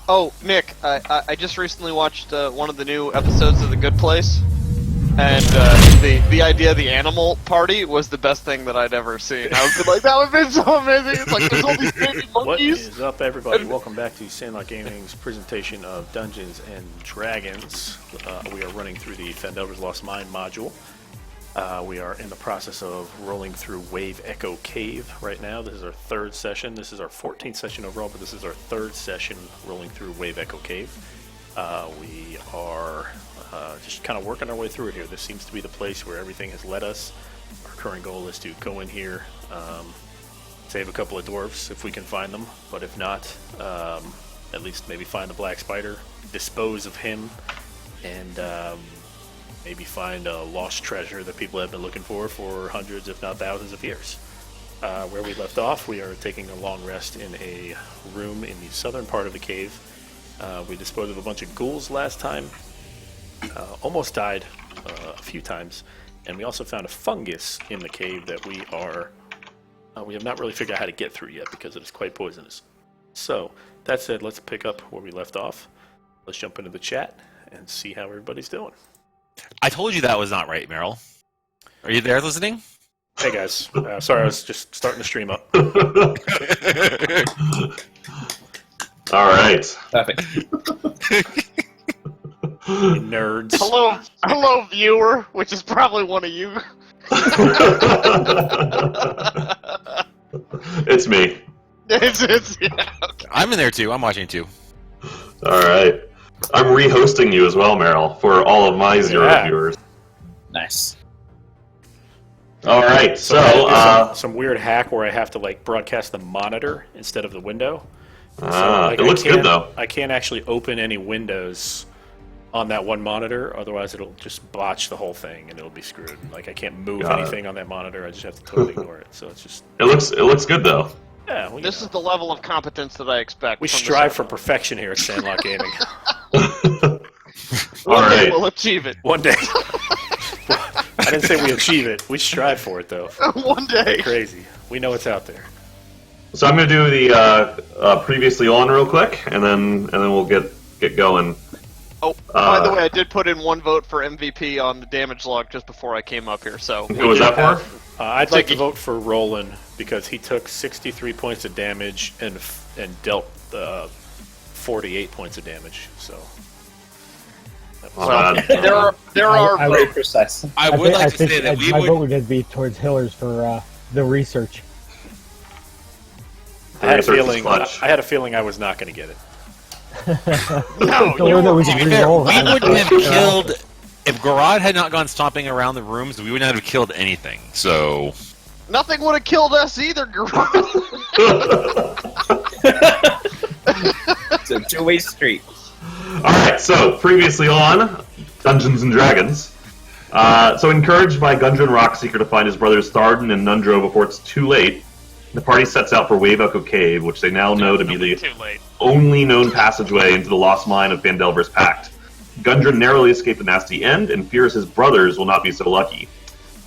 Oh, Nick, I just recently watched one of the new episodes of The Good Place, and the idea of the animal party was the best thing that I'd ever seen. I was like, that would be so amazing. It's like there's all these baby monkeys. What is up, everybody? Welcome back to Sandlot Gaming's presentation of Dungeons and Dragons. We are running through the Fandelver's Lost Mine module. We are in the process of rolling through Wave Echo Cave right now. This is our third session. This is our 14th session overall, but this is our third session rolling through Wave Echo Cave. We are just kind of working our way through it here. This seems to be the place where everything has led us. Our current goal is to go in here, save a couple of dwarves if we can find them, but if not, at least maybe find the Black Spider, dispose of him, and maybe find a lost treasure that people have been looking for hundreds, if not thousands of years. Where we left off, we are taking a long rest in a room in the southern part of the cave. We disposed of a bunch of ghouls last time, almost died a few times, and we also found a fungus in the cave that we have not really figured out how to get through yet because it is quite poisonous. So, that said, let's pick up where we left off. Let's jump into the chat and see how everybody's doing. I told you that was not right, Meryl. Are you there listening? Hey guys, sorry, I was just starting the stream up. All right. Perfect. You nerds. Hello, viewer, which is probably one of you. It's me. Yeah, okay. I'm in there too. I'm watching too. All right. I'm re-hosting you as well, Meryl, for all of my zero viewers. Nice. All right, so some weird hack where I have to broadcast the monitor instead of the window. It looks good though. I can't actually open any windows on that one monitor, otherwise it'll just botch the whole thing and it'll be screwed. I can't move anything on that monitor. I just have to totally ignore it. So it's just. It looks good though. Yeah, well, this is the level of competence that I expect. We strive for perfection here at Sandlot Gaming. One day we'll achieve it. One day. I didn't say we achieve it. We strive for it, though. One day. Crazy. We know it's out there. So I'm going to do the previously on real quick, and then we'll get going. Oh, by the way, I did put in one vote for MVP on the damage log just before I came up here. So who was that for? I'd like to vote for Roland because he took 63 points of damage and dealt 48 points of damage. So. Well, there are very precise. I would like to say that my vote would be towards Hillers for the research. I had a feeling I was not going to get it. No, we wouldn't have killed if Garad had not gone stomping around the rooms. We would not have killed anything. So nothing would have killed us either, Garad. It's a two-way street. Alright, so previously on Dungeons and Dragons. So encouraged by Gundren Rockseeker to find his brothers Tharden and Nundro before it's too late, the party sets out for Wave Echo Cave, which they now know to be the only known passageway into the lost mine of Fandelver's Pact. Gundren narrowly escaped the nasty end and fears his brothers will not be so lucky.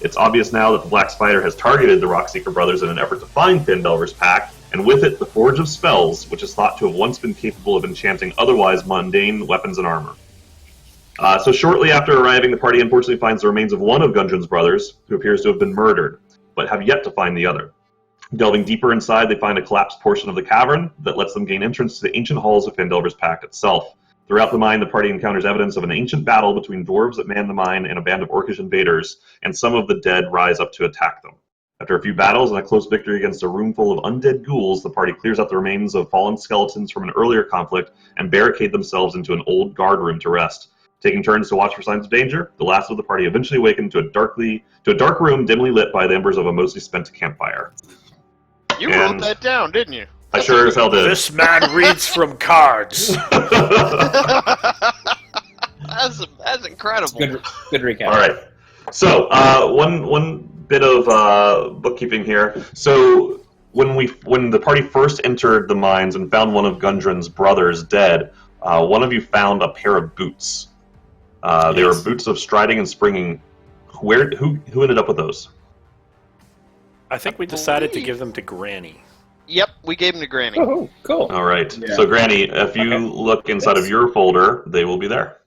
It's obvious now that the Black Spider has targeted the Rockseeker brothers in an effort to find Fandelver's Pact, and with it, the Forge of Spells, which is thought to have once been capable of enchanting otherwise mundane weapons and armor. So shortly after arriving, the party unfortunately finds the remains of one of Gundren's brothers, who appears to have been murdered, but have yet to find the other. Delving deeper inside, they find a collapsed portion of the cavern that lets them gain entrance to the ancient halls of Fandelver's Pact itself. Throughout the mine, the party encounters evidence of an ancient battle between dwarves that man the mine and a band of orcish invaders, and some of the dead rise up to attack them. After a few battles and a close victory against a room full of undead ghouls, the party clears out the remains of fallen skeletons from an earlier conflict and barricade themselves into an old guard room to rest. Taking turns to watch for signs of danger, the last of the party eventually awaken to a dark room dimly lit by the embers of a mostly spent campfire. You wrote that down, didn't you? I sure as hell did. This man reads from cards. That's incredible. Good recap. All right. So one bit of bookkeeping here. So when the party first entered the mines and found one of Gundren's brothers dead, one of you found a pair of boots. They were boots of striding and springing. Who ended up with those? I think we decided to give them to Granny. Yep, we gave them to Granny. Oh, cool. All right. Yeah. So, Granny, if you look inside of your folder, they will be there.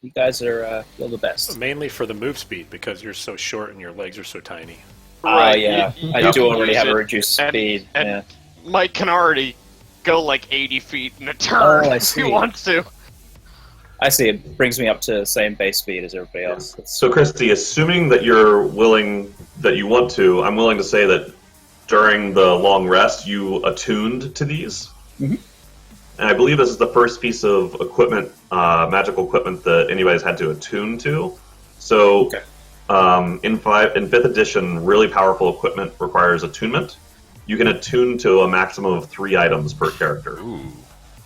You guys are you're the best. Mainly for the move speed, because you're so short and your legs are so tiny. Oh, yeah. I you do can already use have a it, reduced and- speed. and Yeah. Mike can already go like 80 feet in a turn Oh, I if he see. wants to. I see. It brings me up to the same base speed as everybody else. That's- So, Christy, assuming that you're willing, that you want to, I'm willing to say that during the long rest, you attuned to these. Mhm. And I believe this is the first piece of equipment, magical equipment, that anybody's had to attune to. So, Okay. in 5th edition, really powerful equipment requires attunement. You can attune to a maximum of 3 items per character Ooh.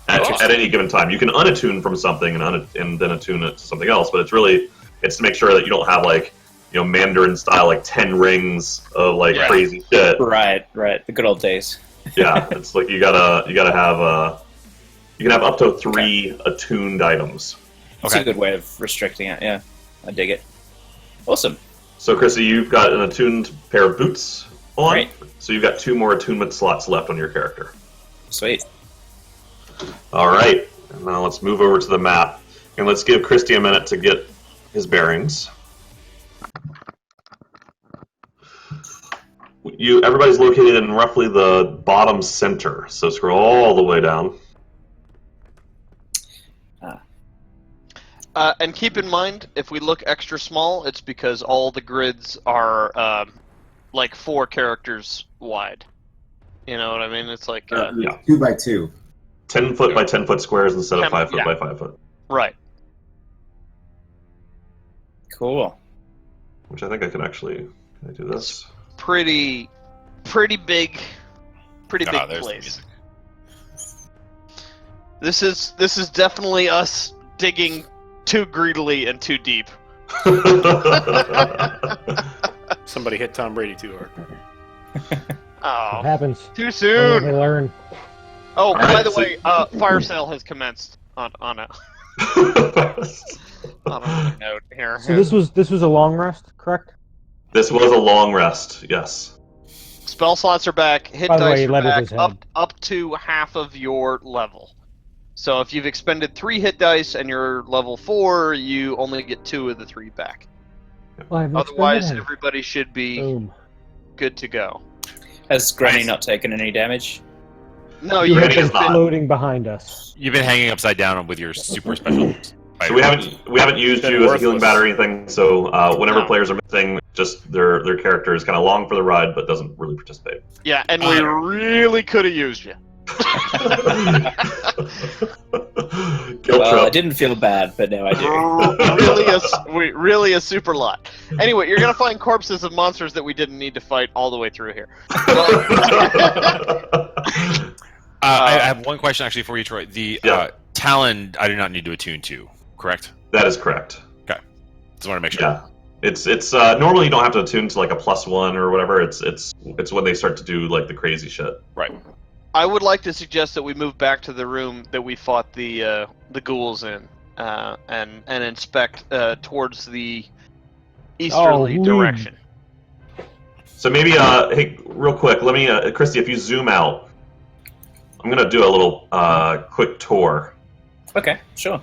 at any given time. You can unattune from something and then attune it to something else, but it's to make sure that you don't have like, Mandarin style like 10 rings of like Yeah. crazy shit. Right. The good old days. Yeah, it's like you gotta have you can have up to 3 attuned items. It's a good way of restricting it. Yeah, I dig it. Awesome. So, Chrissy, you've got an attuned pair of boots on. Great. So you've got 2 more attunement slots left on your character. Sweet. All right, and now let's move over to the map, and let's give Christy a minute to get his bearings. Everybody's located in roughly the bottom center, so scroll all the way down. And keep in mind, if we look extra small, it's because all the grids are like 4 characters wide. You know what I mean? It's like Yeah. 2 by 2. 10 foot by 10 foot squares instead of 10 5 foot yeah. by 5 foot, right. Cool. which I think I can actually. Can I do this? Pretty big, pretty Ah, big there's the place. music. This is definitely us digging too greedily and too deep. Somebody hit Tom Brady too hard. It Oh, happens. too They soon. learn. Oh, by right, the so- way, fire sale has commenced on a note here. So this was a long rest, correct? This was a long rest, yes. Spell slots are back. Hit By the way, dice he are lettered back his head. up to half of your level. So if you've expended 3 hit dice and you're level 4, you only get 2 of the 3 back. Well, I've Otherwise, expended him. everybody should be Boom. good to go. Has Granny Nice. not taken any damage? No, You you have Granny been is not. floating behind us. You've been hanging upside down with your super special. So we haven't used Been you as a healing worthless. bat or anything. So whenever No. players are missing, just their character is kind of along for the ride, but doesn't really participate. Yeah, and we really could have used you. Guilt Well, I trip. didn't feel bad, but now I do. really a super lot. Anyway, you're gonna find corpses of monsters that we didn't need to fight all the way through here. I have one question actually for you, Troy. The Yeah. Talon, I do not need to attune to, correct? That is correct. Just want to make sure. Yeah. It's normally you don't have to attune to like a +1 or whatever. It's when they start to do like the crazy shit. Right. I would like to suggest that we move back to the room that we fought the ghouls in, and inspect towards the easterly Oh, direction. So maybe hey, real quick, let me Christy, if you zoom out, I'm gonna do a little quick tour. Okay, sure.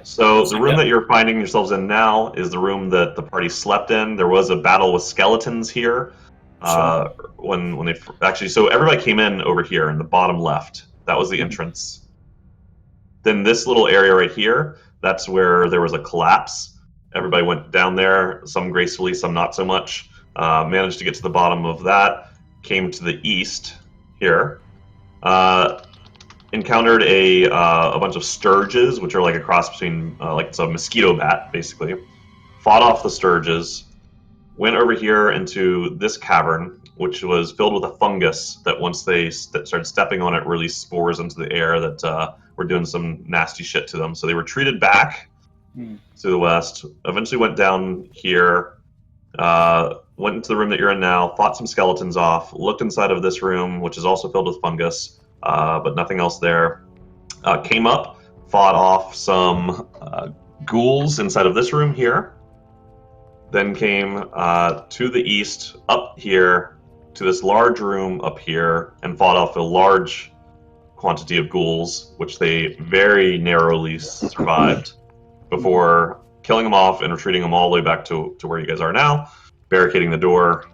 So the room that you're finding yourselves in now is the room that the party slept in. There was a battle with skeletons here. When they actually, so everybody came in over here in the bottom left. That was the entrance. Then this little area right here, that's where there was a collapse. Everybody went down there, some gracefully, some not so much. Managed to get to the bottom of that. Came to the east here. Encountered a bunch of sturges, which are like a cross between like it's a mosquito bat, basically. Fought off the sturges. Went over here into this cavern, which was filled with a fungus that once they started stepping on it, released spores into the air that were doing some nasty shit to them. So they retreated back to the west. Eventually went down here. Went into the room that you're in now. Fought some skeletons off. Looked inside of this room, which is also filled with fungus. But nothing else there. Came up, fought off some ghouls inside of this room here. Then came to the east, up here, to this large room up here and fought off a large quantity of ghouls, which they very narrowly survived before killing them off and retreating them all the way back to where you guys are now, barricading the door,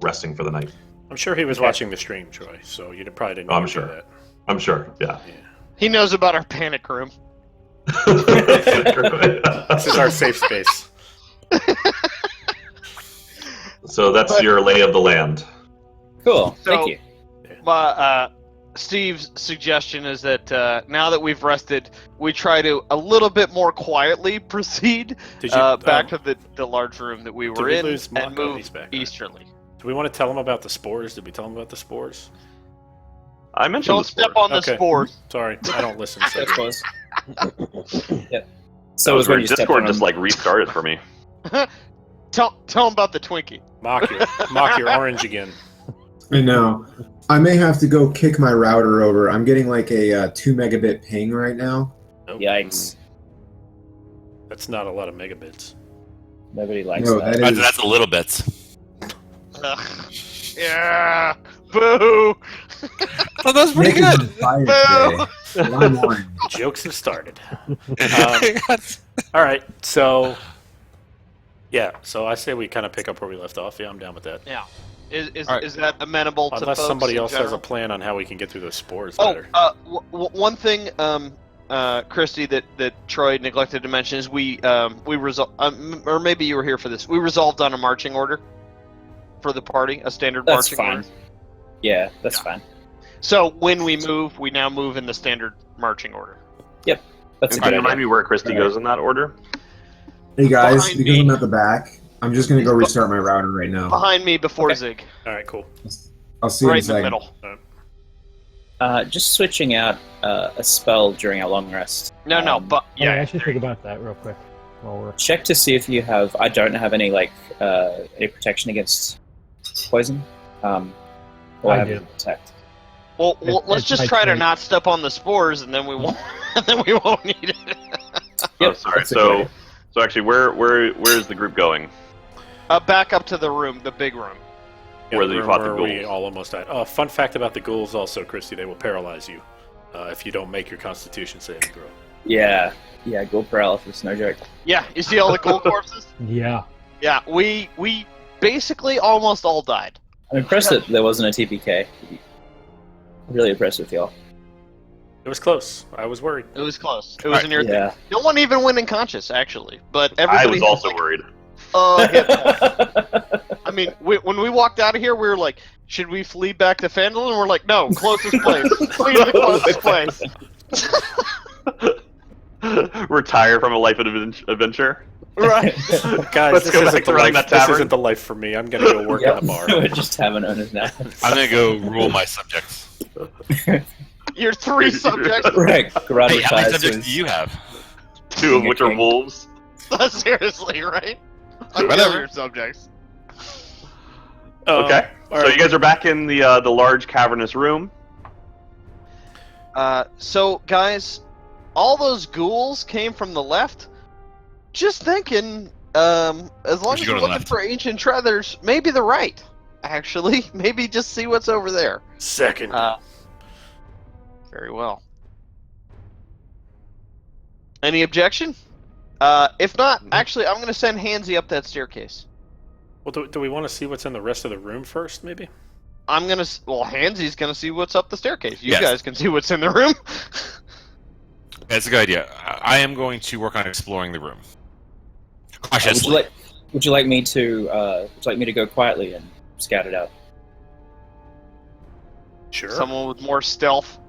resting for the night. I'm sure he was watching the stream, Troy, so you probably didn't know I'm to do sure. that. I'm sure, yeah. He knows about our panic room. This is our safe space. So that's your lay of the land. Cool. So- Thank you. Steve's suggestion is that now that we've rested, we try to a little bit more quietly proceed Did you back to the large room that we were we in lose Mark? and Oh, move he's back. easterly. Do we want to tell him about the spores? Did we tell him about the spores? I mentioned Don't the step sport. on the Okay. spores. Sorry, I don't listen. So That was. Yep. So So it was when weird. you stepped Discord on just him. like restarted for me. Tell him about the Twinkie. mock your orange again. I know. I may have to go kick my router over. I'm getting like a 2 megabit ping right now. Nope. Yikes. That's not a lot of megabits. Nobody likes No, that. that is. That's a little bits. Ugh. Yeah. Boo. Oh, that's pretty Nick is good. on fire Boo. today. Line one. Jokes have started. All right, so yeah, so I say we kind of pick up where we left off. Yeah, I'm down with that. Yeah. Is All right. is that amenable to Unless folks somebody in else has a general? plan on how we can get through those spores Oh, better. one thing, Christy, that Troy neglected to mention is we resolved, or maybe you were here for this. We resolved on a marching order for the party, a standard That's marching fine. order. Yeah, that's fine. So when we move, we now move in the standard marching order. That's a Can good you remind idea. me where Christy goes in that order? Hey guys, Behind because me. I'm at the back, I'm just gonna go restart my router right now. Behind me before Okay. Zig, All right, cool. I'll see you right in a in the second. middle. Just switching out a spell during our long rest. No, but Yeah, yeah, I should think about that real quick while we're. Check to see if you have. I don't have any any protection against poison. Or I have do. any protect. Well, let's it's just my try to trait. not step on the spores, and then we won't, and then we won't need it. Oh, sorry. that's a good idea. So actually, where is the group going? Back up to the room, the big room. Where the you room fought the where we ghouls. all almost died. Oh, fun fact about the ghouls also, Christy, they will paralyze you if you don't make your Constitution saving throw. Yeah, ghoul paralysis, no joke. Yeah, you see all the gold corpses? Yeah. Yeah, we basically almost all died. I'm impressed that there wasn't a TPK. Really impressed with y'all. It was close. I was worried. It was close. It was a near thing. Yeah. No one even went unconscious, actually. But I everybody was also worried. hit points. I mean, when we walked out of here, we were like, should we flee back to Fandolin? And we're like, no, closest place. Flee to the closest place. Retire from a life of adventure. Right. Guys, Let's this go back isn't to the running life. that This tavern. isn't the life for me. I'm gonna go work Yep. at a bar. We're just having owners now. I'm gonna go rule my subjects. Your 3 subjects. Right. Garage Hey, how many retires subjects with- do you have? 2 of which are King. wolves. Seriously, right? I'll kill Whatever. your subjects. Okay. all So right. you guys are back in the large cavernous room. So, guys, all those ghouls came from the left. Just thinking, as long We as should go you're to the looking left. for ancient treasures, maybe the right. Actually, maybe just see what's over there. Second. Very well. Any objection? If not, actually, I'm going to send Hansy up that staircase. Well, do we want to see what's in the rest of the room first, maybe? I'm going to... Well, Hansy's going to see what's up the staircase. You Yes. guys can see what's in the room. That's a good idea. I am going to work on exploring the room. Would you like me to go quietly and scout it out? Sure. Someone with more stealth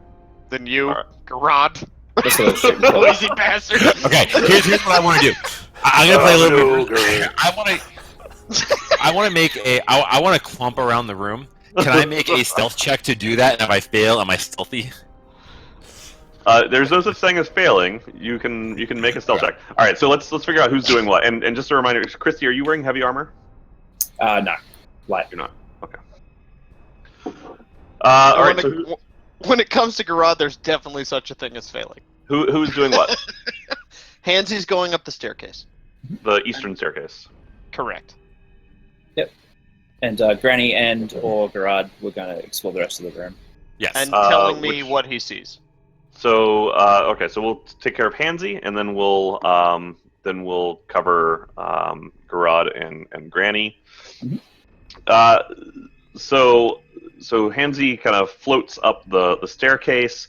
than you. Alright. Garrod. Just a little shit and kill. Lazy bastard. Okay, here's what I want to do. I'm gonna play a little no, bit. girl. I want to make a. I want to clump around the room. Can I make a stealth check to do that? And if I fail, am I stealthy? There's no such thing as failing. You can make a stealth check. All right, so let's figure out who's doing what. And just a reminder, Christy, are you wearing heavy armor? No. Light. You're not. Okay. All right. when, So when it comes to Garrod, there's definitely such a thing as failing. who's doing what? Hansy's going up the staircase. The eastern staircase. Correct. And Granny and or Garad, we're going to explore the rest of the room. Yes. And telling me what he sees. So okay, so we'll take care of Hansy, and then we'll cover Garad and Granny. Mm-hmm. So Hansy kind of floats up the staircase,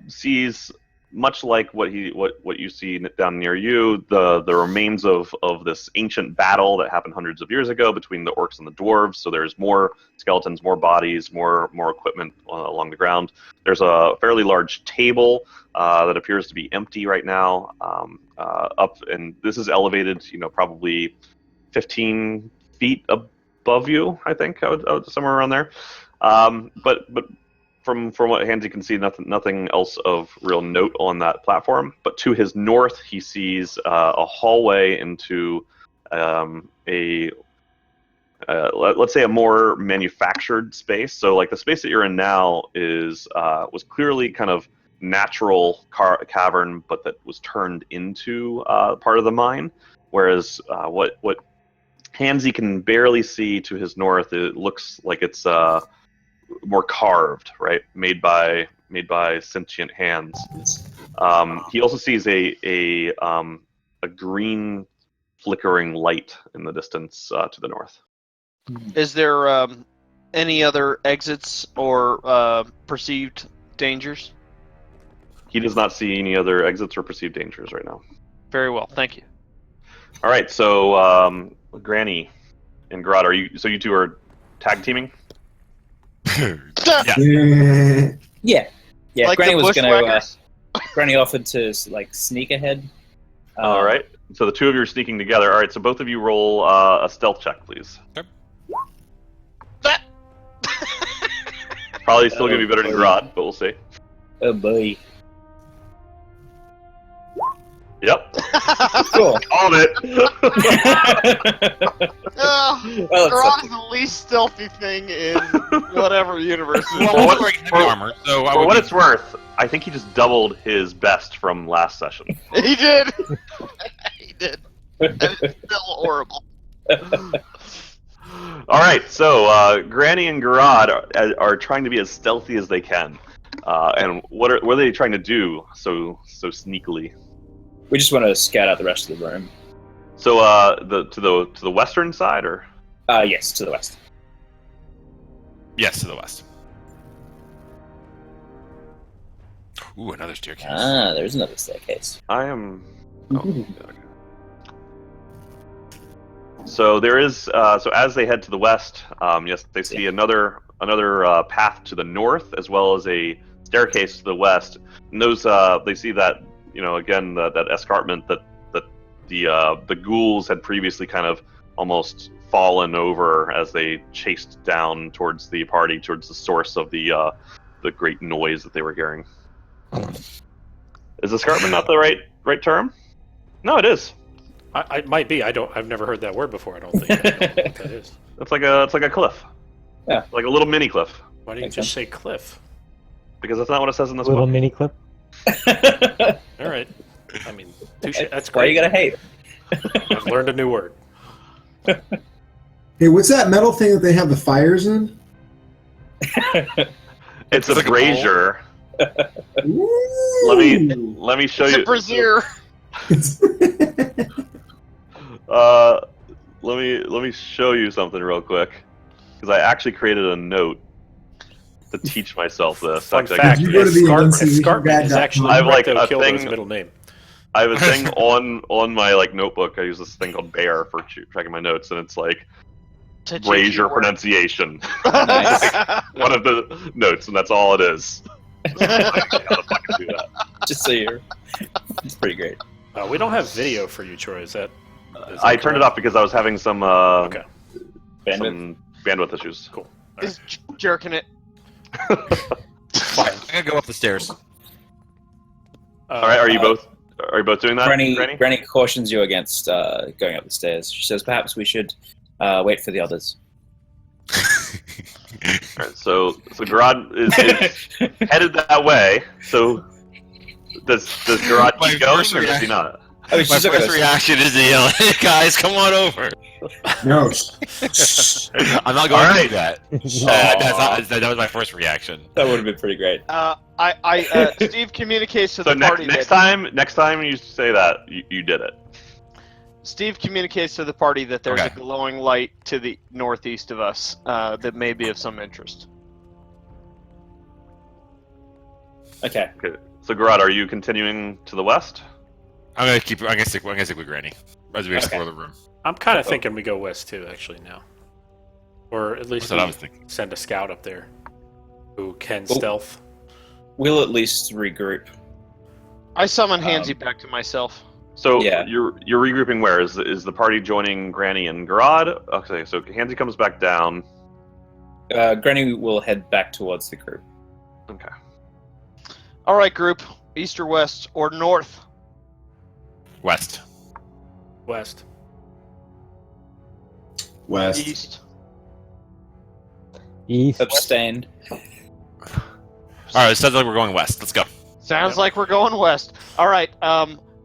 sees much like what you see down near you, the remains of this ancient battle that happened hundreds of years ago between the orcs and the dwarves. So there's more skeletons, more bodies, more equipment along the ground. There's a fairly large table that appears to be empty right now, up, and this is elevated, probably 15 feet above you. I think I would somewhere around there. But from what Hansy can see, nothing else of real note on that platform. But to his north, he sees a hallway into let's say a more manufactured space. So like the space that you're in now was clearly kind of natural cavern, but that was turned into part of the mine. Whereas what Hansy can barely see to his north, it looks like it's more carved, right? Made by sentient hands. He also sees a green flickering light in the distance to the north. Is there any other exits or perceived dangers? He does not see any other exits or perceived dangers right now. Very well, thank you. All right, so Granny and Garad, you two are tag teaming? Yeah. Yeah. Like Granny the was going to. Bushwhackers? Granny offered to sneak ahead. All right. So the two of you are sneaking together. All right. So both of you roll a stealth check, please. Sure. Probably still gonna be better than Garad, but we'll see. Oh boy. Yep. Cool. Called it. Well, Garad is the least stealthy thing in whatever universe. Well, For I'm what- wearing heavy for- armor, so I For would what be- it's worth, I think he just doubled his best from last session. He did. He did. And it's still horrible. All right. So Granny and Garad are trying to be as stealthy as they can. And what are they trying to do so sneakily? we just want to scout out the rest of the room. So to the western side, or Yes, to the west. Yes, to the west. Ooh, another staircase. There's another staircase. I am. Oh, okay. So there is. So as they head to the west, yes, they see another path to the north, as well as a staircase to the west. And those they see that again that escarpment that the ghouls had previously kind of almost fallen over as they chased down towards the party, towards the source of the great noise that they were hearing. Is escarpment not the right term? No, it is. I might be. I've never heard that word before. I don't think. I know what that is. It's like a cliff. Yeah. Like a little mini cliff. Why do you Makes just sense. say cliff? Because that's not what it says in this Little book. mini clip. All right. I mean, touche. That's Why you great. gotta hate? I've learned a new word. Hey, what's that metal thing that they have the fires in? It's a like a brazier. Ooh. Let me show It's a you. brazier. Let me show you something real quick, because I actually created a note to teach myself this. Fun Actually, fact: Did you go to the escarpment is enunciation actually I have, like, Recto a Kildo's thing- middle name. I have a thing on my notebook. I use this thing called Bear for tracking my notes, and it's like brazier pronunciation. Nice. One of the notes, and that's all it is. How the fuck do that? Just so you're. It's pretty great. We don't have video for you, Troy. Is that I turned it off because I was having some Okay. Bandwidth. some bandwidth issues. Cool. He's jerking it. Fine. I'm gonna go up the stairs. All right, are you both doing that, Granny cautions you against going up the stairs. She says perhaps we should wait for the others. All right, so Garad is headed that way. So does Garad My keep going, first or does he reaction- not? I mean, My she's not first gonna- reaction is to yell, "Hey guys, come on over!" No. I'm not going All to right. do that. Aw. That was my first reaction. That would have been pretty great. Steve communicates to So the party next that time you say that, you did it. Steve communicates to the party that there's Okay. a glowing light to the northeast of us that may be of some interest. Okay. Okay. So Garad, are you continuing to the west? I'm gonna stick with Granny as we explore the room. I'm kind of thinking we go west too, actually now, or at least That's what I was thinking. send a scout up there who can Well- stealth. We'll at least regroup. I summon Hansy back to myself. So Yeah. you're regrouping where? Is the party joining Granny and Garad? Okay, so Hansy comes back down. Granny will head back towards the group. Okay. All right, group. East or west or north? West. West. West. East. East. Abstain. All right, it sounds like we're going west. Let's go. Sounds like we're going west. All right.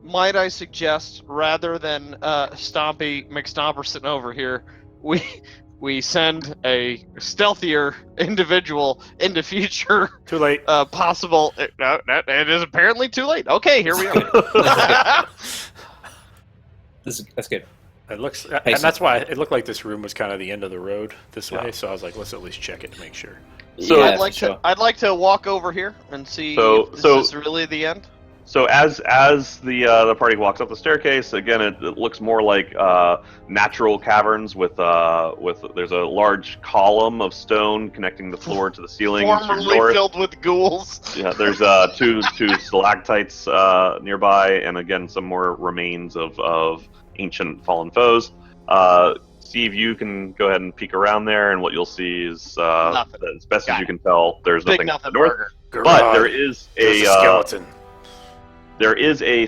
Might I suggest rather than Stompy McStomperson over here, we send a stealthier individual into future Too late. possible. No, it is apparently too late. Okay, here we are. That's good. It looks, Hey, and so- that's why it looked like this room was kind of the end of the road this way. Yeah. So I was like, let's at least check it to make sure. So- yeah, I'd like for sure. to. I'd like to walk over here and see So- if this so- is really the end. So as the party walks up the staircase, again it looks more like natural caverns with there's a large column of stone connecting the floor to the ceiling. to your Formerly north. filled with ghouls. Yeah, there's two stalactites nearby, and again some more remains of ancient fallen foes. Steve, you can go ahead and peek around there, and what you'll see is Nothing. as best Got as you it. can tell, there's Big nothing nothing north. burger. But there is There's a a skeleton. there is a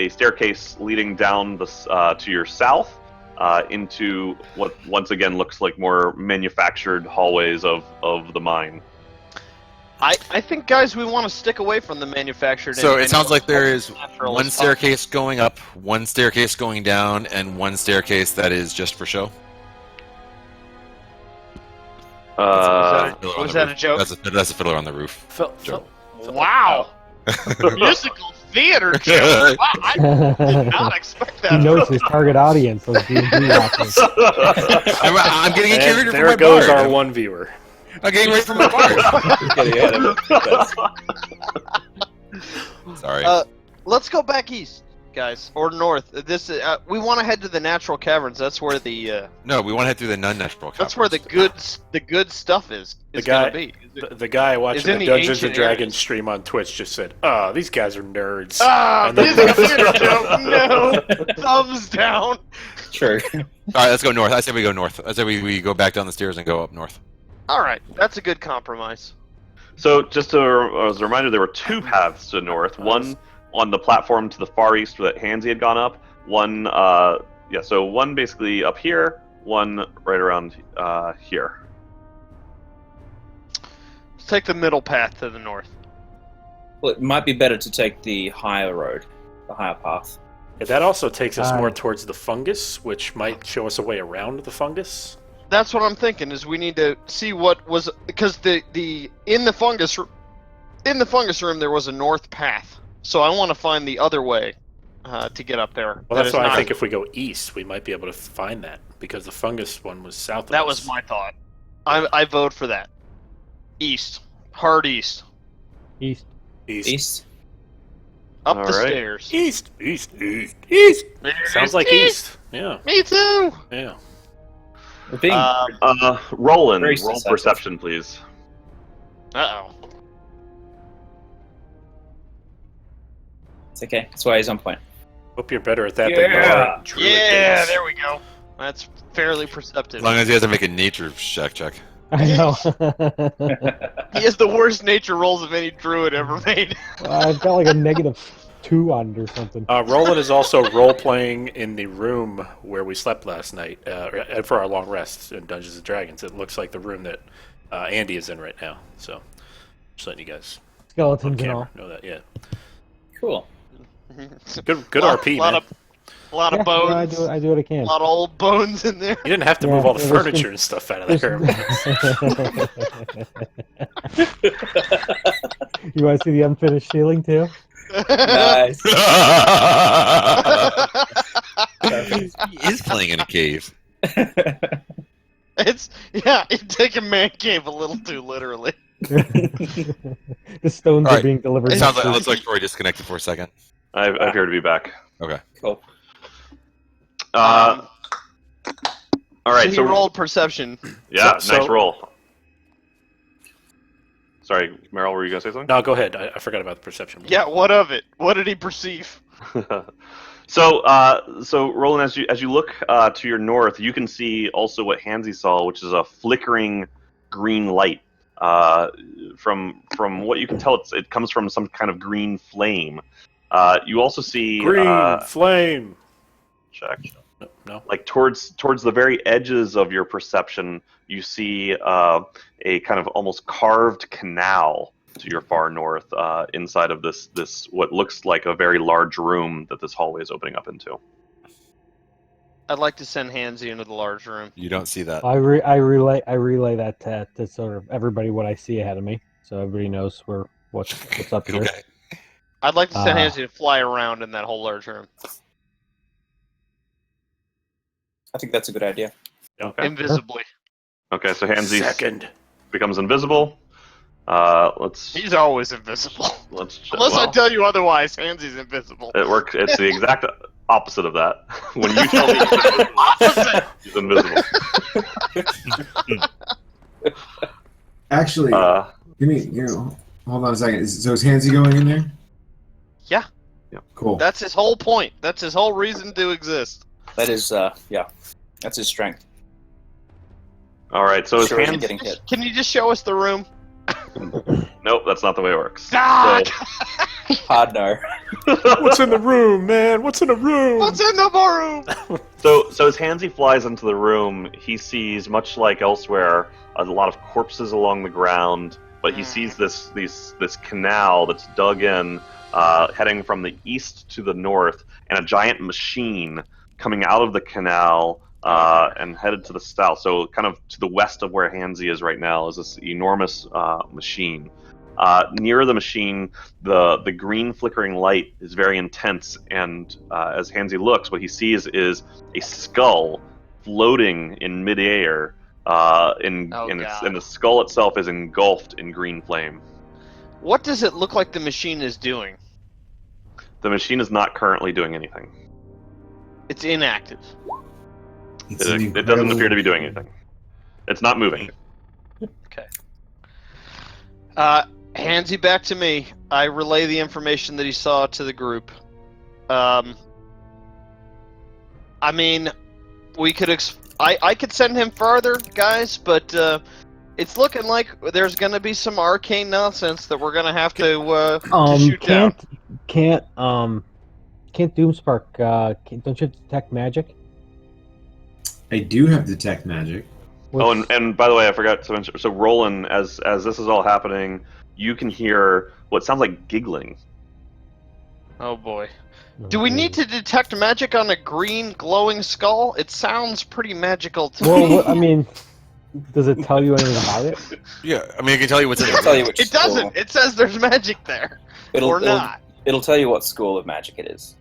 staircase leading down to your south into what once again looks like more manufactured hallways of the mine. I think, guys, we want to stick away from the manufactured. So and it sounds like there is natural one as possible. staircase going up, one staircase going down, and one staircase that is just for show. Was that a joke? That's a fiddler on the roof. Phil, Wow. Musical theater joke. Wow, I did not expect that. He knows his target audience, those D&D watchers. I'm getting a character and for there my goes bard. our one viewer. I'm getting ready for my bard. Getting ahead of it. Sorry. Let's go back east, guys, or north. This we want to head to the natural caverns. That's where the No, we want to head through the non-natural. that's where the good stuff is. The Is guy- gonna be. The guy watching It's in the the Dungeons ancient and Dragons areas. stream on Twitch just said, these guys are nerds. Ah, And then- musical theater joke. No, thumbs down. True. All right, let's go north. I say we go north. I say we go back down the stairs and go up north. All right, that's a good compromise. So just as a reminder, there were two paths to north. One on the platform to the far east that Hansy had gone up. One, so one basically up here. One right around here. Let's take the middle path to the north. Well, it might be better to take the higher road, the higher path. Yeah, that also takes us Aye. more towards the fungus, which might show us a way around the fungus. That's what I'm thinking. Is we need to see what was because the in the fungus room there was a north path. So I want to find the other way to get up there. Well, That that's is why I not- think if we go east, we might be able to find that, because the fungus one was south of that us. was my thought. I vote for that. East, hard east, East. East. up All the right. stairs. East. Sounds like east. Yeah, Me too. yeah. We're being Roland, Very roll successful. perception, please. Uh oh. it's okay. That's why he's on point. Hope you're better at that Yeah. than you are at druid Yeah, things. there we go. That's fairly perceptive. As long as he has to make a nature check. I know. He has the worst nature rolls of any druid ever made. I've got like a -2 on it or something. Roland is also role-playing in the room where we slept last night for our long rest in Dungeons & Dragons. It looks like the room that Andy is in right now. So, just letting you guys on Skeletons and all. camera know that, yeah. Cool. Good RP, man. A lot of bones. I do what I A can. lot of old bones in there. You didn't have to move all the furniture and stuff out of there. You want to see the unfinished ceiling too? Nice. He is playing in a cave. You take a man cave a little too literally. The stones All are right. being delivered. It sounds like it looks like Troy disconnected for a second. I appear to be back. Okay. Cool. All right, So he rolled perception. Yeah, So- nice roll. Sorry, Meryl, were you gonna say something? No, go ahead. I forgot about the perception. Yeah, what of it? What did he perceive? So Roland, as you look to your north, you can see also what Hansy saw, which is a flickering green light. From what you can tell, it comes from some kind of green flame. You also see Green flame. check. No. Like towards the very edges of your perception, you see a kind of almost carved canal to your far north, inside of this what looks like a very large room that this hallway is opening up into. I'd like to send Hansy into the large room. You don't see that. I relay that to sort of everybody what I see ahead of me, so everybody knows what's up here. Okay. I'd like to send Ah. Hansy to fly around in that whole large room. I think that's a good idea. Okay. Invisibly. Okay, so Hansy Second. becomes invisible. Let's He's always invisible. Unless I tell you otherwise, Hansy's invisible. it works. It's the exact opposite of that. When you tell me he's invisible, Actually, give me. Hold on a second. So is Hansy going in there? Yeah. Cool. That's his whole point. That's his whole reason to exist. That is, that's his strength. all right. So his Sure isn't hands. getting hit. Can you just show us the room? Nope, that's not the way it works. Ah! Hard no. What's in the room, man? What's in the room? What's in the room? So as Hansy flies into the room, he sees, much like elsewhere, a lot of corpses along the ground. But he sees this canal that's dug in, heading from the east to the north, and a giant machine coming out of the canal and headed to the south. So kind of to the west of where Hansy is right now is this enormous machine. Near the machine, the green flickering light is very intense, and as Hansy looks, what he sees is a skull floating in midair, and the skull itself is engulfed in green flame. What does it look like the machine is doing? The machine is not currently doing anything. It's inactive. It doesn't appear to be doing anything. It's not moving. Okay. Handsy, back to me. I relay the information that he saw to the group. I mean, we could. I could send him farther, guys, but it's looking like there's going to be some arcane nonsense that we're going to have to shoot down. Can't Doomspark? Don't you have to detect magic? I do have detect magic. Oh, and by the way, I forgot to mention. So Roland, as this is all happening, you can hear what sounds like giggling. Oh boy. Do we need to detect magic on a green glowing skull? It sounds pretty magical to me. Well, I mean, does it tell you anything about it? Yeah, I mean, I can tell you what's in It'll it. tell you which It doesn't. It says there's magic there. Or not. It'll tell you what school of magic it is.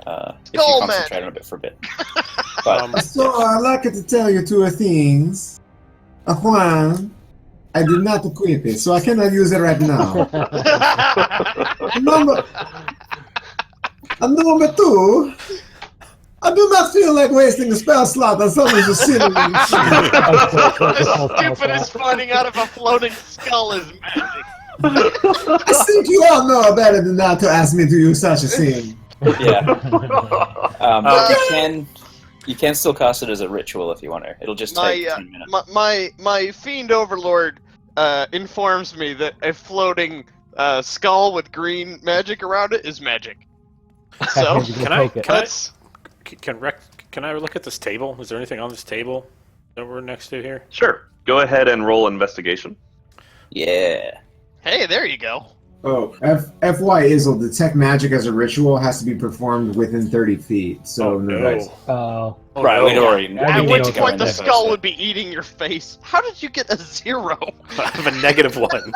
If you Skull concentrate magic. on it for a bit. But So I'd like to tell you two things. One, I did not equip it, so I cannot use it right now. Number two, I do not feel like wasting a spell slot on someone who's sitting in The stupidest finding out of a floating skull is magic. I think you all know better than that to ask me to use such a thing. yeah, you can still cast it as a ritual if you want to. It'll just take 10 minutes. My fiend overlord informs me that a floating skull with green magic around it is magic. So Can I look at this table? Is there anything on this table that we're next to here? Sure. Go ahead and roll investigation. Yeah. Hey, there you go. Oh, FY Izzle, detect magic as a ritual has to be performed within 30 feet. So no. Oh, Right, we'd already. At At we which need to point the skull would be eating your face. How did you get a 0? I have a -1.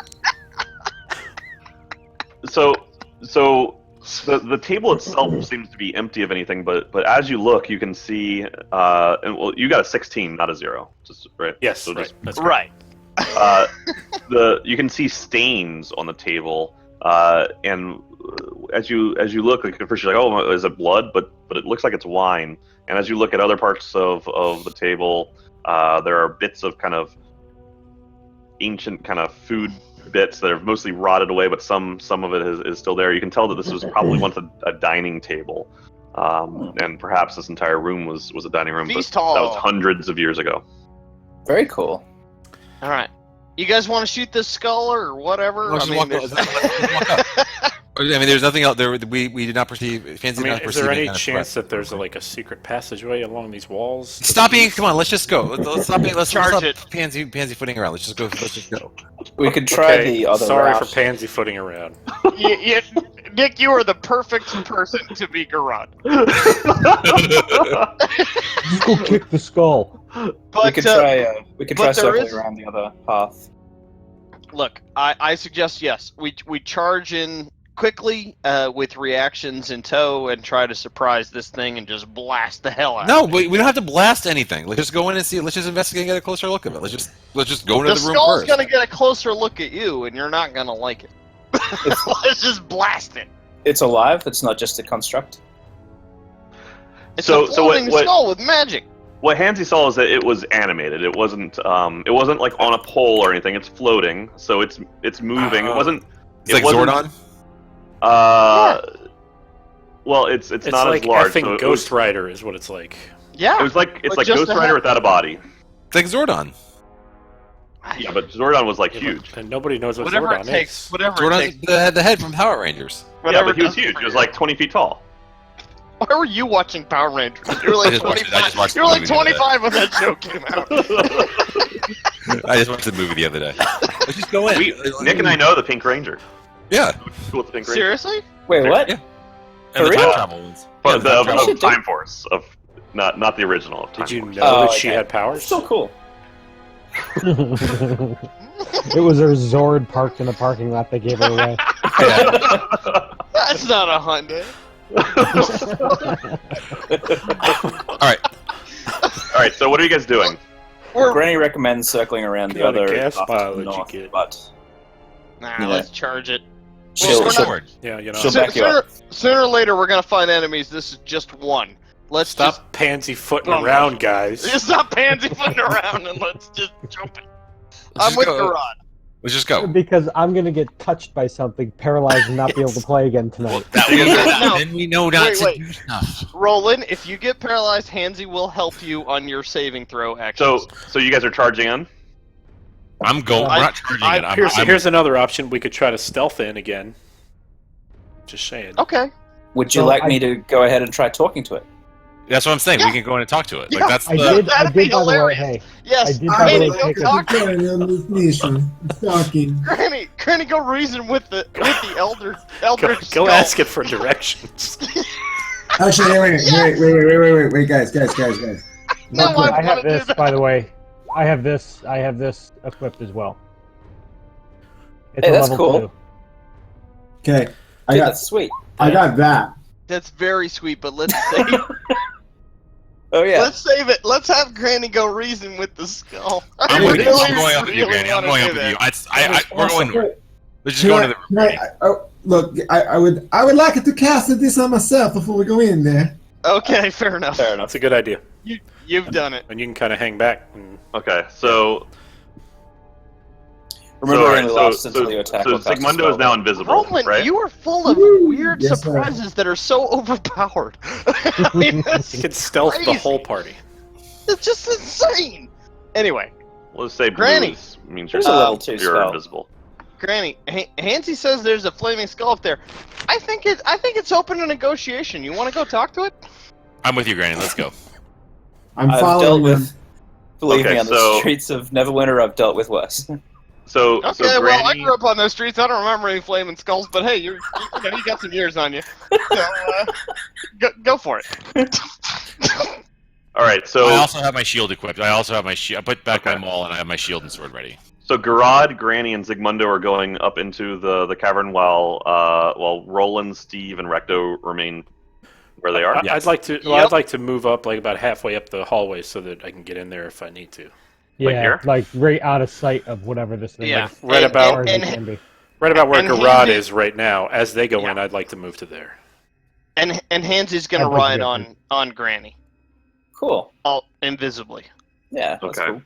So the table itself seems to be empty of anything, but as you look, you can see, and well, you got a 16, not a 0, just right. Yes, So right. just, That's correct. Right. you can see stains on the table, and as you look, like at first you're like, oh, is it blood? But it looks like it's wine. And as you look at other parts of the table, there are bits of kind of ancient kind of food bits that are mostly rotted away, but some of it is still there. You can tell that this was probably once a dining table, and perhaps this entire room was a dining room. Feast but hall. that was hundreds of years ago. Very cool. All right. You guys want to shoot this skull or whatever? Let's just walk up. I mean, there's nothing else there. We did not perceive. Fancy I did mean, not is perceive there any any kind of chance threat. that there's a secret passageway along these walls? Stop being. Come on, let's just go. Let's stop being. Let's Charge stop it. pansy footing around. Let's just go. Let's just go. We could try Okay, the other sorry route. for pansy footing around. Nick, you are the perfect person to be Garand. just go kick the skull. But we could try. We could try but there circling is- around the other path. look, I suggest yes. We charge in quickly with reactions in tow and try to surprise this thing and just blast the hell out. No, of it. we don't have to blast anything. Let's just go in and see. Let's just investigate and get a closer look at it. Let's just go into The the room skull's first. gonna get a closer look at you, and you're not gonna like it. Let's just blast it. It's alive. It's not just a construct. It's So- a so what- floating what- skull with magic. What Hansy saw is that it was animated. It wasn't like on a pole or anything. It's floating, so it's moving. It wasn't. It's like wasn't- Zordon. Well, it's It's not like as large. effing So it Ghost was, Rider is what it's like. Yeah. it's like But just Ghost a Rider head. without a body. It's like Zordon. Yeah, but Zordon was like Yeah, huge. And nobody knows what whatever Zordon it takes. is. Whatever it Zordon's takes. the head from Power Rangers. Yeah, Whatever but he was does it huge. for He was you. like 20 feet tall. Why were you watching Power Rangers? You were I like just watched 25. the You were like movie the other day. 25 when that show came out. I just watched the movie the other day. Let's just go in. Nick and I know the Pink Ranger. Yeah. Cool with the Pink Ranger. Seriously? Wait, what? Yeah. For And the real? time travel ones. But Yeah, the travel. of Time Force of not the original of Time Did you Force. know Oh, that she okay. had powers? So cool. It was her Zord parked in a parking lot that gave her away. That's not a Hyundai. All right. So what are you guys doing? Granny recommends circling around the What kind of other gas path to the mileage you north, get? but Nah, Yeah. let's charge it. she'll, we're she'll, not- Yeah, you know. She'll back you up. Sooner or later, we're gonna find enemies. This is just one. Let's Stop pansy footing Oh, no. around, guys. just stop pansy footing around and let's just jump it. Let's I'm just with go. Garand. Let's just go. Because I'm gonna get touched by something, paralyzed, and not be able to play again tonight. No. Then we know not Wait, to wait. do stuff. Roland, if you get paralyzed, Hansy will help you on your saving throw actions. So you guys are charging in? I'm going. We're I- not charging it. I'm, Here's another option. We could try to stealth in again. Just saying. Okay. Would you So like I- me to go ahead and try talking to it? That's what I'm saying. Yeah. We can go in and talk to it. Yeah. Like that's I the. did, That'd be by the way, hilarious. hey, Yes, I did I by the Granny, way go take a talk. on this mission. Talking. Granny, go reason with the elder Go ask it for directions. Actually, wait, guys. No, I I have want to do this, that. by the way. I have this equipped as well. It's Hey, a that's level cool. 2. Okay, Dude, that's sweet. I got that. That's very sweet, but let's save, Oh yeah. let's save it. Let's have Granny go reason with the skull. I'm I with you. really, I'm going up with you, really Granny. I'm wanna going do up with that. you. We're going. Let's just Can go I- into the can room. look, I would like to cast this on myself before we go in there. Okay, fair enough. Fair enough. That's a good idea. You've done it. And you can kind of hang back. And Okay. So Remember, so, only lasts until you attack. so or cast a Sigmundo spell. is now invisible, Roland, right? you are full of Woo! weird Yes, sir. surprises that are so overpowered. I mean, that's you can stealth the crazy. whole party. It's just insane. Anyway, Let's say Granny. blue means you're, There's a level 2 you're spell. invisible. Granny, Hansy says there's a flaming skull up there. I think it's open to negotiation. You want to go talk to it? I'm with you, Granny. Let's go. I'm I've following dealt them. with. Believe Okay, me, on the so- streets of Neverwinter, I've dealt with worse. So Okay, so well, I Granny, grew up on those streets. I don't remember any flaming skulls, but hey, you got some years on you. So, go for it. all right. So I also have my shield equipped. I also have my shield. I put back my maul and I have my shield and sword ready. So Garad, Granny, and Zigmundo are going up into the cavern while Roland, Steve, and Recto remain where they are. Yes. I'd like to. Well, Yep. I'd like to move up like about halfway up the hallway so that I can get in there if I need to. Yeah, here? like right out of sight of whatever this thing Yeah. is. Right As about- far as it and, can be. Right about where And Garad Handy- is right now. As they go Yeah. in, I'd like to move to there. and Hansy's gonna I'd like to ride get on Granny, Cool. all invisibly. Yeah, that's Okay. cool.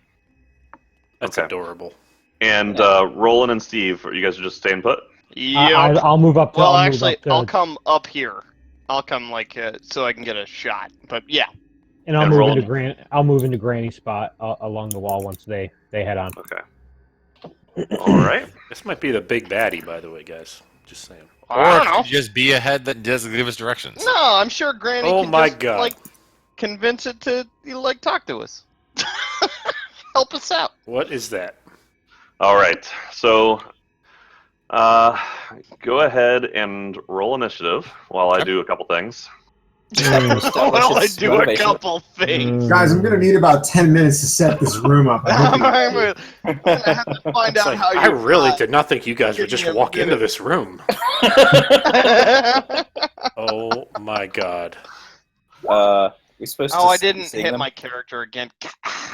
That's Okay. adorable. And Yeah. Roland and Steve, you guys are just staying put. Yep. I'll move up. Well, I'll move actually, up to, I'll come up here. I'll come so I can get a shot. But yeah. and I'll and move roll into them. I'll move into Granny's spot along the wall once they head on. Okay. All right. This might be the big baddie, by the way, guys. Just saying. I don't know. Just be a head that does give us directions. No, I'm sure Granny Oh can my just, God. like, convince it to, talk to us. Help us out. What is that? All right. So, go ahead and roll initiative while I do a couple things. Well, I do a motivation. couple things. Guys, I'm gonna need about 10 minutes to set this room up. I hope I'm you- gonna have to find It's out like, how I you really fly. did not think you guys would just Give me a walk into minute. this room. Oh my God. We're supposed to. Oh, I see didn't them. hit my character again.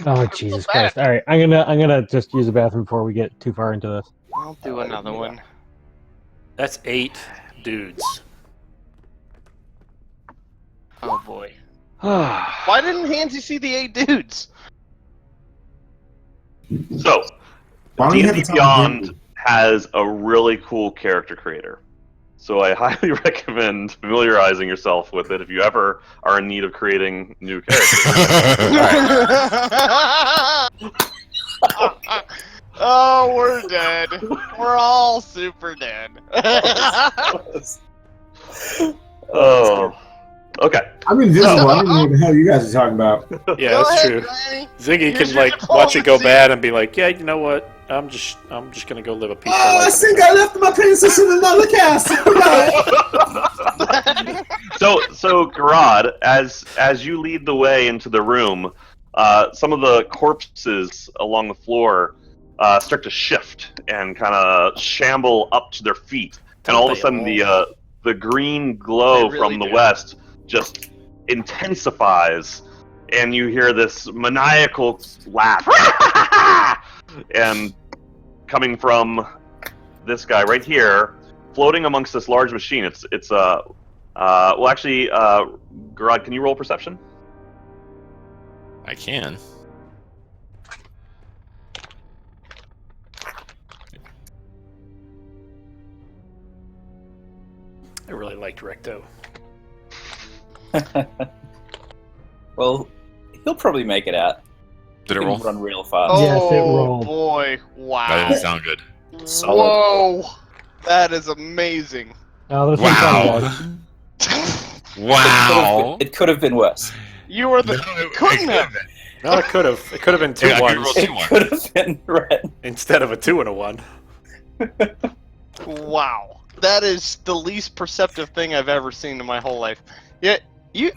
Oh Jesus So bad. Christ! All right, I'm gonna just use the bathroom before we get too far into this. I'll do another one. That's 8 dudes. Oh boy. Why didn't Hansy see the 8 dudes? So, Why don't you have D&D a top Beyond dude? has a really cool character creator. So I highly recommend familiarizing yourself with it if you ever are in need of creating new characters. Oh, we're dead. We're all super dead. Oh. Okay. I'm invisible. I don't know what the hell you guys are talking about. Yeah, Go that's ahead, true. Granny. Ziggy Use can your like watch it go diplomacy. bad and be like, yeah, you know what? I'm just gonna go live a peaceful Oh, I life. think I left my princess in another castle. Goodbye. So Garad, as you lead the way into the room, some of the corpses along the floor start to shift and kind of shamble up to their feet, and all of a sudden the green glow They really from the do. west just intensifies, and you hear this maniacal laugh, and coming from this guy right here, floating amongst this large machine. It's well, actually, Garad, can you roll perception? I can. I really liked Recto. Well, he'll probably make it out. Did it He roll? can run real fast. Oh Yes, it rolled. boy! That Wow! didn't sound good. Solid. Whoa! That is amazing. Oh, this one's fun, Wow. guys. Wow. It could have been worse. You were the it couldn't have. No, it could have. It could have been 2 Yeah, I could ones roll It 2 1. could have been red. instead of a 2 and a 1. Wow, that is the least perceptive thing I've ever seen in my whole life. Yeah,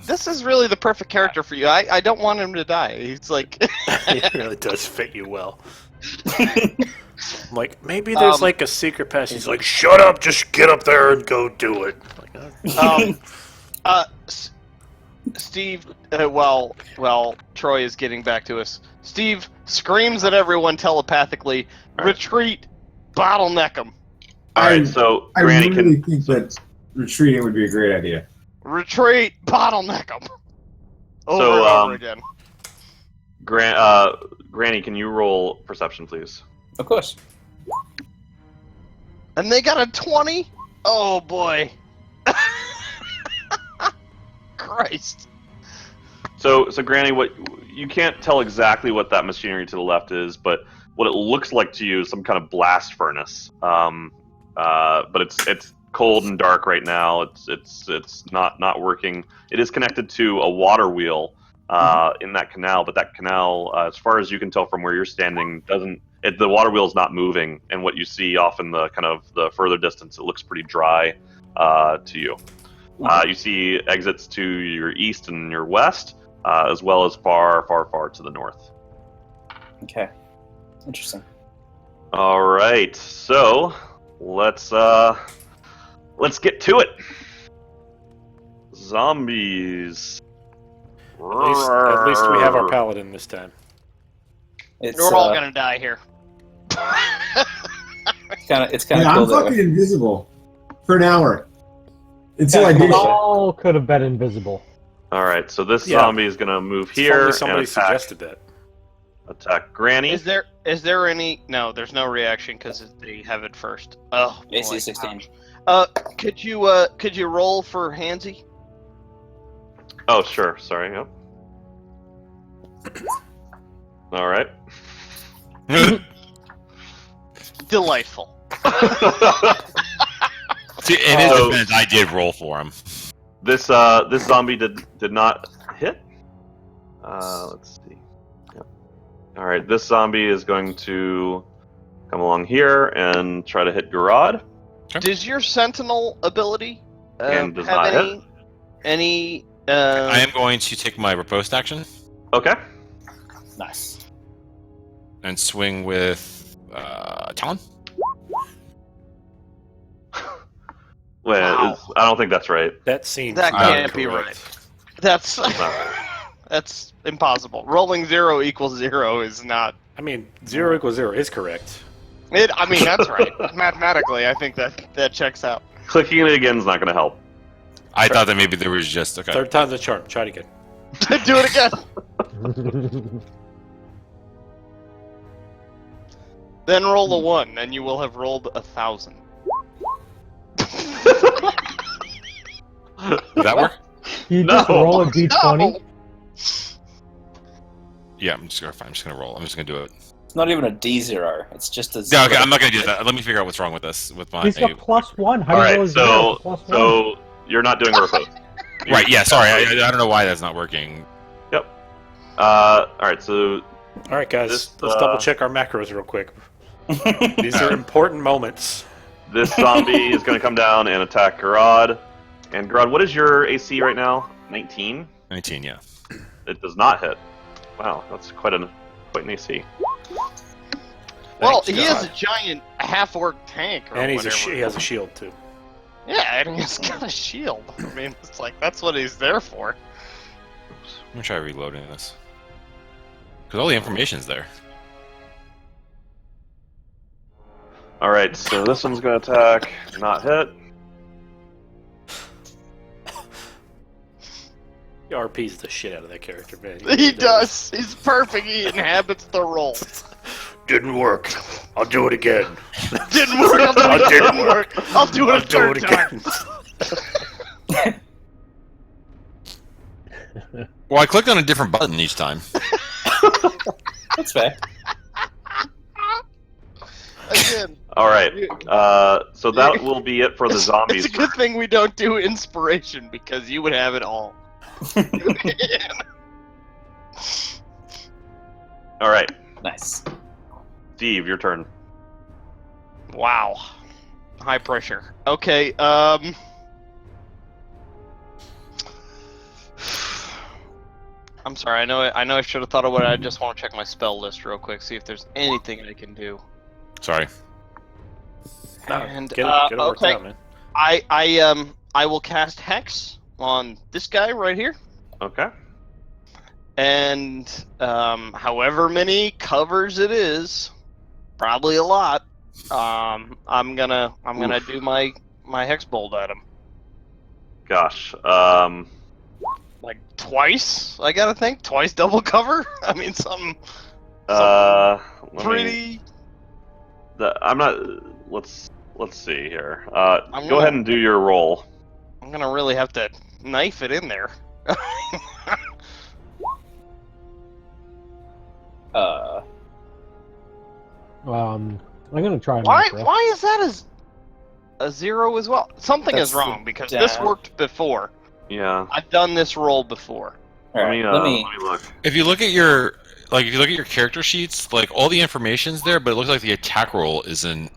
this is really the perfect character for you. I don't want him to die. He's like, It really does fit you well. I'm like, maybe there's like a secret passage. He's like, shut up, just get up there and go do it. Like, Steve. Well, Troy is getting back to us. Steve screams at everyone telepathically, "Retreat! Bottleneck them! Alright, so I Granny really can. think that retreating would be a great idea. Retreat! Bottleneck them!" Over So, and over again. Granny, can you roll perception, please? Of course. And they got a 20? Oh boy. Christ. So Granny, what you can't tell exactly what that machinery to the left is, but what it looks like to you is some kind of blast furnace. But it's cold and dark right now. It's not working. It is connected to a water wheel in that canal, but that canal, as far as you can tell from where you're standing, doesn't the water wheel's not moving, and what you see off in the kind of the further distance, it looks pretty dry to you. You see exits to your east and your west, as well as far to the north. Okay. Interesting. All right, so let's get to it. Zombies. At least we have our paladin this time. We're all gonna die here. It's kind of I'm cool that fucking way. invisible for an hour until I Yeah, do We shit. all could have been invisible. All right, so this Yeah. zombie is gonna move If here only and somebody attack suggested that. Granny. Is there any? No, there's no reaction because they have it first. Oh, AC boy. 16. Could you roll for Hansy? Oh, sure. Sorry. Yep. All right. Delightful. See, in his defense, I did roll for him. This zombie did not hit. Let's see. Yep. All right, this zombie is going to come along here and try to hit Garad. Does your Sentinel ability And does have not hit. any? I am going to take my riposte action Okay. Nice. and swing with Talon. Wait, Wow. I don't think that's right. That seems That not can't be correct. right. That's That's not right. that's impossible. Rolling 0 equals 0 is not. I mean, 0 equals 0 is correct. I mean, that's right. Mathematically, I think that checks out. Clicking it again is not going to help. I thought that maybe there was just okay. Third time's a charm. Try it again. Do it again. Then roll a 1, and you will have rolled 1,000. Does that work? You No. just roll a d20. No. Yeah, I'm just gonna roll. I'm just gonna do it. It's not even a D0. It's just a No, zero. okay, I'm not gonna do that. Let me figure out what's wrong with this. With my He's got +1. How All do you roll right, a 0 so plus 1? so you're not doing a riposte. right. Yeah, sorry. I don't know why that's not working. Yep. All right, so All right, guys. This, let's double check our macros real quick. These are important moments. this zombie is going to come down and attack Garad. And Garad, what is your AC right now? 19? 19. Yeah. It does not hit. Wow, that's quite an AC. Well, Thanks, he is God. a giant half-orc tank, or And whatever. he has a shield too. Yeah, and he's got a shield. I mean, it's like that's what he's there for. I'm gonna try reloading this because all the information's there. All right, so this one's going to attack, not hit. He RP's the shit out of that character, man. He does. He's perfect. He inhabits the role. Didn't work. I'll do it again. Didn't work. Didn't work. I'll do it a third time. Well, I clicked on a different button each time. That's fair. Again, All right, so that will be it for the zombies. it's a good thing we don't do inspiration because you would have it all. All right, Nice. Steve, your turn. Wow. High pressure. Okay, I'm sorry, I know I should have thought of what I just want to check my spell list real quick, see if there's anything I can do. Sorry. And, Get it worked okay. out, man. I will cast Hex on this guy right here. Okay. And however many covers it is, probably a lot. I'm gonna do my Hex bolt at him. Gosh. Like twice, I gotta think. Twice double cover? I mean, something let me- pretty... I'm not. Let's see here. I'm Go gonna- ahead and do your roll. I'm gonna really have to knife it in there. I'm gonna try. Why Micro. is that a 0 as well? Something That's is wrong, because this down. worked before. Yeah. I've done this roll before. All right, let me let me. look. If you look at your like if you look at your character sheets, like all the information's there, but it looks like the attack roll isn't.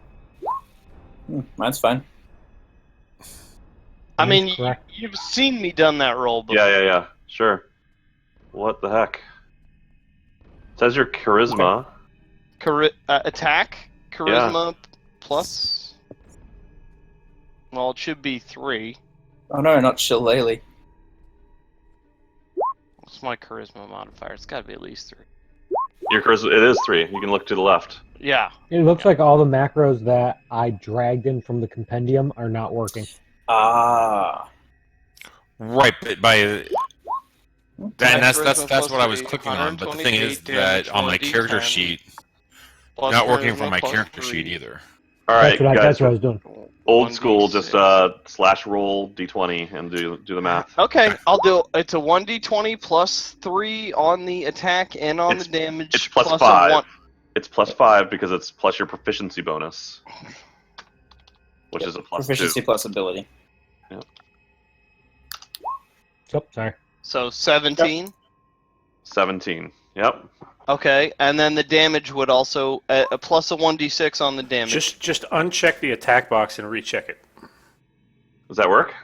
Mine's fine. I mean, That's correct. you've seen me done that roll before. Yeah. Sure. What the heck? It says your charisma. Attack, charisma plus. Well, it should be 3. Oh no, not Shillelagh. What's my charisma modifier? It's got to be at least 3. Your charisma, it is 3. You can look to the left. Yeah. It looks like all the macros that I dragged in from the compendium are not working. Ah. Right, but by and that's Charisma what I was plus clicking on. But the thing 128 is that on my damage, character 1d10, sheet, plus not working charisma from my plus character 3. sheet either. All right, That's guys. what I was doing. Old school, 1d6. just slash roll d20 and do the math. Okay, I'll do. It's a 1d20 plus 3 on the attack and on It's- the damage. It's plus plus 5. A 1. It's plus 5 because it's plus your proficiency bonus, which is a plus Proficiency 2. plus ability. Oh, sorry. So 17. 17. Yep. Okay, and then the damage would also a plus a 1d6 on the damage. Just uncheck the attack box and recheck it. Does that work?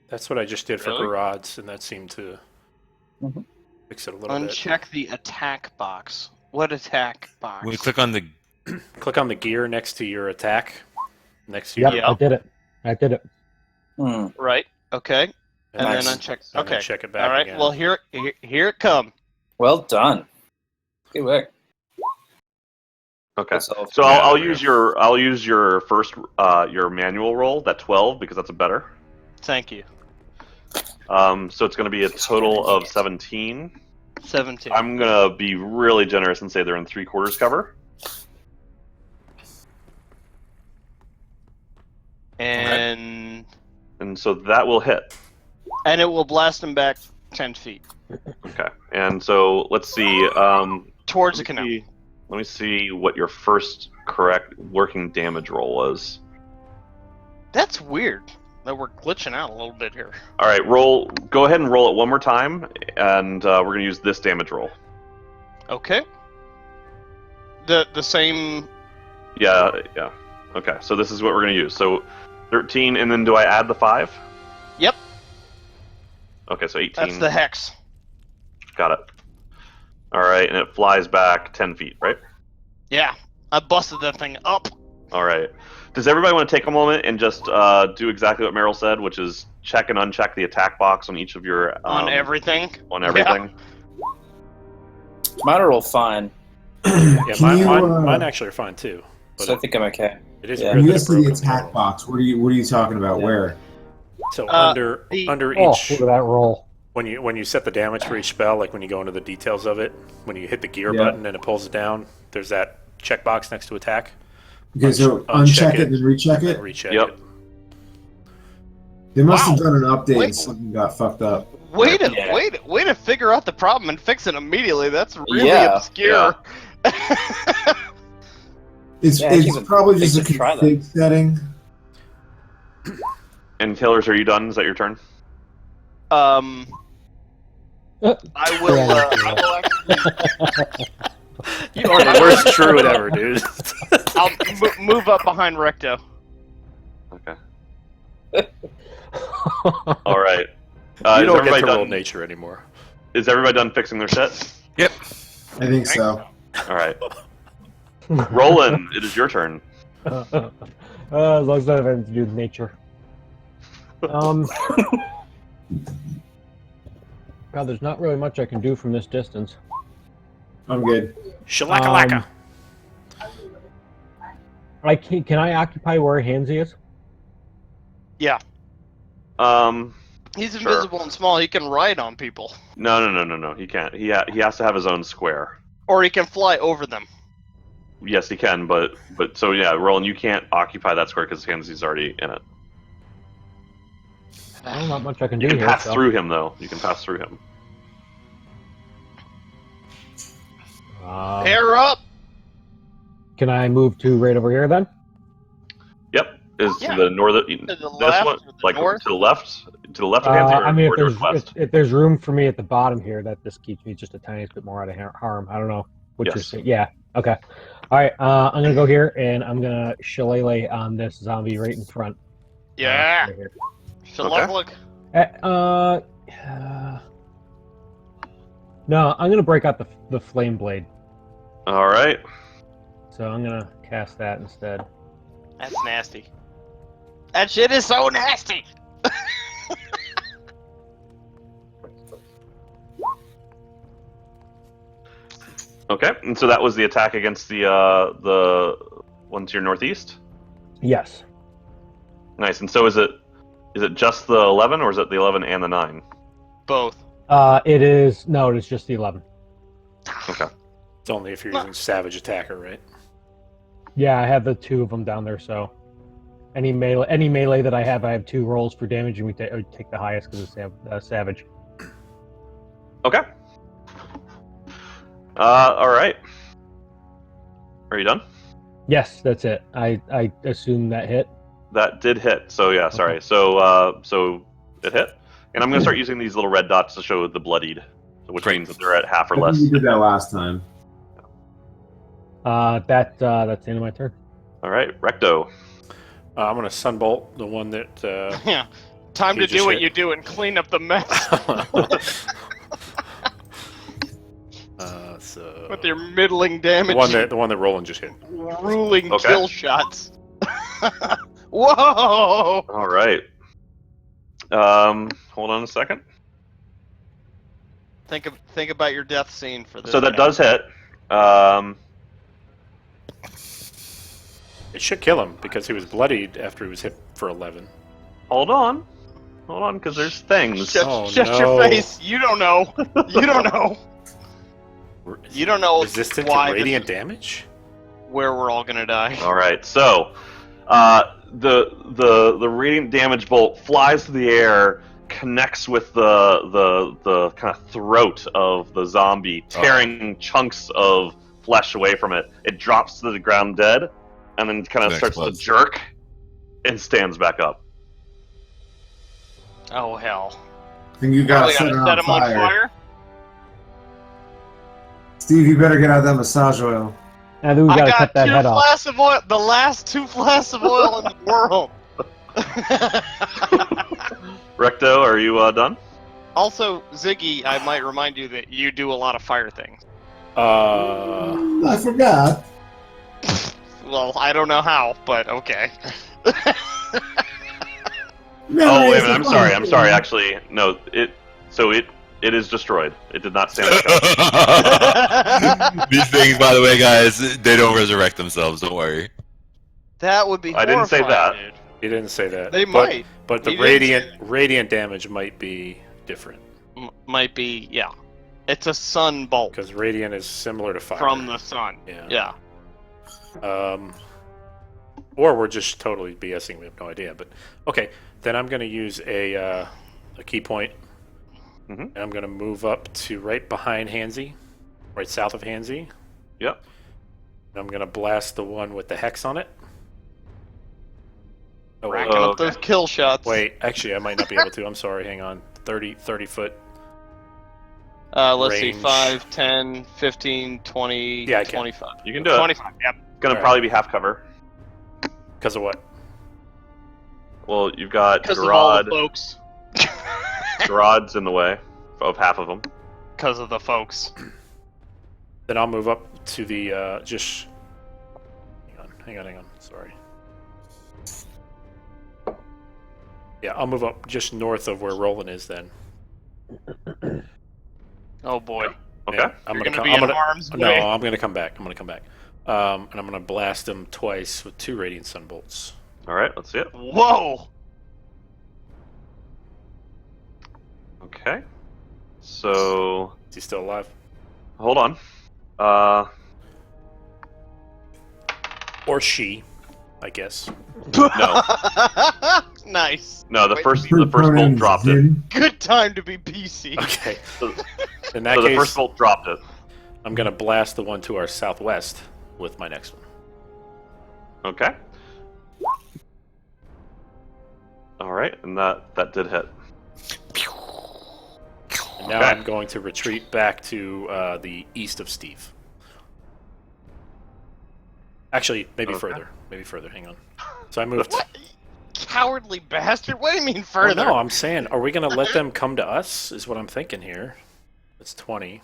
That's what I just did for Really? Garads, and that seemed to Mhm. fix it a little bit. Uncheck the attack box. What attack box? When we click on the Click on the gear next to your attack. Next to your Yep, Yeah. I did it. Hmm. Right. Okay. And Nice. then uncheck. And then Okay. check it back All right. again. Well, here it come. Well done. Good work. Okay. That's all. So Yeah, I'll there we use your first your manual roll, that 12, because that's a better. Thank you. So it's going to be a total of 17. 17. I'm going to be really generous and say they're in 3/4 cover. And And so that will hit. it will blast him back 10 feet Okay. And so let's see. towards the Let canal. me see what your first correct working damage roll was. That's weird that we're glitching out a little bit here. All right, roll. Go ahead and roll it one more time, and we're going to use this damage roll. Okay. The same. Yeah. Okay, so this is what we're going to use. So 13, and then do I add the 5? Yep. Okay, so 18. That's the hex. Got it. All right, and it flies back 10 feet, right? Yeah. I busted that thing up. All right. Does everybody want to take a moment and just do exactly what Meryl said, which is check and uncheck the attack box on each of your... On everything. On everything? Mine are all fine, Yeah, Can you, mine actually are fine too. But so I think I'm okay. it is yeah. weird You that guys it see the broke on attack roll. box. What are you talking about? Yeah. Where? So the- under Oh, each look at that roll. when you set the damage for each spell, like when you go into the details of it, when you hit the gear Yeah. button and it pulls it down, there's that checkbox next to attack. Okay, so Uncheck uncheck it, it and recheck And it. then recheck Yep. it. They must have Wow. done an update Wait. and something got fucked up. Way to Yeah. way to figure out the problem and fix it immediately. That's really Yeah. obscure. It's Yeah, I it's should- probably I just a should try that. config setting. And Taylor's, are you done? Is that your turn? I will. I will actually. You are the worst druid ever, dude. I'll move up behind Recto. Okay. All right. you Is don't get everybody to roll done? nature anymore. Is everybody done fixing their shit? Yep. I think so. All right. Roland, it is your turn. As long as I have anything to do with nature. God, there's not really much I can do from this distance. I'm good. Shalakalaka. Can I occupy where Hansy is? Yeah, Um, he's Sure. invisible and small. He can ride on people, no. He can't. He has to have his own square. or he can fly over them. Yes, he can, but so yeah, Roland, you can't occupy that square because Hansy's already in it. Well, not much I can do You can here. pass so. through him though. You can pass through him. Pair up. Can I move to right over here then? Yep. Is Yeah. the northern To the this left, one or the like north? to the left of Hansy or I mean, or northwest? if there's room for me at the bottom here, that just keeps me just a tiny bit more out of harm. I don't know. What Yes. you're saying? Yeah. Okay. All right. I'm gonna go here and I'm gonna shillelagh on this zombie right in front. Yeah. Right here. Look. No, I'm gonna break out the flame blade. All right. So I'm gonna cast that instead. That's nasty. That shit is so nasty. Okay, and so that was the attack against the one to your northeast. Yes. Nice. And so is it just the 11, or is it the 11 and the 9? Both. It is just the 11. Okay. It's only if you're using Savage Attacker, right? Yeah, I have the 2 of them down there. So any melee that I have 2 rolls for damage, and we take the highest because it's savage. Okay. All right. Are you done? Yes, that's it. I assume that hit. That did hit. So yeah, sorry. So it hit, and I'm gonna start using these little red dots to show the bloodied, which means that they're at half or I think less. you did that last time. That's the end of my turn. All right, Recto. I'm going to Sunbolt, the one that... Yeah. Time You to just do what hit. you do and clean up the mess so... with your middling damage. the one that Roland just hit. Ruling Okay. kill shots. Whoa! All right. Hold on a second. Think about your death scene for this. So that guy. does hit. It should kill him, because he was bloodied after he was hit for 11. Hold on, because there's things. Oh, Shut no. your face. You don't know. You don't know. You don't know Resistant why to this radiant is damage? where we're all gonna die. All right, so the radiant damage bolt flies through the air, connects with the kind of throat of the zombie, tearing chunks of flesh away from it. It drops to the ground dead, and then kind of It starts to explodes. jerk, and stands back up. Oh hell! I think you gotta We set gotta it set on him on fire. fire. Steve, you better get out that massage oil. I think we I gotta got cut that 2 head off. flasks of oil. The last 2 flasks of oil in the world. Recto, are you done? Also, Ziggy, I might remind you that you do a lot of fire things. I forgot. Well, I don't know how, but okay. No, Oh wait a it's minute, I'm fine. sorry. Actually, no. It is destroyed. It did not stand back up. These things, by the way, guys, they don't resurrect themselves. Don't worry. That would be I didn't say horrifying, that. dude. He didn't say that. They but, might. But the He didn't say radiant damage might be different. Might be, yeah. It's a sun bolt Because radiant is similar to fire. from the sun. Yeah. Yeah. Or we're just totally BSing. We have no idea. But okay, then I'm going to use a key point, Mhm. and I'm going to move up to right behind Hansy, right south of Hansy. Yep. And I'm going to blast the one with the hex on it. Oh, wait. Racking up okay. those kill shots. Wait, actually, I might not be able to. I'm sorry. Hang on. 30 foot. Let's range. see. 5, 10, 15, 20, Yeah, I can. 25. You can do it. 25, yep. Gonna Alright. probably be half cover. Because of what? Well, you've got Because of all the Garrod. folks. Garrod's in the way of half of them. Because of the folks. Then I'll move up to the just. Hang on. Sorry. Yeah, I'll move up just north of where Roland is then. Oh boy. Okay. Yeah, I'm You're gonna gonna come. be I'm in gonna, harm's no, way. I'm gonna come back. And I'm gonna blast him twice with 2 radiant sunbolts. All right. Let's see it. Whoa! Okay. So Is he still alive? hold on. Or she, I guess. No. Nice. No. The Wait, first True bolt pronouns, dropped it. Jin. Good time to be PC. Okay. So, In that so the case, first bolt dropped it. I'm gonna blast the one to our southwest with my next one. Okay. All right, and that did hit. And now Okay. I'm going to retreat back to the east of Steve. Actually, maybe Okay. further. Maybe further. Hang on. So I moved. What? Cowardly bastard! What do you mean Well, further? no, I'm saying, are we going to let them come to us? Is what I'm thinking here. It's 20.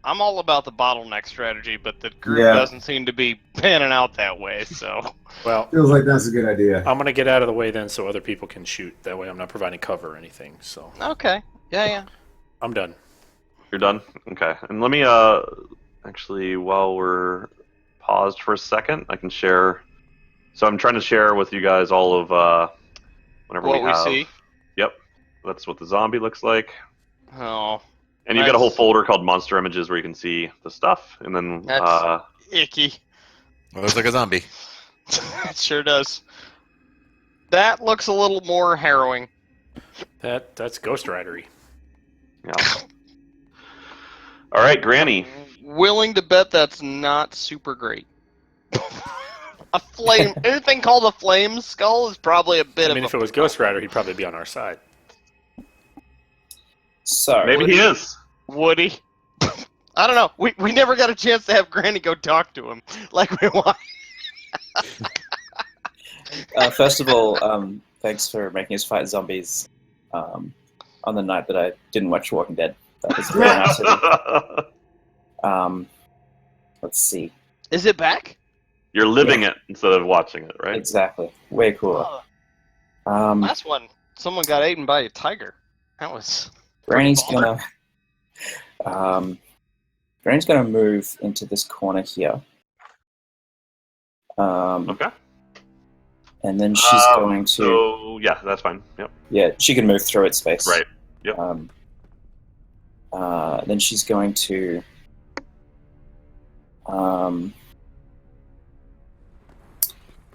I'm all about the bottleneck strategy, but the group Yeah. doesn't seem to be panning out that way. So Well, Feels like that's a good idea. I'm going to get out of the way then, so other people can shoot. That way, I'm not providing cover or anything. So okay, yeah. I'm done. You're done? Okay. And let me, actually, while we're paused for a second, I can share. So I'm trying to share with you guys all of, whenever What we we have. see. Yep. That's what the zombie looks like. Oh, And you've got a whole That's- folder called monster images where you can see the stuff. And then, That's- icky. Well, looks like a zombie. It sure does. That looks a little more harrowing. That's Ghost Ridery. yeah. All right, Granny. Willing to bet that's not super great. A flame, anything called a flame skull is probably a bit I mean, of if a. it was Ghost Rider, he'd probably be on our side. So Maybe he is. Woody. I don't know. We never got a chance to have Granny go talk to him like we want. first of all, thanks for making us fight zombies on the night that I didn't watch Walking Dead. That was very nice of you. Let's see. Is it back? You're living it instead of watching it, right? Exactly. Way cooler. Last one, someone got eaten by a tiger. That was. Granny's baller. gonna move into this corner here. Okay. And then she's going to. So, yeah, that's fine. Yep. Yeah, she can move through its space. Right. Yep. Then she's going to.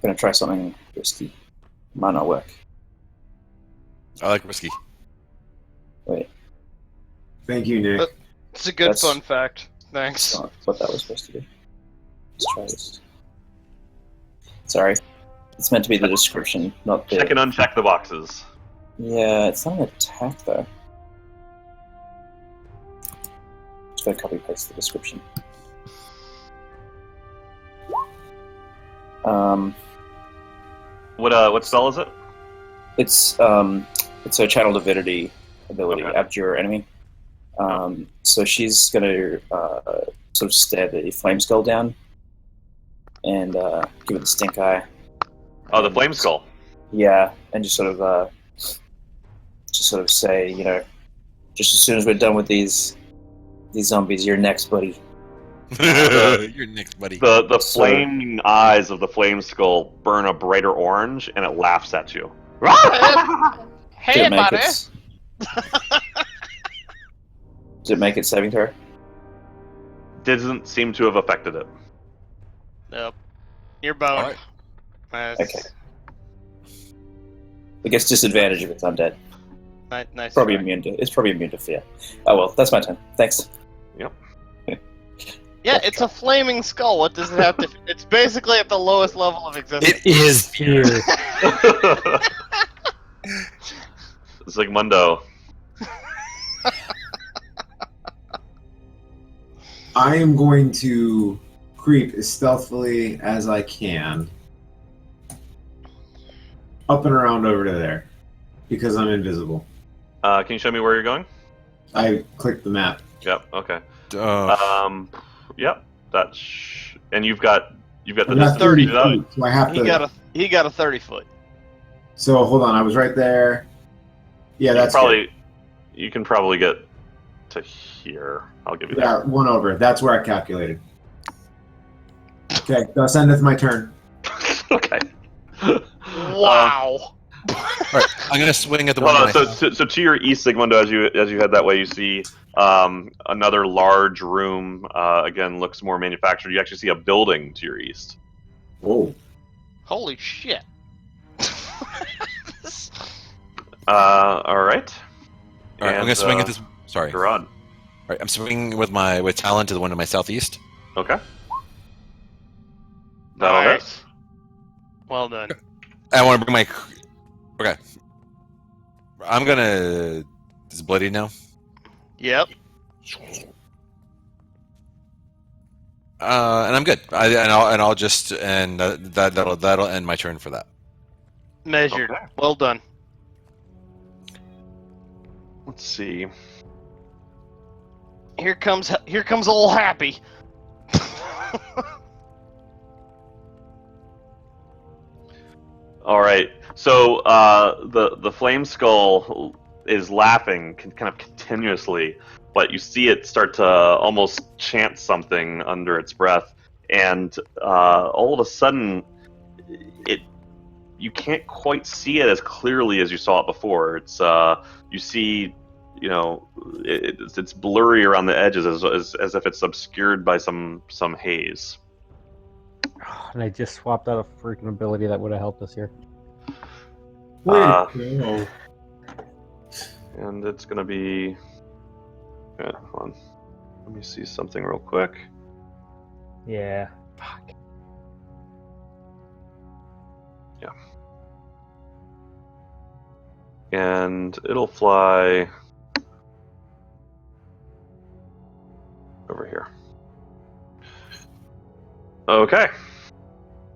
Gonna try something risky. Might not work. I like whiskey. Wait, Thank you, Nick. It's a good That's- fun fact. Thanks. that's not what that was supposed to do. Let's try this. Sorry. It's meant to be the description, not the. Check and uncheck the boxes. Yeah, it's not an attack though. Just gotta copy paste the description. What spell is it? It's a channel divinity ability. Okay. Abjure your enemy. So she's gonna sort of stare the flame skull down and give it the stink eye. Oh, the flame skull. Yeah, and just sort of say, just as soon as we're done with these zombies, you're next, buddy. You're next, buddy. The So- flaming eyes of the flame skull burn a brighter orange, and it laughs at you. Hey, Did it make buddy. its- Did it make it saving throw? Doesn't seem to have affected it. Nope. You're boned. Alright. Nice. Okay. It gets disadvantage if it's undead. Nice. Probably try. it's probably immune to fear. Oh well, that's my turn. Thanks. Yeah, it's a flaming skull. What does it have to? It's basically at the lowest level of existence. It is Here. Zygmundo. I am going to creep as stealthily as I can up and around over to there because I'm invisible. Can you show me where you're going? I clicked the map. Yep. Okay. Oh. Yep. And you've got the I got distance 30 to do that? feet, so I have to. He got a 30-foot. So hold on, I was right there. Yeah, that's You can probably get to here. I'll give you good. Yeah, that. one over. That's where I calculated. Okay, thus endeth my turn. Okay. Wow. Alright, I'm gonna swing at the one. Hold on. So to your east, Zygmundo, as you head that way, you see another large room. Again, looks more manufactured. You actually see a building to your east. Whoa. Holy shit. All right. Alright, I'm gonna swing at this. Sorry. Gerard. Alright, I'm swinging with talent to the one to my southeast. Okay. That'll hit. Nice. Well done. I want to bring my. Okay. I'm gonna. Is it bloody now? Yep. And I'm good. That'll end my turn for that. Measured. Okay. Well done. Let's see. Here comes old Happy. All right. So the flame skull is laughing kind of continuously, but you see it start to almost chant something under its breath, and all of a sudden, you can't quite see it as clearly as you saw it before. It's you see, it's blurry around the edges as if it's obscured by some haze. And I just swapped out a freaking ability that would have helped us here. Way Uh, to go. And it's gonna be. Hold on. Let me see something real quick. Yeah. Fuck. And it'll fly over here. Okay.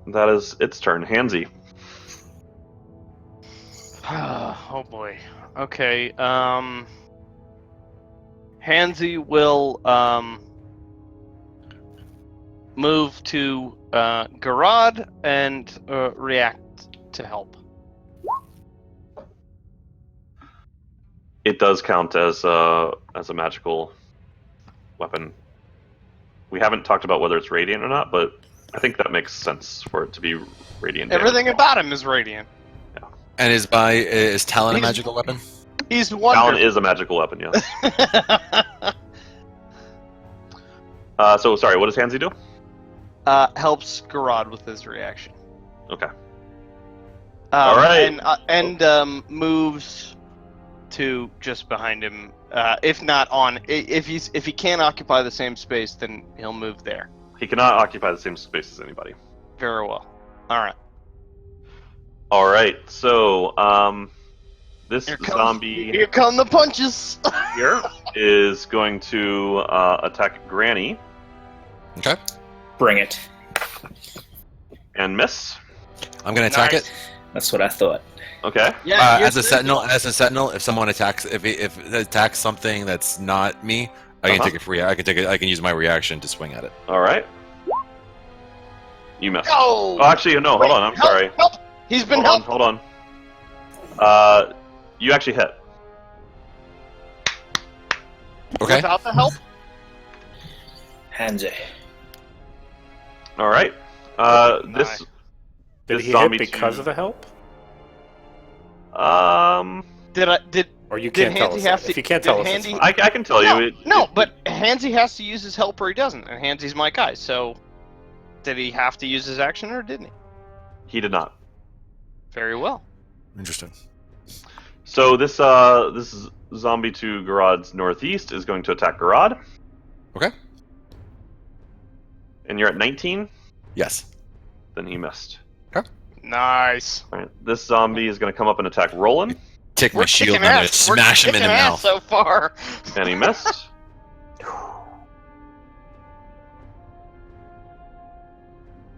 That is its turn. Hansy. Oh boy. Okay. Hansy will move to Garad and react to help. It does count as a magical weapon. We haven't talked about whether it's radiant or not, but I think that makes sense for it to be radiant. Everything damage. about him is radiant. And is Talon a He's- magical weapon? He's Talon wonderful. is a magical weapon, yes. So sorry, what does Hansy do? Helps Garad with his reaction. Okay. All right. And moves to just behind him. If not on, if he can't occupy the same space, then he'll move there. He cannot occupy the same space as anybody. Very well. All right. All right. So this zombie Here come the punches. here is going to attack Granny Okay. Bring it. and miss. I'm gonna attack Nice. it. That's what I thought. Okay. Yeah. As a sentinel, if someone attacks, if it attacks something that's not me, I can take it free. I can use my reaction to swing at it. All right. You missed. Oh. Oh, actually, no. Hold on. I'm Help, sorry. Help. He's been helped. Hold on. You actually hit. Okay. Without the help. Handsy. All right. Nice. Did this he zombie hit because to- of the help? Did Or you Did can't tell Hansy us have that. to- If you can't did tell us, Handy- it's fine. I can tell you. But Hansy has to use his help or he doesn't, and Hansy's my guy. So, did he have to use his action or didn't he? He did not. Very well. Interesting. So this zombie to Garad's northeast is going to attack Garad. Okay. And you're at 19. Yes. Then he missed. Nice. All right. This zombie is going to come up and attack Roland, Take my We're shield kicking and I'm gonna ass. We're smash him in the kicking ass mouth. so far. and he missed.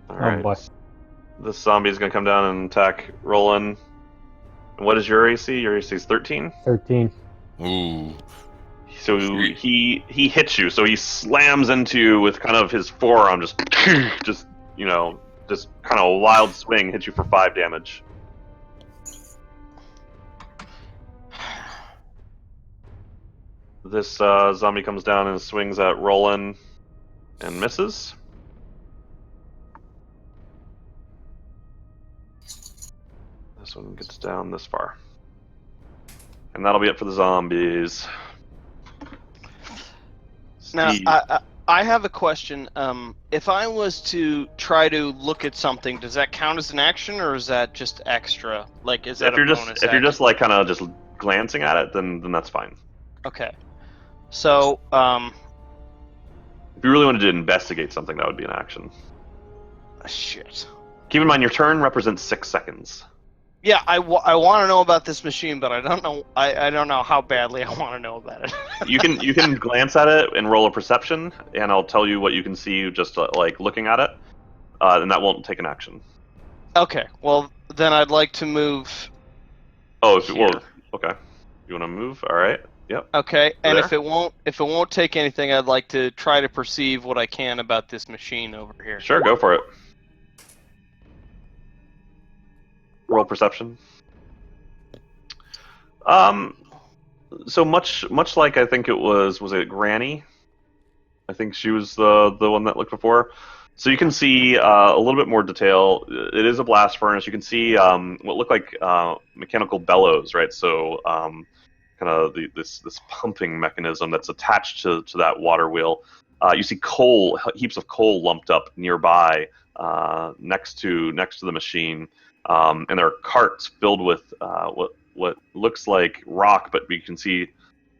All right. Oh boy. This zombie is going to come down and attack Roland. And what is your AC? Your AC is 13. 13. Ooh. So he hits you. So he slams into you with kind of his forearm, just kind of a wild swing, hits you for 5 damage. This zombie comes down and swings at Roland and misses. This one gets down this far. And that'll be it for the zombies. Now, Steve. I have a question. If I was to try to look at something, does that count as an action, or is that just extra? Like, is that if you're a just bonus if you're action? just like kind of just glancing at it, then that's fine. Okay. So, If you really wanted to investigate something, that would be an action. shit. Keep in mind your turn represents 6 seconds. Yeah, I want to know about this machine, but I don't know. I don't know how badly I want to know about it. You can glance at it and roll a perception, and I'll tell you what you can see just like looking at it, and that won't take an action. Okay, well then I'd like to move. Oh, Here. okay. You want to move? All right. Yep. Okay, and There? if it won't take anything, I'd like to try to perceive what I can about this machine over here. Sure, go for it. Roll perception. So much like I think it was it Granny? I think she was the one that looked before. So you can see a little bit more detail. It is a blast furnace. You can see what look like mechanical bellows, right? So kind of this pumping mechanism that's attached to that water wheel. You see heaps of coal lumped up nearby, next to the machine, and there are carts filled with what looks like rock, but you can see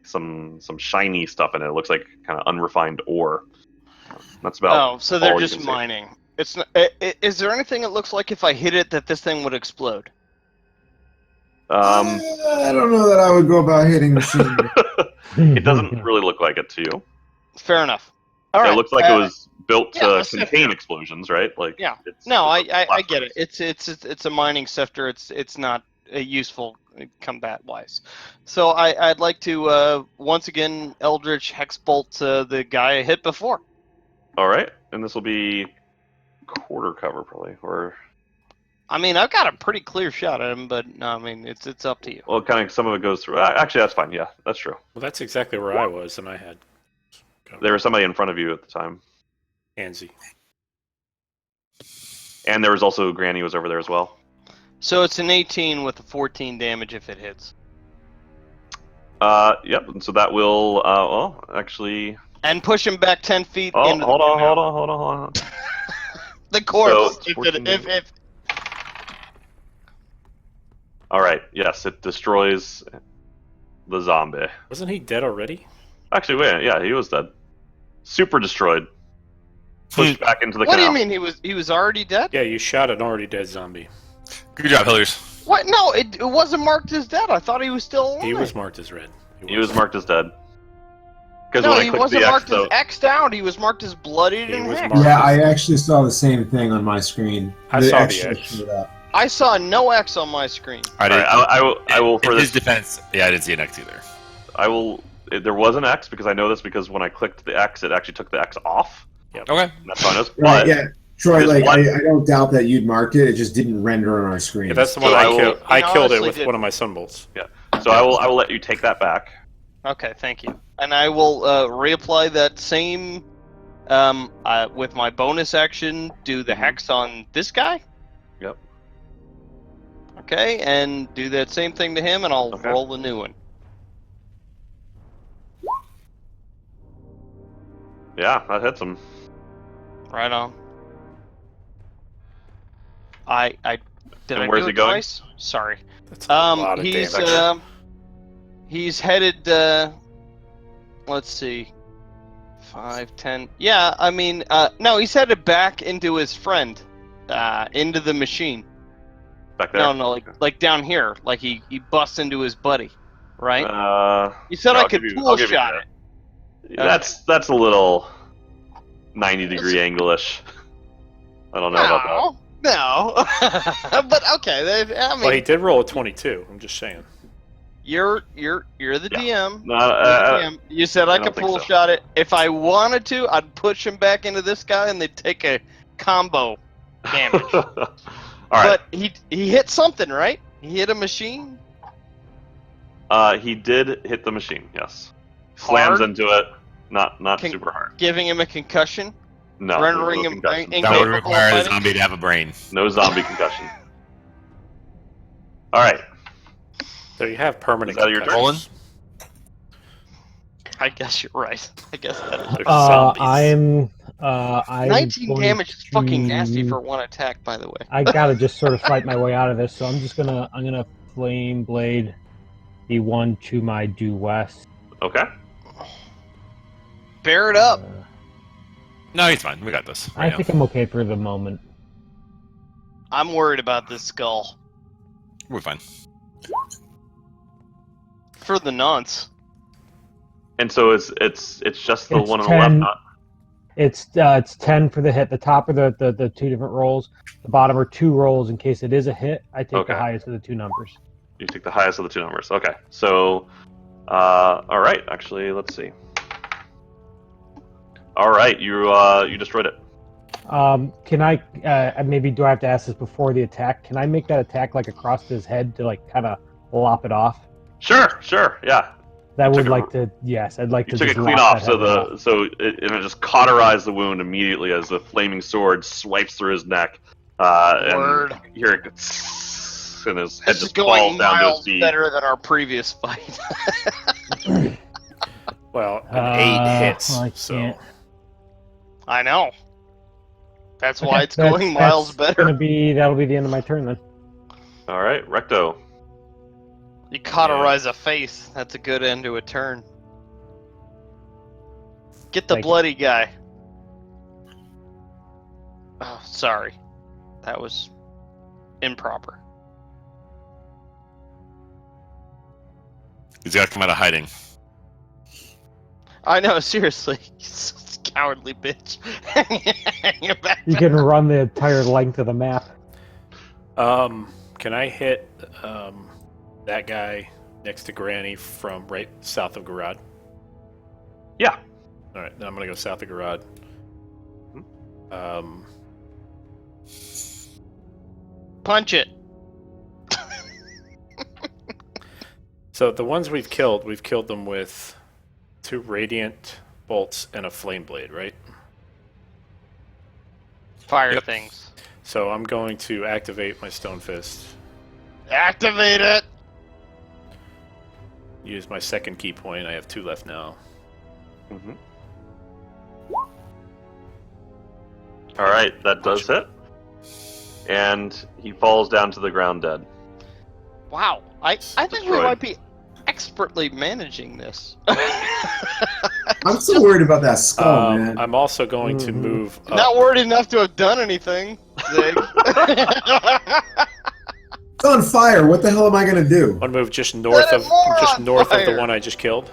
some shiny stuff in it. It looks like kind of unrefined ore. That's about. Oh, so they're all you just can see. mining. It's not, is there anything it looks like if I hit it that this thing would explode? I don't know that I would go about hitting machine. It doesn't really look like it to you. Fair enough. All right. It looks like it was built yeah, to a sifter. contain explosions, right? Like Yeah. It's, No, it's a I blast get it. furnace. It's a mining sifter. It's not useful combat wise. So I'd like to once again Eldritch Hex Bolt the guy I hit before. All right, and this will be quarter cover probably, or I mean, I've got a pretty clear shot at him, but no, I mean, it's up to you. well, kind of some of it goes through. Actually, that's fine. Yeah, that's true. Well, that's exactly where I was, and I had There was somebody in front of you at the time, Hansi. and there was also Granny was over there as well. So it's an 18 with a 14 damage if it hits. Yep. And so that will. Actually. And push him back 10 feet. Oh, into hold the on, canal. hold on. The corpse. So, 14 if All right. Yes, it destroys the zombie. Wasn't he dead already? Actually, wait. Yeah, he was dead. Super destroyed. Pushed back into the what do canal. you mean he was already dead? Yeah, you shot an already dead zombie. Good job, Hillers. What? No, it wasn't marked as dead. I thought he was still alive. He was marked as red. He was marked as dead. Because No, when I he clicked wasn't the X, marked though, as X'd out. He was marked as bloodied He and was hexed. marked. Yeah, I actually saw the same thing on my screen. I saw X the just X. showed up. I saw no X on my screen. I all did. right, I will for in his this. defense, yeah, I didn't see an X either. I will. There was an X because I know this because when I clicked the X, it actually took the X off. Okay. And that's how I know. Right, But yeah. Troy, this like, one- I don't doubt that you'd marked it. It just didn't render on our screen. Yeah, that's the one So I I will- killed. I He killed it honestly with did. one of my sunbolts. so I will let you take that back. Okay, thank you. And I will reapply that same with my bonus action. Do the hex on this guy. Yep. Okay, and do that same thing to him, and I'll Okay. roll a new one. Yeah, that hits him. Right on. I did. And I where's do he it going? twice? Sorry. That's a lot of He's damage. he's headed. Let's see. 5, 10. Yeah, I mean, no, he's headed back into his friend, into the machine. Back there. No, like down here, like he busts into his buddy, right? You said no, I I'll could give you- pool I'll give you shot that. it. That's a little 90-degree angle-ish. I don't know about No, but okay. I mean, Well, he did roll a 22. I'm just saying. you're the DM. that. No, You're the DM. You said I don't could think pool so. shot it. If I wanted to, I'd push him back into this guy, and they'd take a combo damage. All right. But he hit something, right? He hit a machine. He did hit the machine. Yes. Slams Hard? into it. Not Con- super hard. Giving him a concussion. No. rendering there's no him concussion. brain- That would Incapable of require the fighting? zombie to have a brain. No zombie concussion. All right. There you have permanent. Is that your turn? concussions. I guess you're right. I guess that is. There's zombies. I'm 19 going damage is fucking nasty to- for one attack, by the way. I gotta just sort of fight my way out of this, so I'm gonna flame blade the one to my due west. Okay. Bear it up. No, he's fine. We got this. I think I'm okay for the moment. I'm worried about this skull. We're fine. For the nonce. And so it's just the It's one on 10. the left. It's 10 for the hit. The top are the two different rolls. The bottom are 2 rolls in case it is a hit. I take Okay. the highest of the 2 numbers. You take the highest of the 2 numbers. Okay. So, all right. Actually, let's see. All right, you destroyed it. Can I maybe do I have to ask this before the attack? Can I make that attack like across his head to like kind of lop it off? Sure, yeah. That would took like to. Yes, I'd like You to. took it just clean lop off, that so head off. it just cauterized the wound immediately as the flaming sword swipes through his neck. Word. And you hear it, and his head This is just going falls down to his miles feet. better than our previous fight. Well, an 8 hits, I so can't. I know. That's why Okay, it's going miles that's better. That'll be the end of my turn then. All right, Recto. You cauterize a face. That's a good end to a turn. Get the Thank you. bloody guy. Oh, sorry. That was improper. He's got to come out of hiding. I know, seriously. You cowardly bitch. Hang it back You can run the entire length of the map. Can I hit that guy next to Granny from right south of Garad? Yeah. All right, then I'm gonna go south of Garad. Punch it. So the ones we've killed them with 2 radiant bolts and a flame blade, right? Fire Yep. things. So I'm going to activate my Stone Fist. Activate it. Use my second key point. I have 2 left now. Mm-hmm. All right, that does hit, and he falls down to the ground dead. Wow. I think we Destroyed. might be expertly managing this. I'm so worried about that skull, man. I'm also going to move up. Not worried enough to have done anything, Zig. It's on fire. What the hell am I gonna do? I'm gonna move just north Set it of more just on north of the fire. one I just killed,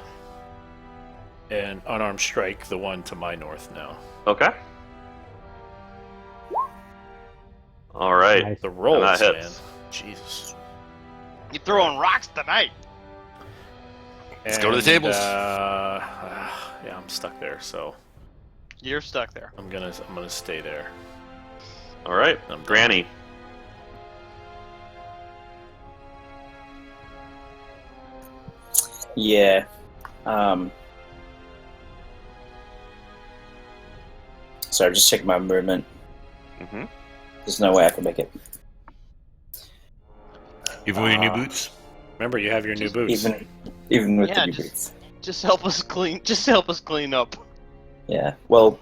and unarmed strike the one to my north now. Okay. All right. Nice. The rolls, And that man. hits. Jesus. You throwing rocks tonight. Let's go to the tables. Yeah, I'm stuck there, so You're stuck there. I'm gonna stay there. All right, I'm done. Granny. Yeah. Sorry, just checking my movement. Mm-hmm. There's no way I can make it. Even with your new boots? Remember, you have your new boots. Even with Yeah, the new just- boots. Just help us clean. Just help us clean up. Yeah. Well,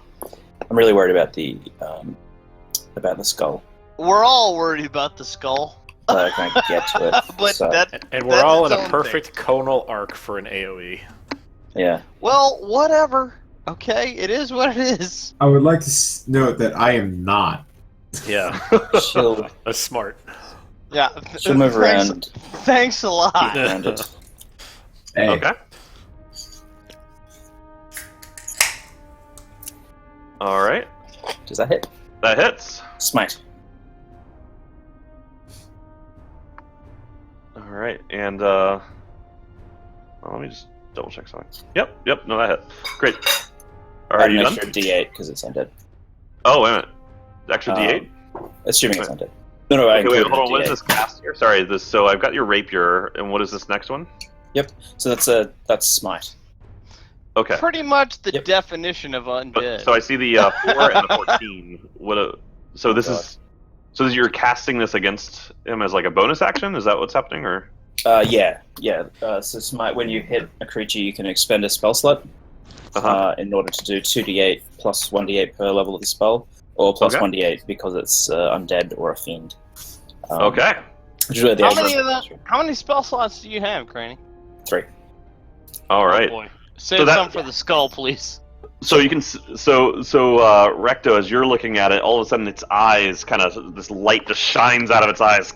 I'm really worried about the skull. We're all worried about the skull. But I can't get to it. But so, And we're That's all in its a own perfect conal arc for an AoE. yeah. Well, whatever. Okay, it is what it is. I would like to note that I am not. Yeah, She'll that's smart. Yeah. she'll move thanks, around. Thanks a lot. around it. Hey, Okay. All right, Does that hit? that hits. Smite. All right, and well, let me just double check something. Yep, no, that hit. Great. Are Add you an done? extra D8 because it's undead. Oh, wait a minute. Extra D8. Assuming it's undead. No, I Okay, wait, included hold on. a What is D8. this cast here? Sorry, this. So I've got your rapier, and what is this next one? So that's smite. Okay. Pretty much the Yep. definition of undead. So I see the 4 and the 14. So this God. is. So you're casting this against him as like a bonus action? Is that what's happening, or? Yeah. So smite, when you hit a creature, you can expend a spell slot in order to do 2d8 plus 1d8 per level of the spell, or plus Okay. 1d8 because it's undead or a fiend. Okay. Which is really the how actual- many of that? How many spell slots do you have, Cranny? 3. All right. Oh boy. Save So that- some for the skull, please. So you can Recto, as you're looking at it, all of a sudden its eyes kind of this light just shines out of its eyes,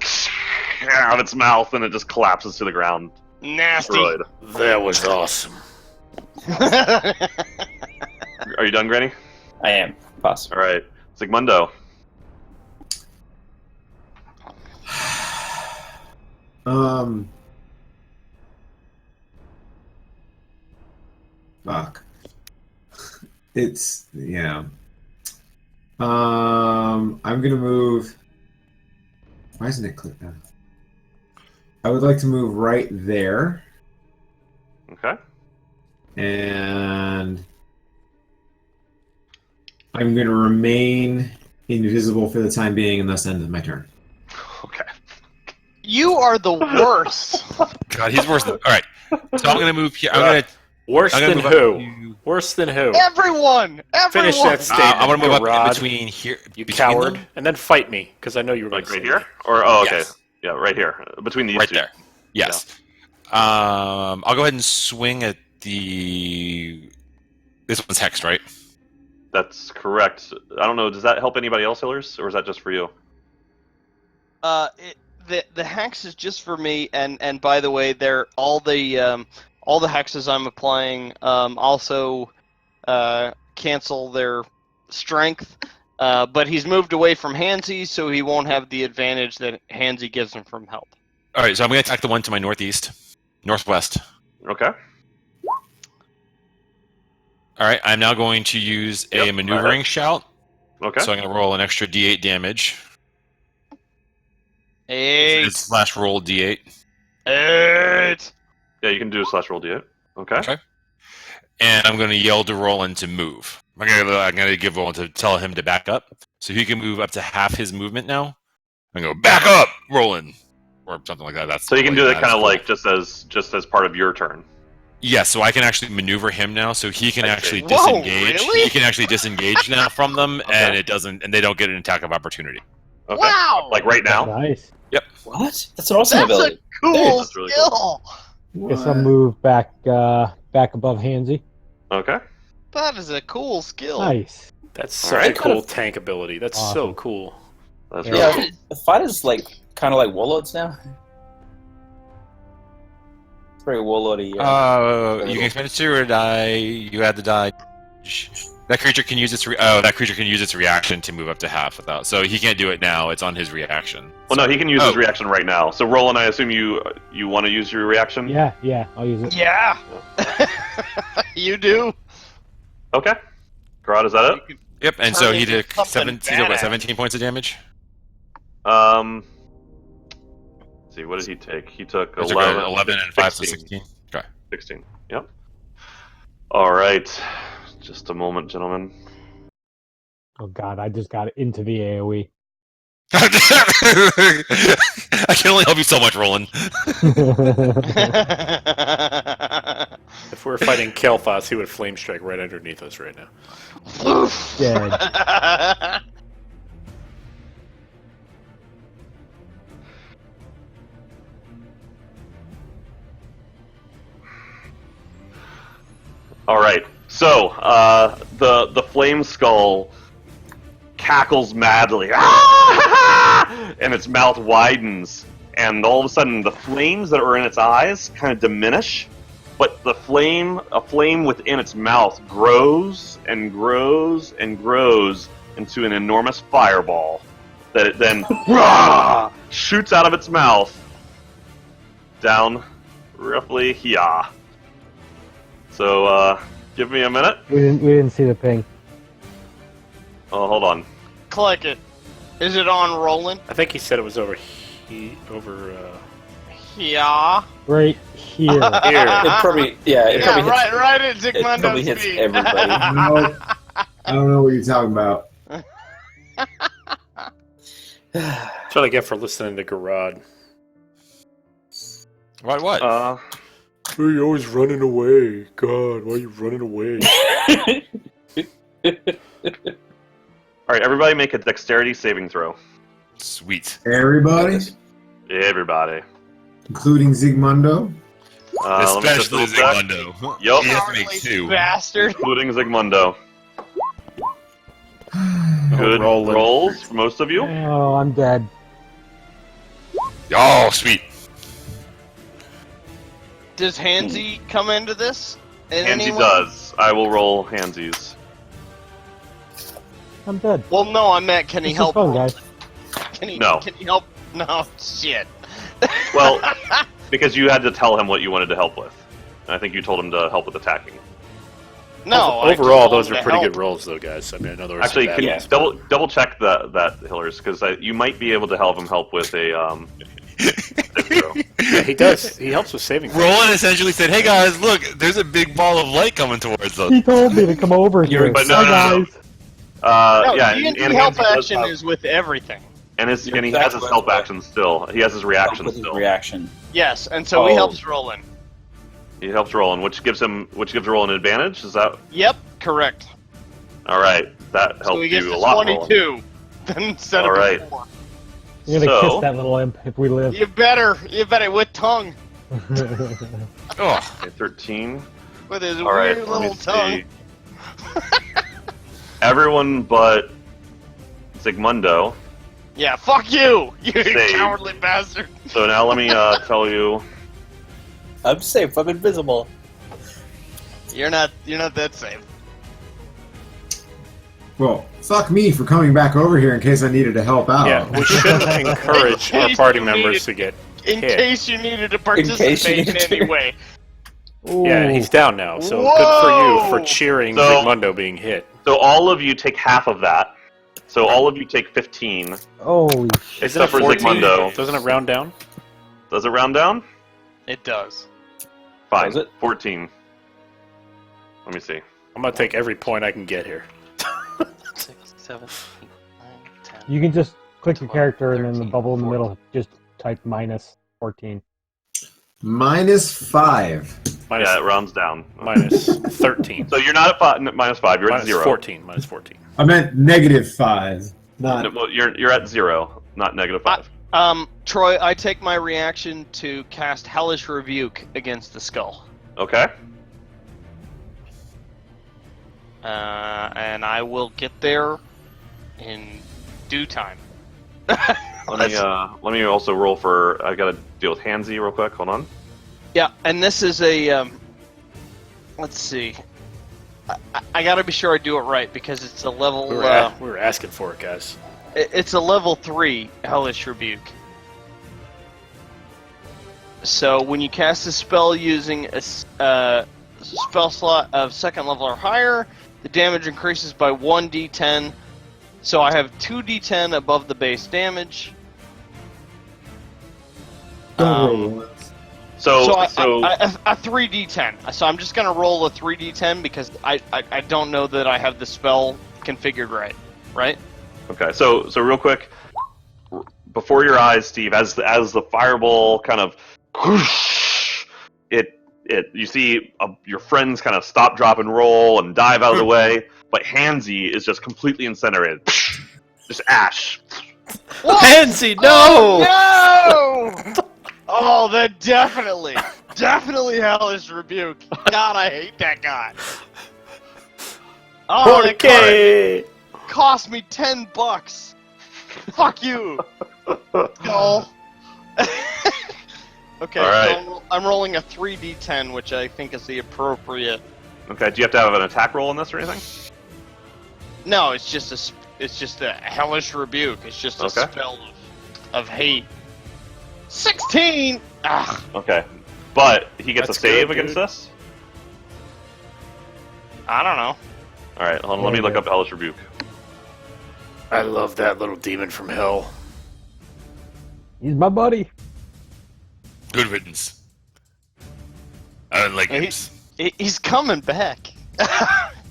out of its mouth, and it just collapses to the ground. Nasty. Destroyed. That was awesome. Are you done, Granny? I am. Pass. All right, Zygmundo. Fuck. Yeah. I'm gonna move. Why isn't it clicked now? I would like to move right there, Okay. and I'm gonna remain invisible for the time being, and thus end my turn. Okay. You are the worst. God, he's worse than. All right, so I'm gonna move here. I'm Worse gonna than move up who? to- Worse than who? Everyone. Finish that statement. I want to move up Rod. in between here. You between coward. them? And then fight me, because I know you were going Like to right here? Or okay. Yes. Yeah, right here. Between these Right two. there. Yes. I'll go ahead and swing at the. This one's hexed, right? That's correct. I don't know. Does that help anybody else, Hillers, or is that just for you? The hex is just for me, and by the way, they're all the hexes I'm applying also cancel their strength. But he's moved away from Hansy, so he won't have the advantage that Hansy gives him from help. All right, so I'm going to attack the one to my northwest. Okay. All right, I'm now going to use a Yep, maneuvering shout. Okay. So I'm going to roll an extra D8 damage. 8. It's slash roll D8. 8. Yeah, you can do a slash roll d8. Okay. Okay. And I'm going to yell to Roland to move. I'm going to give Roland to tell him to back up. So he can move up to half his movement now. And go, back up, Roland! Or something like that. That's So you can really do that bad. kind of It's like cool. just as part of your turn. Yeah, so I can actually maneuver him now, so he can I see. actually Whoa, disengage. really? He can actually disengage now from them, Okay. and they don't get an attack of opportunity. Okay. Wow! Like right now. Nice. What? That's an awesome That's ability. a cool That's really skill. Guess I'll move back above Hansy. Okay. That is a cool skill. Nice. That's such Alright. a cool tank ability. That's so Awesome. cool. That's Yeah. really Yeah, cool. the fighters kind of like warlords now. It's very warlordy. You can expend it to or die. You add the die. That creature can use its reaction to move up to half without. So he can't do it now. It's on his reaction. Well, no, he can use Oh. his reaction right now. So, Roland, I assume you want to use your reaction? Yeah, I'll use it. Yeah. You do. Okay. Garrod, is that it? Yep. And Turn so he into did something 17 points of damage. Let's see, what did he take? He took It 11, took 11 and 5, so 16. 16. Okay. 16. Yep. All right. Just a moment, gentlemen. Oh god, I just got into the AoE. I can only help you so much, Roland. If we were fighting Kel'Thas, he would flame strike right underneath us right now. Dead. All right. So, the flame skull cackles madly, and its mouth widens, and all of a sudden, the flames that are in its eyes kind of diminish, but a flame within its mouth grows and grows and grows into an enormous fireball that it then shoots out of its mouth down roughly here. So, give me a minute. We didn't see the ping. Oh, hold on. Click it. Is it on Roland? I think he said it was over. Yeah. Right here. Here. It probably, it probably hits, right at it probably Zygmundo's hits feet. everybody. No, I don't know what you're talking about. That's what I get for listening to Garrod. What? Oh, you're always running away. God, why are you running away? All right, everybody make a dexterity saving throw. Sweet. Everybody, Everybody. including Zygmundo. Let me just Especially double check. Zygmundo. Yup, He has to make Cowardly 2. bastard. including Zygmundo. Good Roland. rolls for most of you. Oh, I'm dead. Oh, sweet. Does Hansy come into this? In any Hansy way? does. I will roll Hansies. I'm dead. Well, no, I meant can he This is help? fun, guys. Can he? No. Can he help? No, shit. Well, because you had to tell him what you wanted to help with. And I think you told him to help with attacking. No. I Overall, told those him are to pretty help. good rolls, though, guys. I mean, I know there were Actually, some can you bad ones, but- double check that Hillers, because you might be able to have him help with a saving throw. Yeah, he does. He helps with saving. throws. Roland essentially said, "Hey guys, look, there's a big ball of light coming towards us." He told me to come over here. But Hi, no. guys. No, Yeah, D&D and help Hansy does action have- is with everything. and he has Exactly his help right. action still. He has his reaction With his still. reaction. Yes, and so he Oh. helps Roland. He helps Roland, which gives Roland an advantage. Is that Yep, correct. all right? That helps So he gets you a to lot. Roland. 22 instead All of right. before. You're gonna So- kiss that little imp if we live. You better with tongue, Oh, Okay, 13. with his All right, weird let me little tongue. see. Everyone but Zygmundo. Yeah, fuck you, you Save. cowardly bastard. So now let me tell you. I'm safe. I'm invisible. You're not that safe. Well, fuck me for coming back over here in case I needed to help out. Yeah, we shouldn't encourage our party members to get In hit. case you needed to case you participate in needed to. any way. Yeah, and he's down now, so good for you for cheering So- Zygmundo being hit. So all of you take half of that. So all of you take 15, Holy Isn't it except for 14? Zygmundo. Doesn't it round down? Does it round down? It does. Fine. Does it? 14. Let me see. I'm gonna take every point I can get here. 6, 7, 8, 9, 10. You can just click your 12, character and then the 13, bubble in the 14. middle, just type minus 14. -5. Minus, Yeah, it rounds down. minus 13. So you're not at -5. You're at Minus 0. 14. Minus 14. I meant -5. No, Not. well, you're at 0, not -5. Troy, I take my reaction to cast Hellish Rebuke against the skull. Okay. And I will get there in due time. Let me also roll for. I gotta deal with Hansy real quick. Hold on. Yeah, and this is a. Let's see. I gotta be sure I do it right because it's a level. We were asking for it, guys. It's a level 3 Hellish Rebuke. So when you cast a spell using a spell slot of 2nd level or higher, the damage increases by 1d10. So I have 2d10 above the base damage. Don't roll. So A 3d10. So I'm just gonna roll a 3d10 because I don't know that I have the spell configured right. Right? okay. So real quick, before your eyes, Steve, as the fireball kind of, you see your friends kind of stop, drop, and roll and dive out of the way, but Hansy is just completely incinerated, just ash. Pansy, no! Oh, no! Oh, that definitely Hellish Rebuke. God, I hate that guy. Oh, that Okay. cost me $10. Fuck you. No. Okay, All right. so I'm rolling a 3d10, which I think is the appropriate. Okay. Do you have to have an attack roll in this or anything? No, it's just a Hellish Rebuke. It's just a Okay. spell of hate. 16. Ah. Okay. But he gets That's a save good, against dude. this. I don't know. All right. Hold on, let me look up Hellish Rebuke. I love that little demon from hell. He's my buddy. good riddance. I don't like Hey, imps. He's coming back.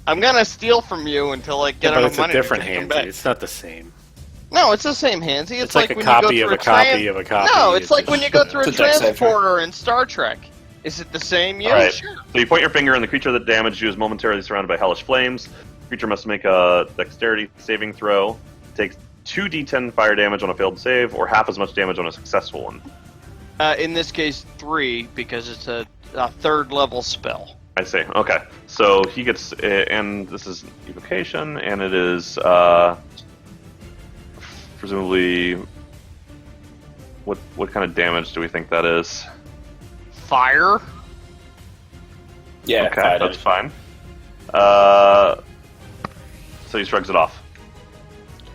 I'm gonna steal from you until I get But enough it's a money different to come Hansy. back. It's not the same. No, it's the same Hansy. It's like a when copy you of go a through copy of a copy. No, it's like when you go through a It's a deck save, right? transporter in Star Trek. Is it the same? Yeah, All right. sure. So you point your finger, and the creature that damaged you is momentarily surrounded by hellish flames. The creature must make a dexterity saving throw. Takes 2d10 fire damage on a failed save, or half as much damage on a successful one. In this case, 3 because it's a 3rd level spell. I see. Okay. So he gets, and this is evocation, and it is presumably What kind of damage do we think that is? Fire. Yeah, Okay, fire that's damage. fine. So he shrugs it off.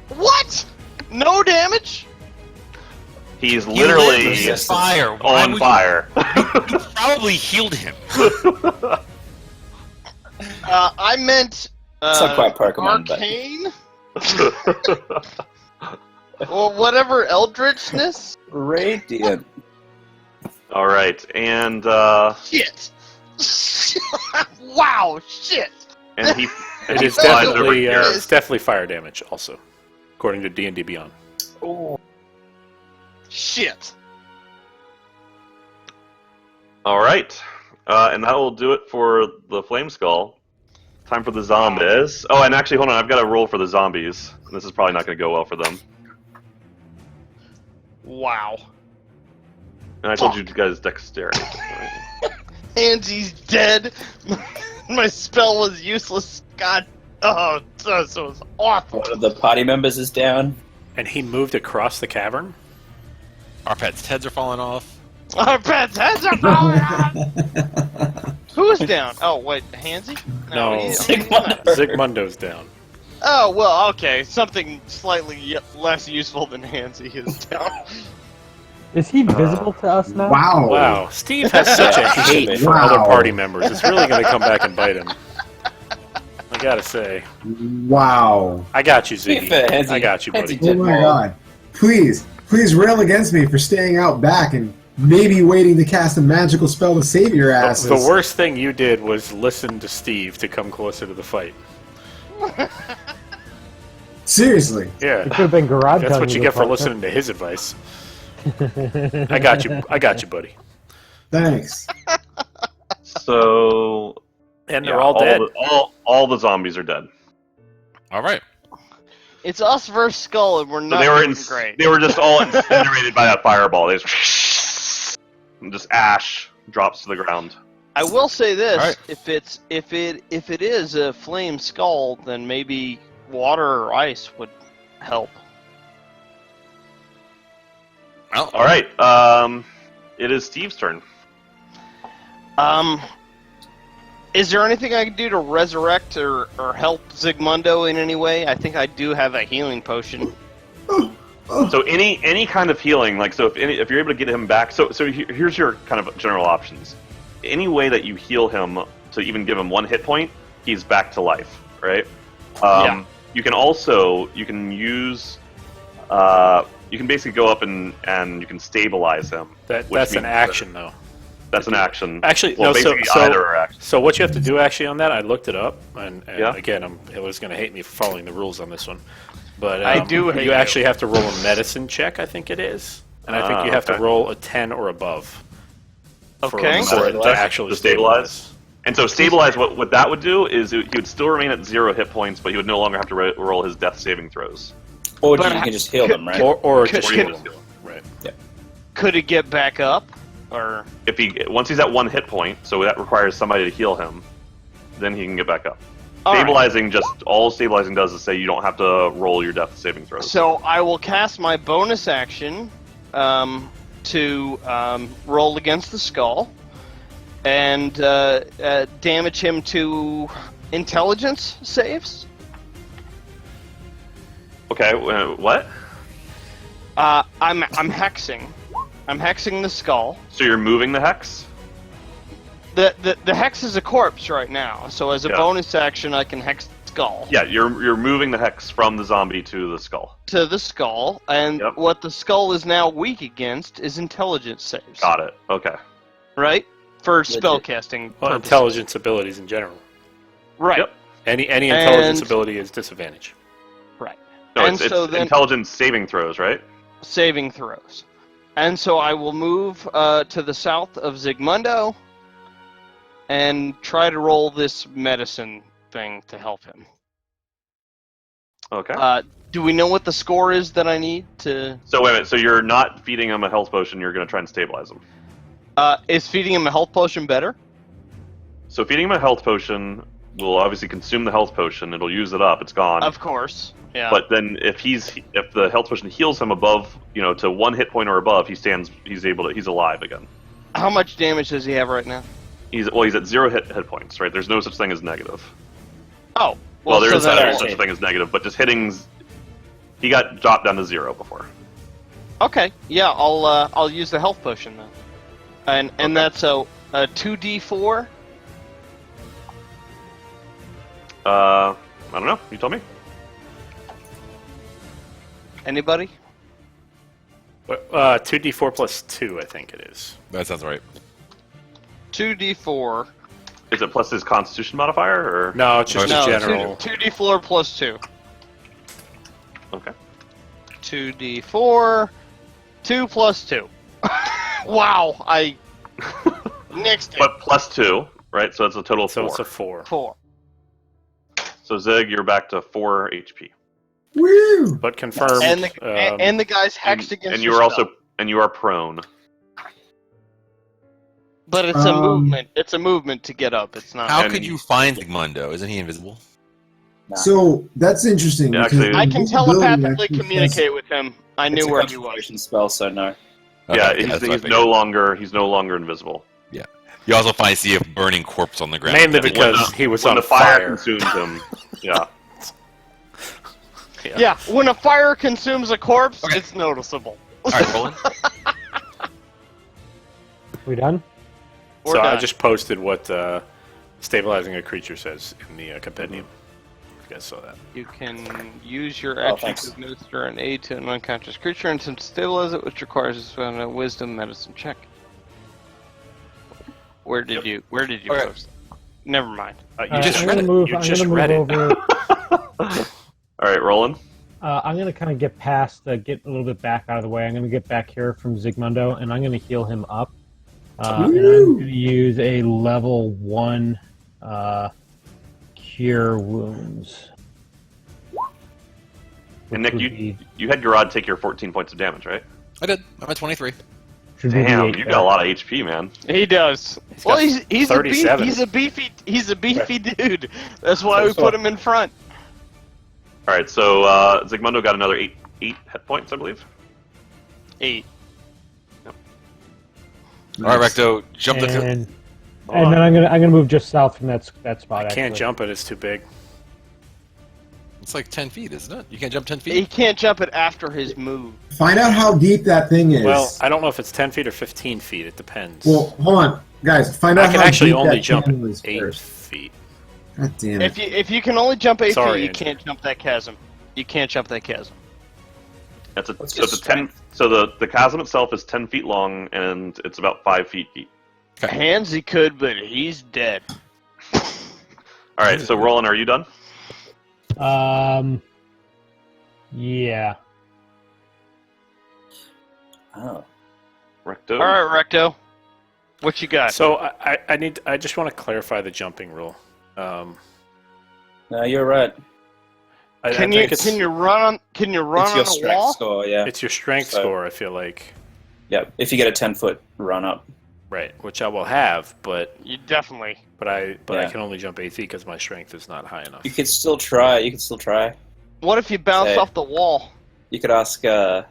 What? No damage? He's He literally lit the fire. Why on would fire. You probably healed him. I meant. It's not quite Pokemon, but- arcane. Well, whatever eldritchness. Radiant. All right, and Shit. Wow. Shit. and he and It he is flies over definitely here. it's definitely fire damage, also, according to D&D Beyond. Shit. All right, and that will do it for the Flame Skull. Time for the zombies. Oh, and actually, hold on, I've got a roll for the zombies. This is probably not going to go well for them. Wow. And I told you guys dexterity. Hansy's dead. My spell was useless. God. Oh, this was awful. One of the party members is down. And he moved across the cavern. Our pets' heads are falling off. Our pets' heads are falling off. Who's down? Oh, wait, Hansy? No. he's Sigmund. not. Zigmundo's down. Oh, well, okay. Something slightly less useful than Hansy is down. Is he visible to us now? Wow. Wow, Steve has such a hate for Wow. other party members. It's really going to come back and bite him. I gotta say, Wow. I got you, Be fair, Ziggy. Hansi- I got you, buddy. Hansi- Oh my god. Please rail against me for staying out back and maybe waiting to cast a magical spell to save your asses. The worst thing you did was listen to Steve to come closer to the fight. Seriously. Yeah, It could have been garage. that's what you get for listening to his advice. I got you, buddy. Thanks. So And yeah, they're all dead. all the zombies are dead. All right. It's us versus Skull, and we're So not they were doing great. they were just all incinerated by that fireball. They just, and just ash drops to the ground. I will say this: Alright. if it is a flame skull, then maybe water or ice would help. Well, All right, it is Steve's turn. Is there anything I can do to resurrect or help Zigmundo in any way? I think I do have a healing potion. So any kind of healing, like so, if you're able to get him back, so here's your kind of general options. Any way that you heal him to even give him 1 hit point, he's back to life, right? Yeah. You can use, you can basically go up and you can stabilize him. which That's an means action, though. That's an action. Actually, well, no. basically So either are actions. so what you have to do actually on that, I looked it up, and Yeah. again, it was going to hate me for following the rules on this one, but I do hate you you. actually have to roll a medicine check, I think it is, and I think you have to okay. roll a 10 or above. Okay. For it to To actually stabilize? stabilize. And so stabilize, what that would do is he would still remain at 0 hit points, but he would no longer have to roll his death saving throws. Or But you can just heal them, right? Or Could- just could- heal them. Right. Could it get back up? Or If once he's at 1 hit point, so that requires somebody to heal him, then he can get back up. All right. Stabilizing all stabilizing does is say you don't have to roll your death saving throws. So I will cast my bonus action to roll against the skull and damage him to intelligence saves. Okay, what? I'm hexing. I'm hexing the skull. So you're moving the hex? The hex is a corpse right now, so as a Yeah. bonus action, I can hex the skull Yeah, you're moving the hex from the zombie to the skull. to the skull, and Yep. what the skull is now weak against is intelligence saves. Got it. Okay. Right? For Legit. spellcasting Well, purposes. intelligence abilities in general. Right. Yep. Any intelligence And- ability is disadvantage. Right. No, And it's so then- intelligence saving throws, right? Saving throws. And so I will move to the south of Zigmundo and try to roll this medicine thing to help him. Okay. Do we know what the score is that I need to... So wait a minute, so you're not feeding him a health potion, you're going to try and stabilize him. Is feeding him a health potion better? So feeding him a health potion will obviously consume the health potion. It'll use it up. It's gone. Of course. Yeah. But then if the health potion heals him above, to 1 hit point or above, he's alive again. How much damage does he have right now? He's at 0 hit points, right? There's no such thing as negative. Oh. Well, there so is then- such a thing as negative, but just hitting's... He got dropped down to 0 before. Okay. Yeah, I'll use the health potion then. And Okay. that's a 2d4. I don't know. You tell me. Anybody? 2d4 plus 2, I think it is. That sounds right. 2d4. Is it plus his Constitution modifier, or No, it's just No, a general. 2d4 plus 2. okay? 2d4. 2 plus 2. Wow, I nixed it. But plus 2, right? So it's a total of 4. So it's a 4. 4. So Zig, you're back to 4 HP. Woo! But confirmed. And the guy's hexed against And your you are spell. you are prone. But it's a movement. It's a movement to get up. It's not. How And- could you find Zigmundo? Isn't he invisible? So that's interesting. Yeah, because actually- I can invisibility telepathically actually communicate with him. I It's knew a where he was. concentration spell, so no. Okay, Yeah, that's what I he's figured. no longer invisible. You also see a burning corpse on the ground. Mainly That's because one. he was When on the fire fire. consumed him, yeah. Yeah, when a fire consumes a corpse, Okay. it's noticeable. All right, Roland. We done? We're So I done. just posted what stabilizing a creature says in the compendium. If you guys saw that. You can use your Oh, action thanks. to administer an aid to an unconscious creature and to stabilize it, which requires a wisdom medicine check. Where did you Okay. post? Never mind. You just I'm read gonna it. move. You I'm just gonna read move it. over. All right, Roland. I'm gonna kind of get past, get a little bit back out of the way. I'm gonna get back here from Zigmundo, and I'm gonna heal him up. And I'm gonna use a level 1 cure wounds. And Nick, Which would be- you had Garad take your 14 points of damage, right? I did. I'm at 23. should be the Damn, 8 you there. got a lot of HP, man. He does. He's Well, got he's 37. he's a beefy dude. That's why we put him in front. All right, so Zigmundo got another 8 hit points, I believe. 8. All right, Recto, jump the. And then I'm gonna move just south from that spot. I can't actually. jump it. It's too big. It's like 10 feet, isn't it? You can't jump 10 feet. He can't jump it after his move. Find out how deep that thing is. Well, I don't know if it's 10 feet or 15 feet. It depends. Well, hold on, guys. Find out I can how actually deep only that jump channel is 8 first. feet. God damn it! If you can only jump 8 Sorry, feet, you Andrew. can't jump that chasm. You can't jump that chasm. That's a, What's so his it's a 10. So the chasm itself is 10 feet long, and it's about 5 feet deep. Hands he could, but he's dead. All right, so Roland, are you done? Yeah. Oh. Recto. All right, Recto. What you got? So I just want to clarify the jumping rule. No, you're right. Can you run It's your on a strength wall? score, yeah. It's your strength So- score. I feel like, Yeah, if you get a 10-foot run up. right, which I will have, but You definitely. I Yeah. can only jump 8 feet because my strength is not high enough. You could still try. What if you bounce Say- off the wall, You could ask, Troy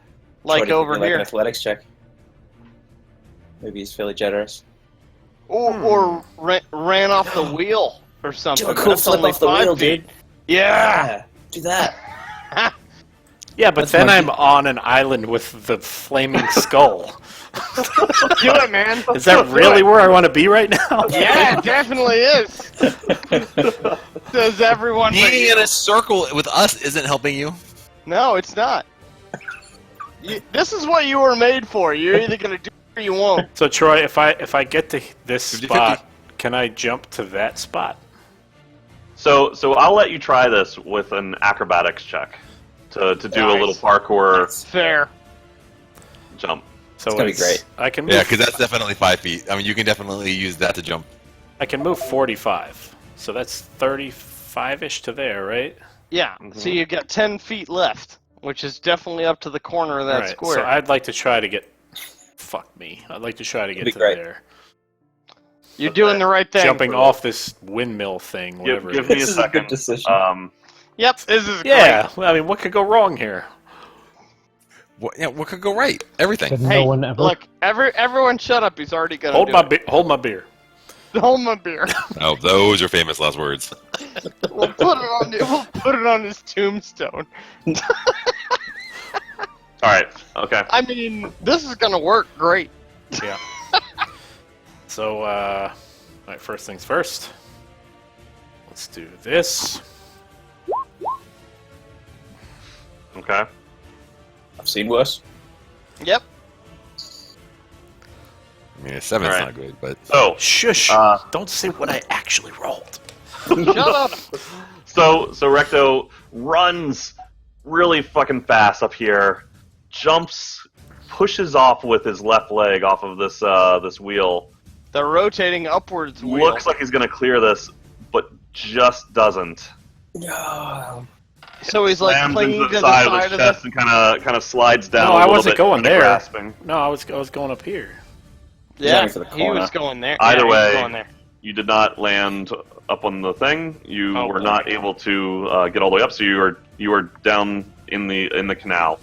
like to over give me, here, an athletics check. Maybe he's fairly generous. or ran off the wheel or something? Do a cool That's flip only off the 5 wheel, feet. dude. Yeah. Do that. Yeah, but That's then my- I'm on an island with the flaming skull. Do it, man. Is that really where I want to be right now? Yeah, it definitely is. Does everyone? but Being you. in a circle with us isn't helping you. No, it's not. This is what you were made for. You're either gonna do it or you won't. So Troy, if I get to this 50-50. spot, can I jump to that spot? So I'll let you try this with an acrobatics check to do a little parkour Fair. jump. So It's gonna be great. I can move, Yeah, because that's definitely 5 feet. I mean, you can definitely use that to jump. I can move 45. So that's 35ish to there, right? Yeah. So you've got 10 feet left, which is definitely up to the corner of that Right. square. So I'd like to try to get. Fuck me. I'd like to try to get Be to great. there. You're doing the right thing. Jumping off this windmill thing, whatever. Give it me a is. This is a good second. decision. Yep, this is Yeah, well, I mean, what could go wrong here? What could go right? Everything. Said great. no Hey, one ever. look, everyone shut up. He's already gonna Hold do my it. hold my beer. Hold my beer. Oh, those are famous last words. We'll put it on his tombstone. Alright, okay. I mean, this is gonna work great. Yeah. So, all right, first things first. Let's do this. Okay. I've seen worse. Yep. I mean, a 7's Alright. not good, but So, Shush! Uh, Don't say what I actually rolled. Shut up. so Recto runs really fucking fast up here, jumps, pushes off with his left leg off of this this wheel. The rotating upwards wheel. Looks like he's gonna clear this, but just doesn't. No. So he's like Slams clinging into to the the side side of of his chest the. and kind of slides down. No, a I little wasn't bit, going kinda there. grasping. No, I was going up here. Yeah, aiming for the he was corner. going there. Either yeah, he was way, going there. You did not land up on the thing. You Oh, were boy. not able to get all the way up, so you were down in the canal.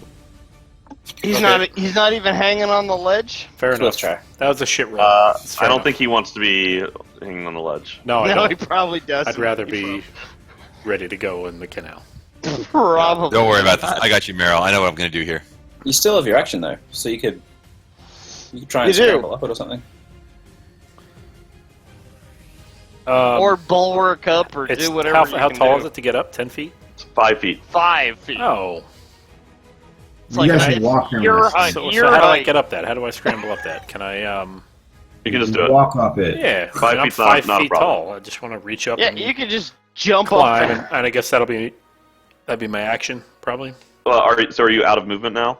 He's Okay. not even hanging on the ledge. Fair So enough. let's try. That was a shit roll. It's fair I don't enough. think he wants to be hanging on the ledge. No, I No, don't. he probably does. I'd rather be ready to go in the canal. Probably. don't worry about this. I got you, Meryl. I know what I'm going to do here. You still have your action though, so you could try and You do. scramble up it or something. Or bulwark up, or it's, do whatever how, you how can tall do. is it to get up? 10 feet? It's 5 feet. 5 feet. Oh. It's You guys a- should walk him. Your this height. thing. So Your how do I height. get up that? How do I scramble up that? Can I, You can just do it. Walk up it. yeah, 5 I mean, I'm feet's not- 5 not a feet problem. tall. I just want to reach up Yeah, and you could just jump climb, up. and I guess that'd be my action, probably. Well, are you out of movement now?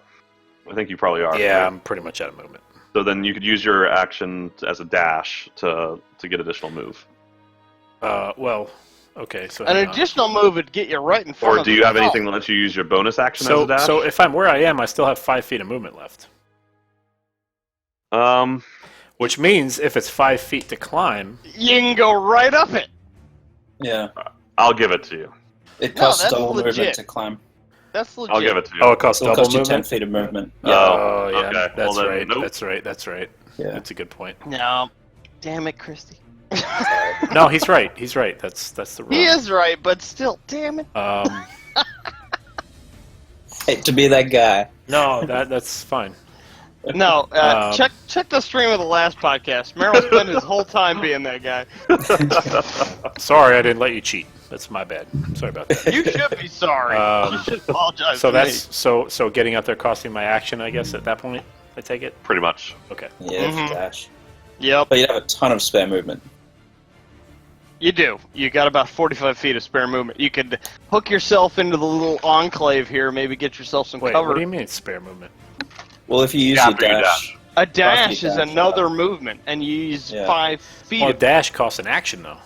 I think you probably are. Yeah, right? I'm pretty much out of movement. So then you could use your action as a dash to get additional move. Well, okay, so An hang on. additional move would get you right in front Or of do the you have wall. anything that lets you use your bonus action as So, a dash? so if I'm where I am, I still have 5 feet of movement left. Which means if it's 5 feet to climb, You can go right up it. Yeah. I'll give it to you. It No, costs that's double movement legit. to climb. That's legit. I'll give it to you. oh, it costs It'll double cost you 10 movement. feet of movement. Oh, Oh, yeah, okay. that's Well, then, right. nope. That's right. That's right. Yeah. That's a good point. No. Damn it, Christy. No, he's right. He's right. That's the rule. He is right, but still, damn it. Hate to be that guy. No, that's fine. No, Um, check the stream of the last podcast. Merrill spent his whole time being that guy. Sorry, I didn't let you cheat. That's my bad. Sorry about that. You should be sorry. You should apologize So to that's me. so getting out there costing my action, I guess. At that point, I take it. Pretty much. Okay. Yeah, Mhm. dash. Yep, But you'd have a ton of spare movement. you do. You got about 45 feet of spare movement. You could hook yourself into the little enclave here, maybe get yourself some Wait, cover. what do you mean spare movement? Well, if you use your After you dash, A dash After you is dash, another movement, and you use Yeah. 5 feet. Well, of dash costs an action though.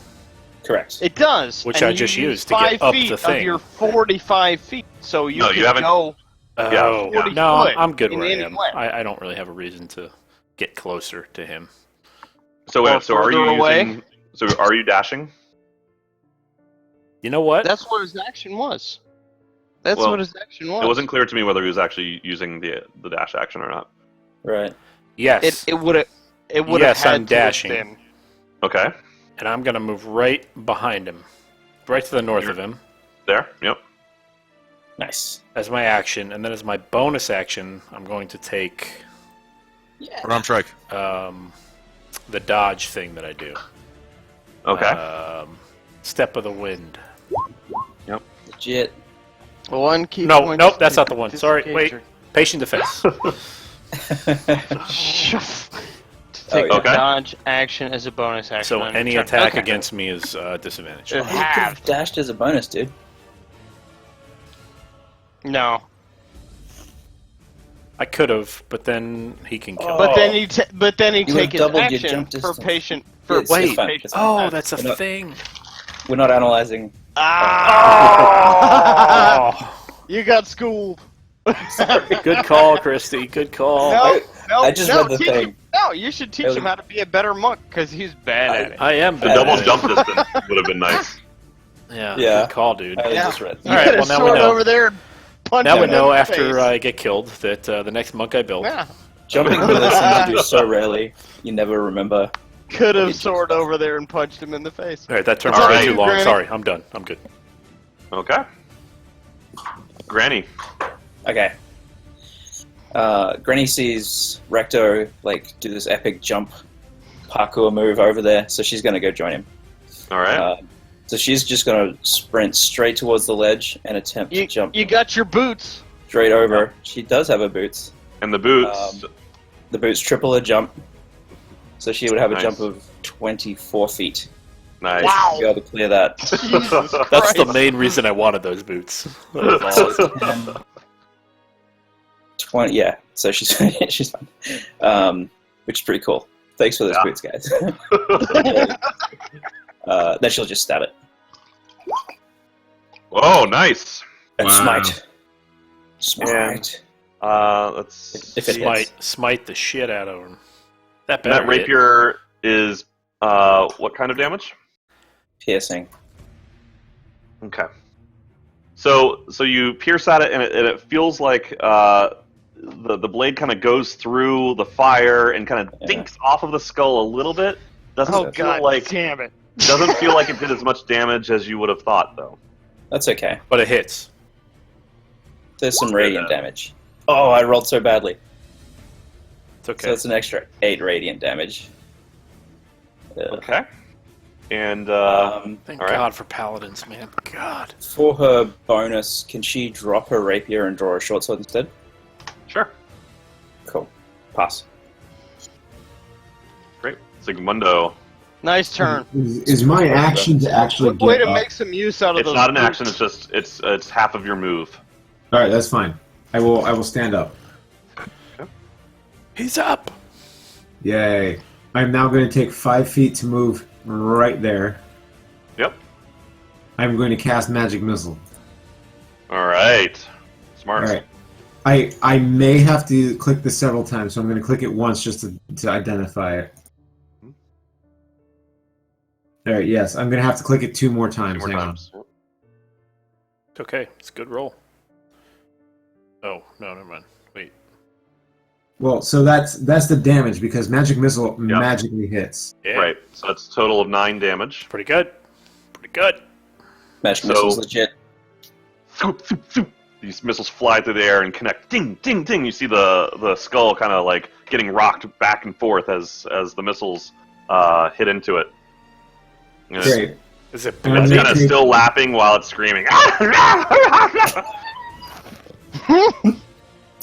correct. It does. Which and I you just use used to get 5 up feet the of thing. your 45 feet. So you No, could you haven't- go. Oh, 40 no, foot I'm good in where I any am. way. I don't really have a reason to get closer to him. So Or wait, so are further you away. using? So are you dashing? You know what? That's what his action was. That's Well, what his action was. It wasn't clear to me whether he was actually using the dash action or not. Right. Yes. It would have. It would Yes, have had I'm to have dashing. been. Okay. And I'm gonna move right behind him, right to the north of him, There. Yep. Nice. as my action, and then as my bonus action, I'm going to take Unarmed strike. the dodge thing that I do. Okay. Step of the wind. Legit. One key No, point nope, to that's not the one. Sorry, disengage wait. Patient defense. To take yeah. a dodge action as a bonus action. So on your any turn. attack Okay. against me is disadvantage. Uh, You could have dashed as a bonus, dude. No, I could have, but then he can kill. but me. then you You take would've his doubled your action jump for distance. patient for It's wait. fine, patient it's fine. Oh, that's a We're not- thing. We're not analyzing. Ah! Oh, You got schooled. good call, Christy. Good call. Nope. No, I just no, read the teach thing. him- No, you should teach him how to be a better monk because he's bad at it. I am The bad double at it. jump distance would have been nice. Yeah, Yeah. good call, dude. I Yeah. just read. You All right, get a well, now we sword know. over there and punch Now him we know in the after face. I get killed that the next monk I build. Yeah, Jumping through this thing you do so rarely, you never remember. could have sword over there and punched him in the face. All right, that turned All out way right. too long. Granny. Sorry, I'm done. I'm good. Okay. Granny. Okay. Granny sees Recto do this epic jump parkour move over there, so she's gonna go join him. All right. So she's just gonna sprint straight towards the ledge and attempt to jump You got your boots. straight over. She does have her boots. And the boots. The boots triple her jump, so she would have a Nice. jump of 24 feet. Nice. Wow. Be able to clear that. Jesus That's the Christ. main reason I wanted those boots. That was awesome. 20. Yeah. So she's she's fine. Which is pretty cool. Thanks for those Yeah. boots, guys. Then she'll just stab it. Whoa, nice. And Wow. Smite. Let's If it see. hits. Smite the shit out of him. That And that better hit. rapier is what kind of damage? Piercing. Okay. So you pierce at it, and it feels like the blade kind of goes through the fire and kind of Yeah. dinks off of the skull a little bit. Doesn't Oh feel god like damn it. doesn't feel like it did as much damage as you would have thought, though. That's okay. But it hits. There's some radiant damage. Oh, I rolled so badly. It's So okay. that's an extra 8 radiant damage. Okay. And Thank all right. God for paladins, man. God. For her bonus, can she drop her rapier and draw a short sword instead? Sure, Cool. Pass. great. Sigmundo. Nice turn. Is my action to actually get Way to up? make some use out of It's those not an boots. action. It's just it's half of your move. All right, that's fine. I will stand up. He's up. Yay! I'm now going to take 5 feet to move right there. Yep. I'm going to cast magic missile. All right. Smart. All right. I may have to click this several times, so I'm going to click it once just to identify it. All right. Yes, I'm going to have to click it 2 more Two times. more Hang on. times. It's okay. It's a good roll. Oh, no, never mind. Wait. Well, so that's the damage because magic missile Yeah. magically hits. Yeah. Right. So that's a total of 9 damage. Pretty good. Pretty good. Magic So- missile's legit. Thoop, thoop, thoop. These missiles fly through the air and connect. Ding, ding, ding. You see the skull kind of like getting rocked back and forth as the missiles hit into it. And it's- Great. Is it And It's I'm bloody? gonna kind of take- still laughing while it's screaming.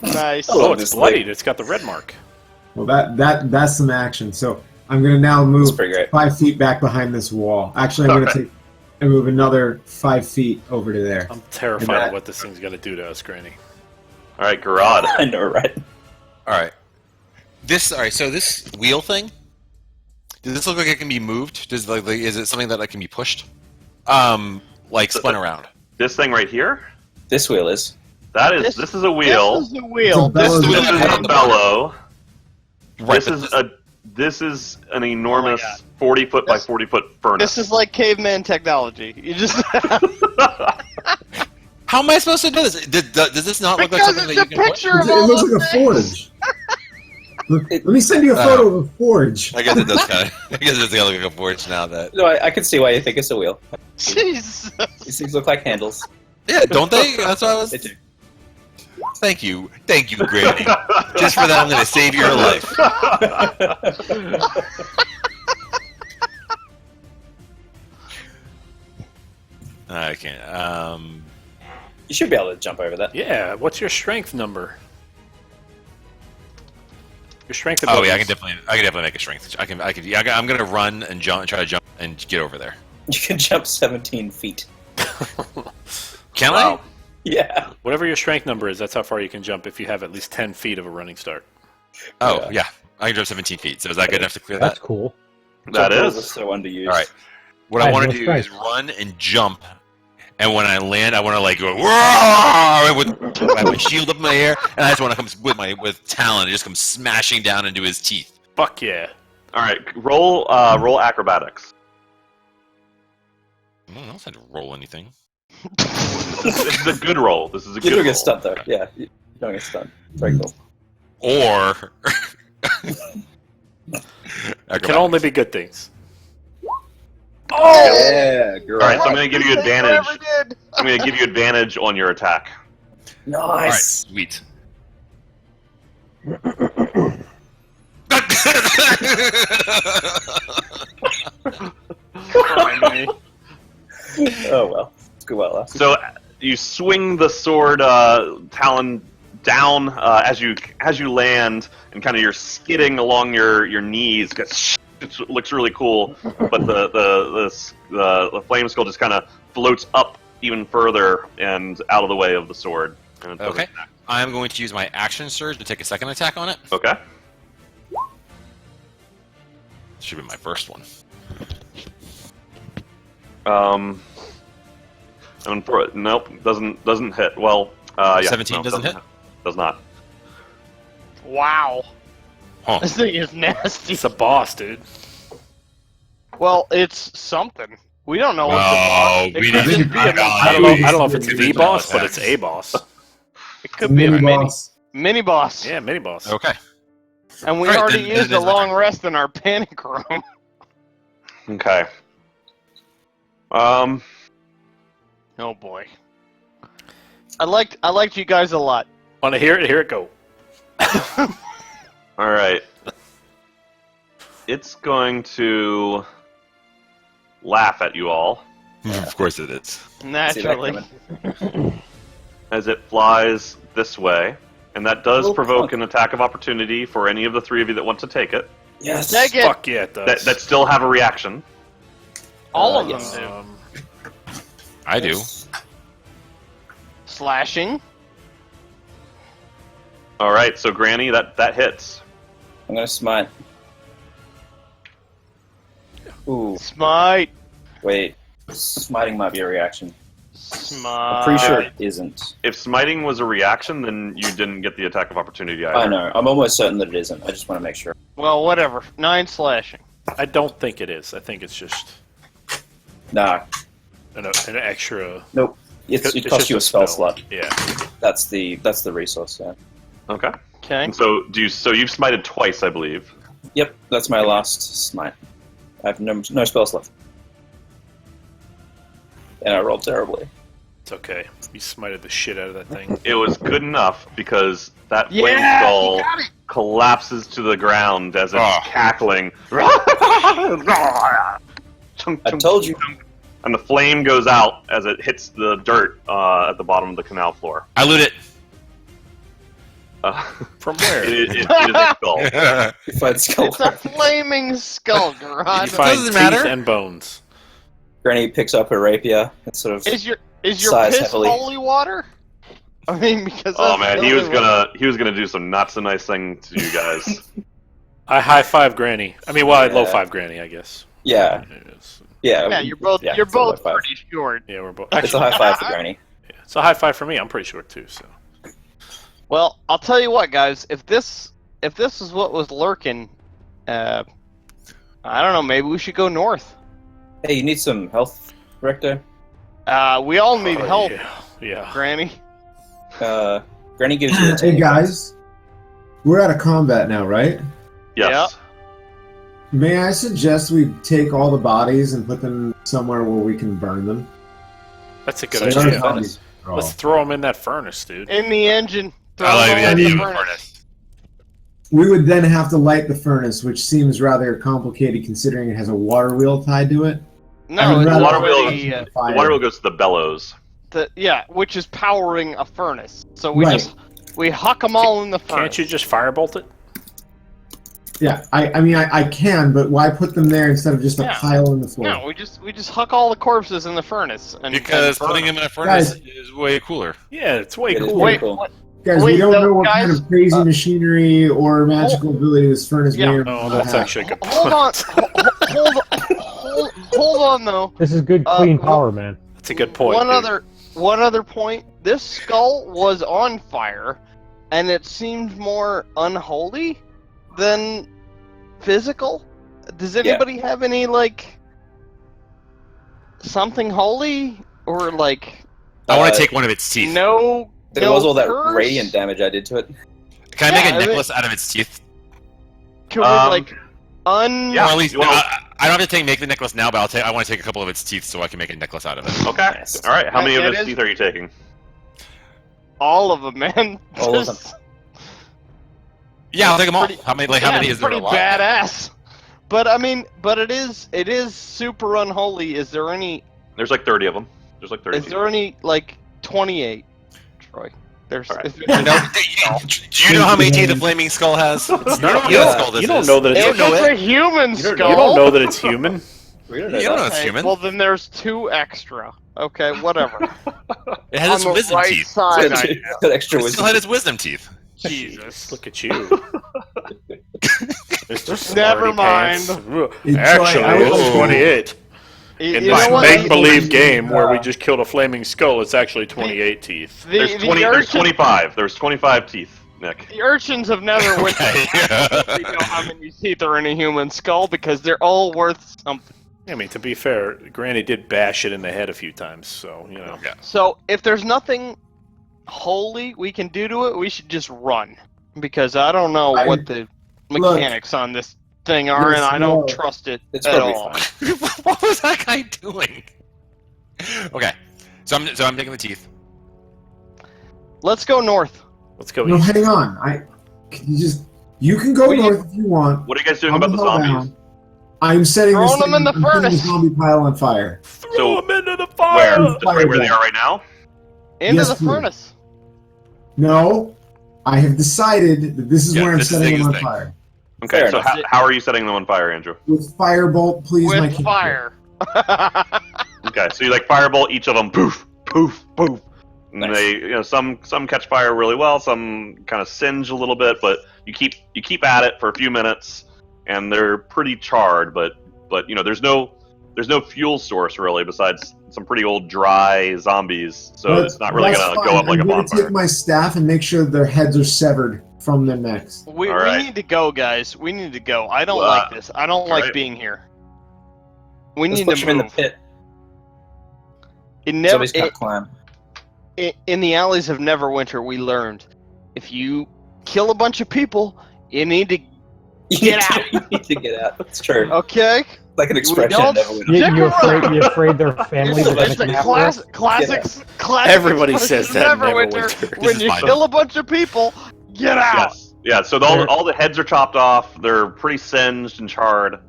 Nice. Oh, Oh, it's this bloodied. leg. It's got the red mark. Well, that's some action. So I'm going to now move That's pretty great. 5 feet back behind this wall. Actually, I'm going Okay. to take and move another 5 feet over to there. I'm terrified And that- of what this thing's going to do to us, Granny. All right, Garad. I know, right? All right. So this wheel thing, does this look like it can be moved? Is it something that can be pushed? Like spun around? This thing right here. This wheel is. This is a wheel. This is the wheel. It's a bellows. This This is a bellow. Right. This is an enormous God. 40-foot by This- 40-foot furnace. This is like caveman technology. You just How am I supposed to do this? Does this not look like because something it's that a you can push? picture It of all looks those like a things. forge. Let me send you a photo of a forge. I guess it does kind of. I guess it's gonna look like a forge now. That. No, I can see why you think it's a wheel. Jesus. These things look like handles. Yeah, don't they? That's what I was. They do. Thank you, Granny. Just for that, I'm gonna save your life. I can't. You should be able to jump over that. Yeah, what's your strength number? Your strength Oh yeah, I abilities. can definitely make a strength. Yeah, I'm gonna run and jump and try to jump and get over there. You can jump 17 feet. Can Wow. Yeah. Whatever your strength number is, that's how far you can jump if you have at least 10 feet of a running start. I? Oh yeah, I can jump 17 feet. So is that good enough to clear That's that? cool. That Jump rolls are is. so underused. All right. What Guys, I want no to do strength. is run and jump, and when I land, I want to like go "Whoa!" with I have my shield up in my air, and I just want to come with talon. It just comes smashing down into his teeth. Fuck yeah. All right, roll acrobatics. I don't know if I had to roll anything. This is a good roll. This is a You good don't roll. get stunned though. Yeah, you don't get stunned. Very cool. Or It can only be good things. Yeah, girl. All right, so I'm going to give you Best thing I advantage. ever did. I'm going to give you advantage on your attack. all right, Nice. sweet. Oh well. It's good well last. So you swing the sword talon down as you land, and kind of you're skidding along your knees. It looks really cool, but the flame skull just kind of floats up even further and out of the way of the sword. And it doesn't Okay, attack. I'm going to use my action surge to take a second attack on it. Okay. Should be my first one. And for it, nope, doesn't hit. Well, yeah, 17 no, doesn't hit? Does not. Wow. Huh. This thing is nasty. It's a boss, dude. Well, it's something. We don't know what the Oh, boss. It we could didn't- just be a I don't know if it's the boss, but it's a boss. It could be a Mini mini boss. mini boss. Yeah, mini boss. Okay. And we Alright, already then used it a is my long turn. rest in our panic room. Okay. Oh boy. I liked you guys a lot. Want to hear it? Here it go. All right. It's going to laugh at you all Of course it is. Naturally. as it flies this way, and that does Oh, provoke fuck. an attack of opportunity for any of the three of you that want to take it. Yes. Take it. Fuck yeah, it does. That still have a reaction. All of yes. them do. I do. Slashing. All right, so Granny, that hits. I'm gonna smite. Ooh, Smite. wait. Smiting might be a reaction. Smite. I'm pretty sure it isn't. If smiting was a reaction, then you didn't get the attack of opportunity either. I know. I'm almost certain that it isn't. I just want to make sure. Well, whatever. 9 slashing. I don't think it is. I think it's just Nah. an extra. Nope. It It's costs just you a spell slot. Yeah. That's the resource. Yeah. Okay. Okay. And so so you've smited twice, I believe. Yep. That's my last smite. I have no spells left. And I rolled terribly. It's okay. You smited the shit out of that thing. It was good enough because that flame Yeah, skull you got it. collapses to the ground as it's Oh. cackling. I told you. And the flame goes out as it hits the dirt at the bottom of the canal floor. I loot it. From where? It is a skull. You find skull. It's a flaming skull, You Garage. find doesn't teeth matter. and bones. Granny picks up her rapier and sort of. Is your Sighs piss heavily. holy water? I mean, because Oh that's man, the he was only way- gonna do some not so nice thing to you guys. I high five Granny. I mean, well, I low Yeah. five Granny, I guess. Yeah. Yeah. Yeah, you're both yeah, you're it's a high both five. pretty short. Yeah, we're both. It's a high five for Granny. Yeah. It's a high five for me. I'm pretty short too. So Well, I'll tell you what, guys. If this is what was lurking, I don't know. Maybe we should go north. Hey, you need some health, Rector? We all need Oh, help, Yeah. Granny. Granny gives you a Hey tiny guys, we're out of combat now, right? Yes. May I suggest we take all the bodies and put them somewhere where we can burn them? That's a good So They're idea. not- zombies after all. Let's throw them in that furnace, dude. In the engine. Throw I like them the all in idea the of a furnace. furnace. We would then have to light the furnace, which seems rather complicated considering it has a water wheel tied to it. No, I would it's rather- water wheel- already, The water wheel goes to the bellows. yeah, which is powering a furnace. So we Right. we huck them all in the furnace. Can't you just firebolt it? Yeah, I can, but why put them there instead of just a Yeah. pile on the floor? No, we just huck all the corpses in the furnace and Because burn putting them. him in a furnace Guys. is way cooler. Yeah, it's way It is cool. way Wait, cool. what? Guys, Wait, we don't no, know what guys, kind of crazy machinery or magical ability this furnace yeah. may or Oh, may that's not have. actually a good point. Hold on, hold on though. This is good, clean Uh, power, man. That's a good point. one dude. other point. this skull was on fire, and it seemed more unholy than physical. Does anybody have any like something holy or like? I want to take one of its teeth. No. There was all that radiant damage I did to it. Can I make a necklace out of its teeth? Can we like Or at least, I don't have to make the necklace now, but I want to take a couple of its teeth so I can make a necklace out of it. Okay. Nice. All right. How many of its teeth are you taking? all of them, man. All of them. Yeah, I'll take them all. How many? Like, how many is there? Pretty badass. But I mean, it is super unholy. Is there any? There's like 30 of them. There's like 30. Is there any like 28? Troy. There's. All right. Is there, Do you know how many teeth a flaming skull has? It's not a Yeah, skull. This you don't is. know that if it's it's a human skull. You don't know that it's human. We don't know You don't know that. it's human. Well, then there's 2 extra. Okay, whatever. It has its On the wisdom right teeth. side, I It's got extra It still wisdom. had its wisdom teeth. Jesus. Look at you. Mr. Never Smarty mind. Pants. Hey, Troy, Actually, I was- it's 28. In You this know what? make-believe game where we just killed a flaming skull, it's actually 28 teeth. There's 20. There's 25. There's 25 teeth, Nick. The urchins have never went Okay. we know how many teeth are in a human skull because they're all worth something. I mean, to be fair, Granny did bash it in the head a few times, so, you know. Yeah. So if there's nothing holy we can do to it, we should just run. Because I don't know what the mechanics on this thing are, and I don't trust it It's at probably all. fine. What was that guy doing? Okay, so I'm taking the teeth. Let's go north. Let's go No, east. hang on. You can go north if you want. What are you guys doing I'm about the gonna go zombies? down. I'm setting Throw this them in the I'm setting furnace. the zombie pile on fire. Throw him into the Where? fire! Just right where they are right now? Into Yes, the please. furnace. No, I have decided that this is Yeah, where I'm this is setting them on Ziggy's thing. fire. Okay. Fair So enough. how are you setting them on fire, Andrew? With firebolt, please, my With king. fire. Okay. So you like firebolt each of them. Poof, poof, poof. And Nice. they, some catch fire really well. Some kind of singe a little bit, but you keep at it for a few minutes, and they're pretty charred. But there's no fuel source really besides some pretty old dry zombies. So But it's not really that's gonna fine. go up like a I'm going to bonfire. take my staff and make sure their heads are severed from their necks. We All right. need to go, guys. We need to go. I don't Well, like this. I don't like right. being here. We Let's need push to him in the move. pit. It never, Zombies can't climb. in the alleys of Neverwinter, we learned if you kill a bunch of people, you need to Get out. You need to get out. That's true. okay. Like an expression. don't- Never would You, Stick you're afraid their families are It's going a to classic Everybody expression says that in Neverwinter. Neverwinter. When is you fine. kill a bunch of people, get out. Yes. Yeah. So all the heads are chopped off. They're pretty singed and charred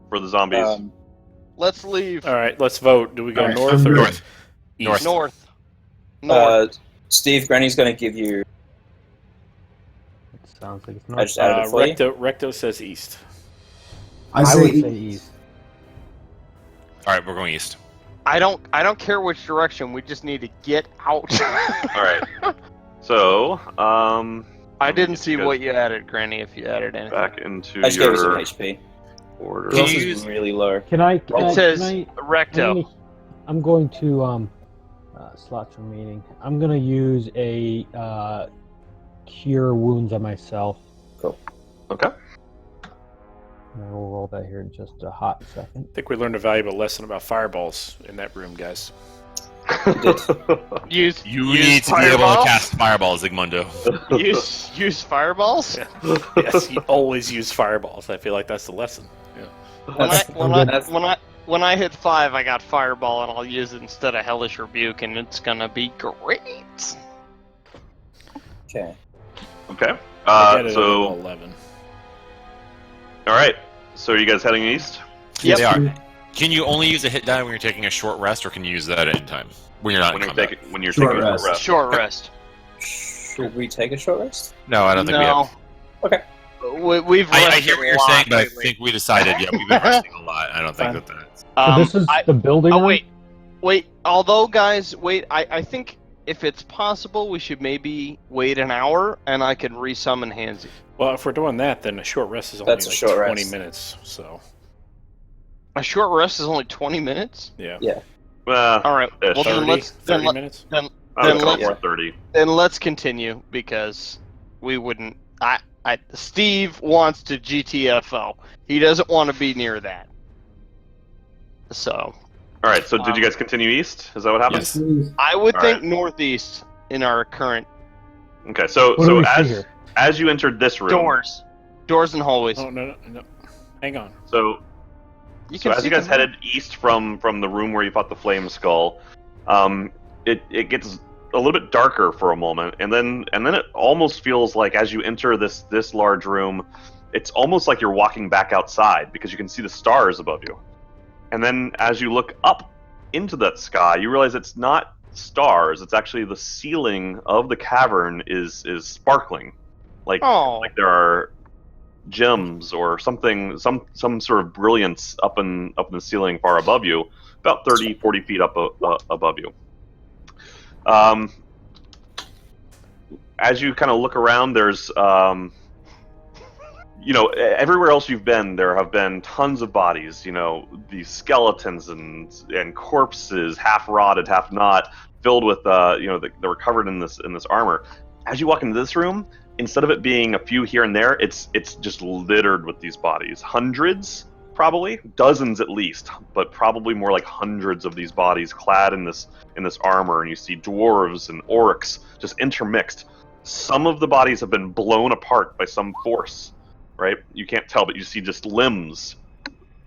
for the zombies. Let's leave. All right, let's vote. Do we go All right, north I'm or good. east? North. North. North. Steve, Granny's going to give you. It sounds like it's I not. just added it for you. Recto says east. I I say, would say east. All right, we're going east. I don't care which direction. We just need to get out. All right. So I didn't see Good. what you added, Granny. If you added anything. back into I just gave you some your HP. order. Who Can else you is use- really low? Can I? It says can recto. I'm going to slots remaining. I'm going to use a cure wounds on myself. Okay. And we'll roll that here in just a hot second. I think we learned a valuable lesson about fireballs in that room, guys. Use You use need to be able to fireballs? cast fireballs, Zigmundo. use fireballs. Yes, you always use fireballs. I feel like that's the lesson. Yeah. When I hit 5, I got fireball, and I'll use it instead of hellish rebuke, and it's gonna be great. Okay. Okay. I get it at So 11. all right. So are you guys heading east? Yep. They are. Can you only use a hit die when you're taking a short rest, or can you use that at any time when you're not When in you're combat? taking Short a short rest. rest. Short rest. Should we take a short rest? No, I don't think we have. Okay. We've. I rested hear what you're a lot saying, but I lately. think we decided, yeah, we've been resting a lot. I don't think Fine. that's... So this is the building. Oh room? wait. Although, guys, wait. I think if it's possible, we should maybe wait an hour, and I can resummon Hansy. Well, if we're doing that, then a short rest is only That's a like short 20 rest. minutes. So, A short rest is only 20 minutes. yeah. Yeah. All right. ish. Well, 30 minutes? I would then call it let's- more 30. Then let's continue because we wouldn't. Steve wants to GTFO. He doesn't want to be near that. So. All right. So did you guys continue east? Is that what happened? Yes. I would All think right. northeast in our current Okay. So What do we see here? as you entered this room, doors and hallways. Oh, no. Hang on. so You So as you guys headed east from the room where you fought the flame skull, it gets a little bit darker for a moment, and then it almost feels like as you enter this large room, it's almost like you're walking back outside because you can see the stars above you. And then as you look up into that sky, you realize it's not stars; it's actually the ceiling of the cavern is sparkling, like there are gems or something, some sort of brilliance up in the ceiling far above you, about 30-40 feet up above you. As you kind of look around, there's everywhere else you've been, there have been tons of bodies, these skeletons and corpses, half rotted, half not, filled with they were covered in this armor. As you walk into this room, instead of it being a few here and there, it's just littered with these bodies. Hundreds, probably dozens at least, but probably more like hundreds of these bodies clad in this armor. And you see dwarves and orcs just intermixed. Some of the bodies have been blown apart by some force, right? You can't tell, but you see just limbs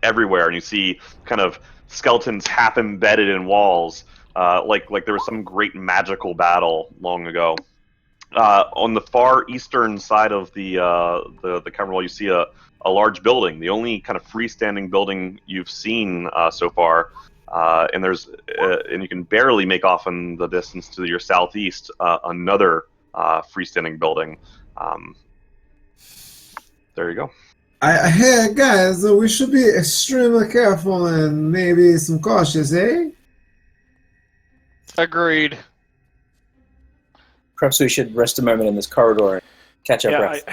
everywhere, and you see kind of skeletons half embedded in walls, like there was some great magical battle long ago. On the far eastern side of the cavern wall, you see a large building, the only kind of freestanding building you've seen so far. And you can barely make off in the distance to your southeast another freestanding building. There you go. Hey guys, we should be extremely careful and maybe some cautious, eh? Agreed. Perhaps we should rest a moment in this corridor and catch our breath.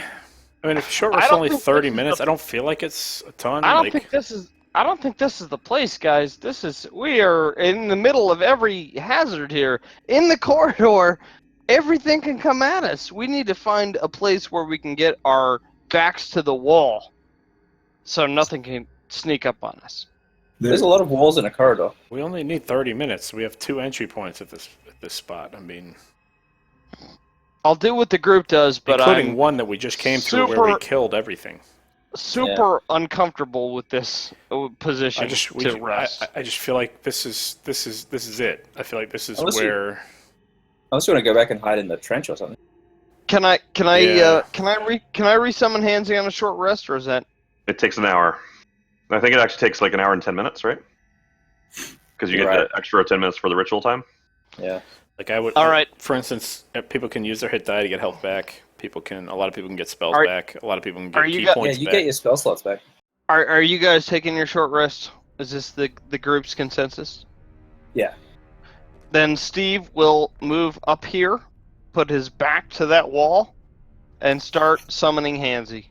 I mean, if short rest only 30 minutes, I don't feel like it's a ton. I don't think this is the place, guys. We are in the middle of every hazard here. In the corridor, everything can come at us. We need to find a place where we can get our backs to the wall, so nothing can sneak up on us. There's a lot of walls in a corridor. We only need 30 minutes. We have 2 entry points at this spot. I mean, I'll do what the group does, but including I'm one that we just came through where we killed everything. super uncomfortable with this position to rest. I just feel like this is it. I feel like this is where. Unless you want to go back and hide in the trench or something. Can I resummon Handsy on a short rest, or is that? It takes an hour. I think it actually takes like an hour and 10 minutes, right? Because you get the extra 10 minutes for the ritual time. Yeah. Like I would. All right. For instance, people can use their hit die to get health back. A lot of people can get spells back. A lot of people can get key points back. Yeah, you get your spell slots back. Are you guys taking your short rest? Is this the group's consensus? Yeah. Then Steve will move up here, put his back to that wall, and start summoning Handsy.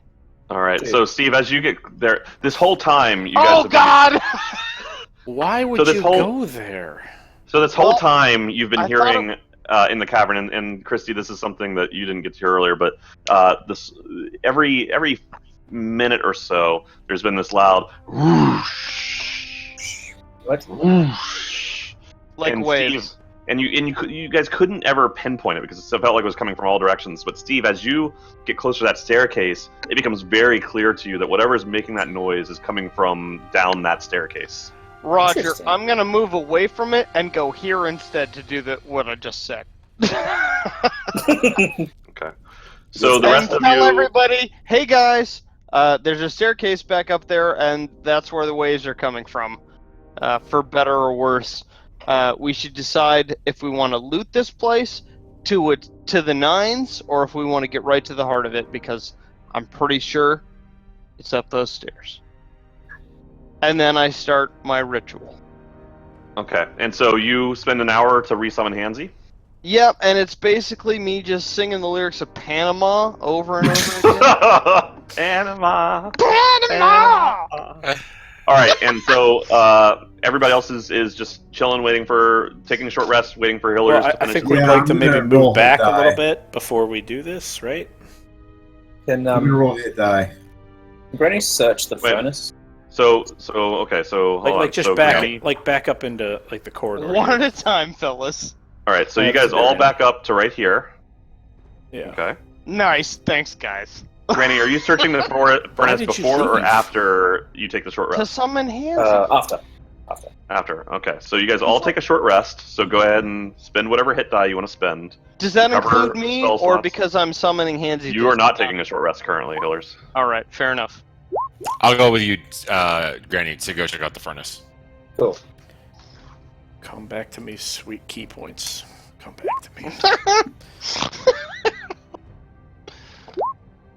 All right. So Steve, as you get there, this whole time you guys. Oh God! Why would you go there? So this whole time you've been hearing in the cavern, and Christy, this is something that you didn't get to hear earlier, but this every minute or so, there's been this loud whoosh. What? Whoosh. Like and waves. Steve, and you guys couldn't ever pinpoint it because it felt like it was coming from all directions. But Steve, as you get closer to that staircase, it becomes very clear to you that whatever is making that noise is coming from down that staircase. Roger, I'm gonna move away from it and go here instead to do what I just said. Okay. So the rest of you tell everybody, hey guys, there's a staircase back up there, and that's where the waves are coming from. For better or worse, we should decide if we want to loot this place to the nines, or if we want to get right to the heart of it, because I'm pretty sure it's up those stairs. And then I start my ritual. Okay, and so you spend an hour to resummon Handsy? Yep, and it's basically me just singing the lyrics of Panama over and over again. Panama! Panama! All right, and so everybody else is just chilling, taking a short rest, waiting for Hillers Well, to I finish. think we'd Yeah, like to I'm maybe gonna roll move back hit a little die. bit before we do this, right? Can I'm gonna roll hit die. Granny search the Wait. furnace? So hold on. Like just so Granny, back up into like the corridor. One here. at a time, fellas. all right, so you That's guys all fair. back up to right here. Yeah. Okay. Nice, thanks, guys. Granny, are you searching the furnace did you before or leave? after you take the short To rest? summon hands. After. After. Okay, so you guys all take a short rest. So go ahead and spend whatever hit die you want to spend. Does that cover include me, spell or slots. because I'm summoning handsy? You are not taking a short rest currently, Hillers. All right, fair enough. I'll go with you, Granny, to go check out the furnace. Cool. Come back to me, sweet key points. Come back to me.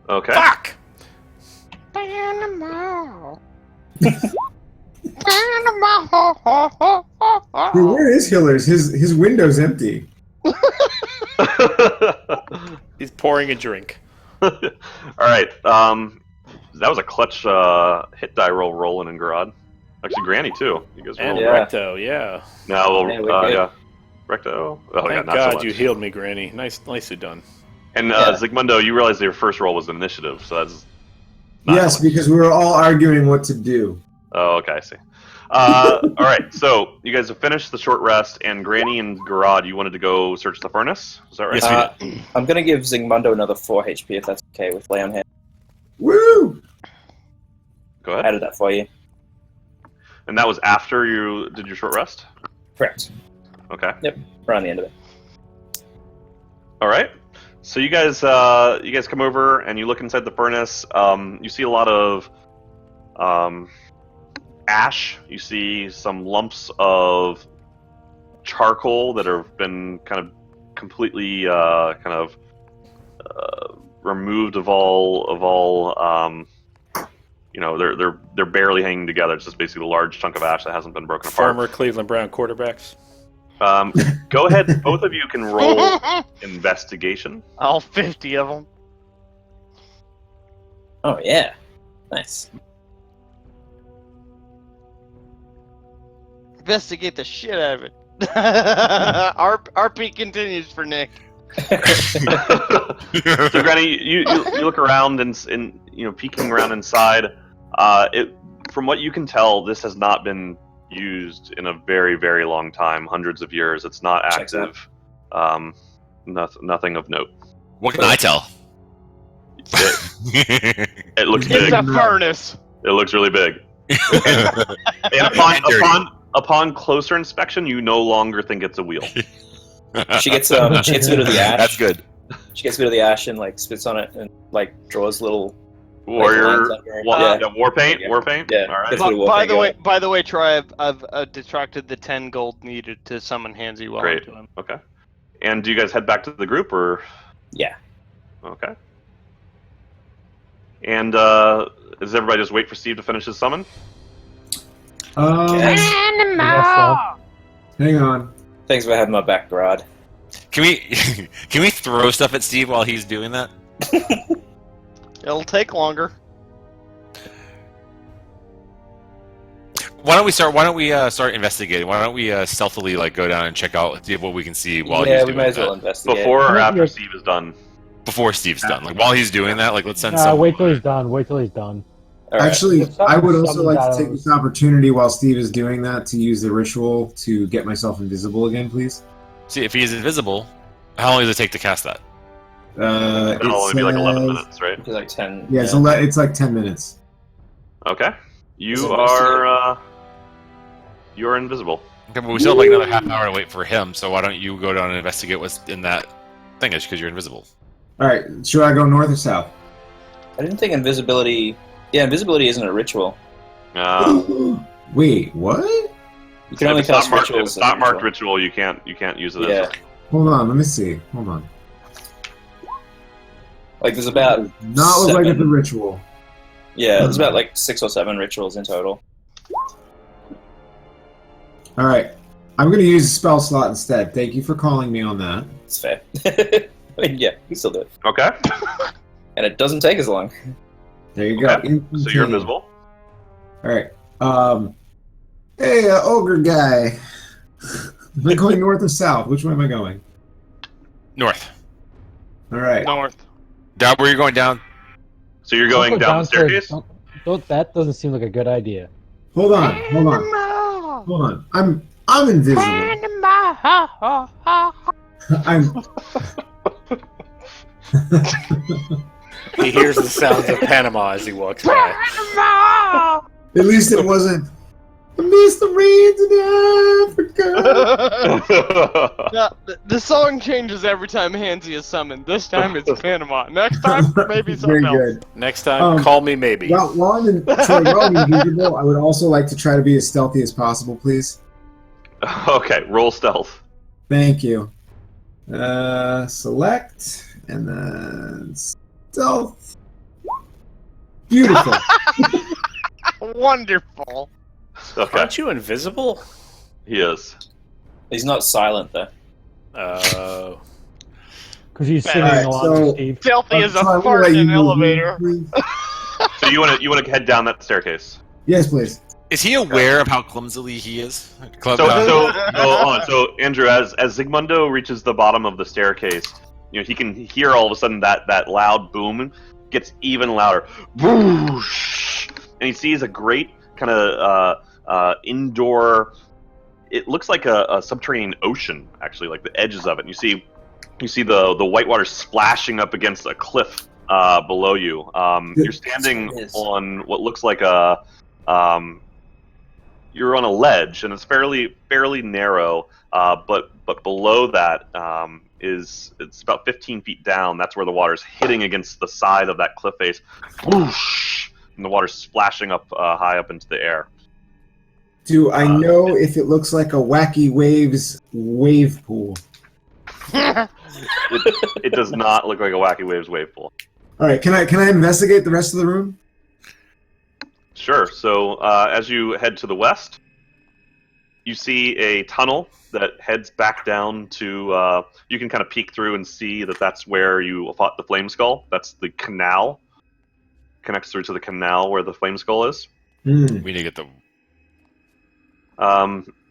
Okay. Fuck! Dude, where is Hillers? His window's empty. He's pouring a drink. All right. That was a clutch hit die rolling in Garad. Actually, Granny too. You guys And rolled. Yeah. Recto, yeah. No, Yeah, we're good. yeah. Recto. Oh yeah, Thank not God so much. you healed me, Granny. Nicely done. And Yeah. Zygmundo, you realized your first roll was initiative, so that's. not Yes, so much. because we were all arguing what to do. Oh, okay, I see. All right, so you guys have finished the short rest, and Granny and Garad, you wanted to go search the furnace. Is that right? Yes, we did. I'm gonna give Zingmundo another 4 HP if that's okay with lay on hand. Woo! Go I ahead. added that for you. And that was after you did your short rest. Correct. Okay. Around the end of it. All right. So you guys come over and you look inside the furnace. You see a lot of ash. You see some lumps of charcoal that have been kind of completely removed of all. They're barely hanging together. It's just basically a large chunk of ash that hasn't been broken apart. Former Cleveland Brown quarterbacks. Go ahead. Both of you can roll investigation. All 50 of them. Oh yeah. Nice. Investigate the shit out of it. RP continues for Nick. So, Granny, you look around and peeking around inside. From what you can tell, this has not been used in a very, very long time, hundreds of years. It's not Checks out. active. Nothing of note. What can I tell? It looks It's big. a furnace. It looks really big. And upon closer inspection, you no longer think it's a wheel. She gets rid of the ash. That's good. She gets rid of the ash and like spits on it and like draws little Warrior, lines under it. war paint. Yeah. War paint. Yeah. All right. That's what it will By the way, Troy, I've detracted the 10 gold needed to summon Handsy well Great. into him. Okay. And do you guys head back to the group, or? Yeah. Okay. And does everybody just wait for Steve to finish his summon? Yes. Hang on. Thanks for having my back, Rod. Can we throw stuff at Steve while he's doing that? It'll take longer. Why don't we start investigating? Why don't we stealthily go down and check out, see what we can see while Yeah, he's we doing might as well that? investigate. Before or Yeah, after yeah. Steve is done? Before Steve's done. While he's doing that, let's send some. Wait till he's done. Wait till he's done. All right. Actually, If something I would also comes like out to of take those- this opportunity while Steve is doing that to use the ritual to get myself invisible again, please. See, if he's invisible, how long does it take to cast that? It'll only be like 11 minutes, right? It'd be like 10. Yeah, it's like 10 minutes. Okay. You So are you're invisible. Okay, but we still have another half hour to wait for him, so why don't you go down and investigate what's in that thing, because you're invisible. All right, should I go north or south? I didn't think invisibility. Yeah, invisibility isn't a ritual. Wait, what? You can only if it's cast not marked, if rituals. it's as a not marked ritual. ritual, you can't use it. Yeah. As Hold on, let me see. Hold on. Like there's about Not look like it's a 7. ritual. Yeah, there's about like 6 or 7 rituals in total. All right, I'm going to use a spell slot instead. Thank you for calling me on that. It's fair. I mean, yeah, you can still do it, okay. and it doesn't take as long. There you go. Okay, so you're invisible. All right. Hey, ogre guy. Am I going north or south? Which way am I going? North. All right. North. Down where you're going down. So you're Don't going go down the staircase? That doesn't seem like a good idea. Hold on. I'm invisible. I'm. He hears the sounds of Panama as he walks by. At least it wasn't. Mr. Rains in Africa. Yeah, the song changes every time Hansy is summoned. This time it's Panama. Next time, maybe something Very else. good. Next time, call me maybe. While I'm invisible, I would also like to try to be as stealthy as possible, please. Okay, roll stealth. Thank you. Select and then stealth. Beautiful. Wonderful. Okay, Aren't you invisible? he is. He's not silent though. Oh. Because he's sitting Alright, along so- with Steve. Stealthy as a I'm gonna fart let in you an move, elevator. please. So you want to head down that staircase. Yes, please. Is he aware of how clumsily he is? So Andrew, as Zigmundo reaches the bottom of the staircase, he can hear all of a sudden that loud boom gets even louder. Whoosh! And he sees a great kind of indoor. It looks like a subterranean ocean, actually, like the edges of it. And you see the whitewater splashing up against a cliff below you. You're standing on what looks like you're on a ledge, and it's fairly narrow. But below that it's about 15 feet down. That's where the water's hitting against the side of that cliff face. Whoosh! And the water's splashing up high up into the air. Do I know if it looks like a Wacky Waves wave pool? It does not look like a Wacky Waves wave pool. All right, can I investigate the rest of the room? Sure. So as you head to the west, you see a tunnel that heads back down to. You can kind of peek through and see that that's where you fought the Flame Skull. That's the canal. Connects through to the canal where the Flame Skull is. We need to get the.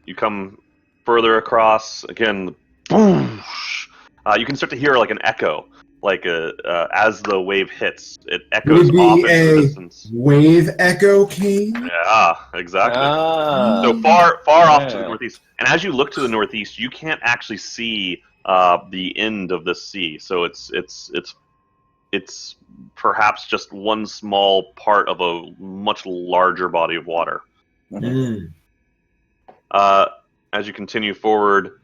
You come further across again. Boosh! You can start to hear like an echo, like as the wave hits, it echoes Would off be into the a distance. wave echo cane? Yeah, exactly. Ah. So far off to the northeast, and as you look to the northeast, you can't actually see the end of the sea. So it's perhaps just one small part of a much larger body of water. Mm. As you continue forward,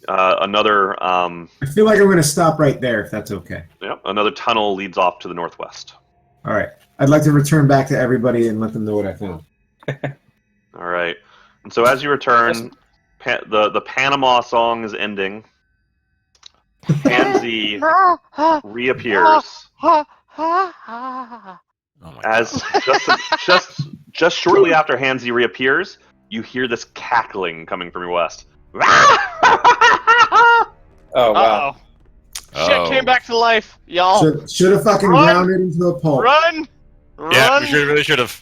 another I feel like I'm going to stop right there, if that's okay. another tunnel leads off to the northwest. All right. I'd like to return back to everybody and let them know what I found. All right, and so as you return, the Panama song is ending. Pansy reappears. Oh my As just shortly after Hansy reappears, you hear this cackling coming from your west. Oh wow. Uh-oh. Shit came back to life, y'all. Should have fucking Run! ground it into a pulp. Run! Yeah, Run! we really should have.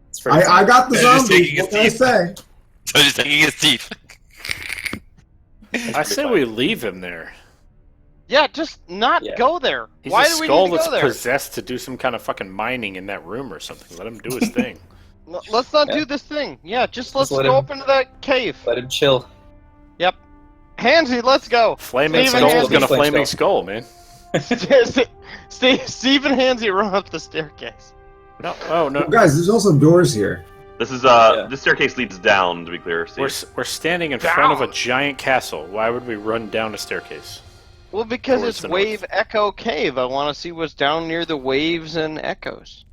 It's pretty I got the Just zombie. taking What his can I teeth. say? So just taking his teeth. I say we leave him there. Yeah, just not Yeah. go there. He's Why a do we skull need to that's go there? possessed to do some kind of fucking mining in that room or something. Let him do his thing. Let's not Yeah. do this thing. Yeah, just let's let go him- up into that cave. Let him chill. Yep. Hansy, let's go. Flaming Steven skull's Hansy. gonna Flame flaming skull. skull, man. Steve and Hansy run up the staircase. No, oh no. Well, guys, there's also doors here. This is Yeah. this staircase leads down. To be clear, Steve. We're standing in front of a giant castle. Why would we run down a staircase? Well, because Towards it's the Wave Echo Cave. I want to see what's down near the waves and echoes.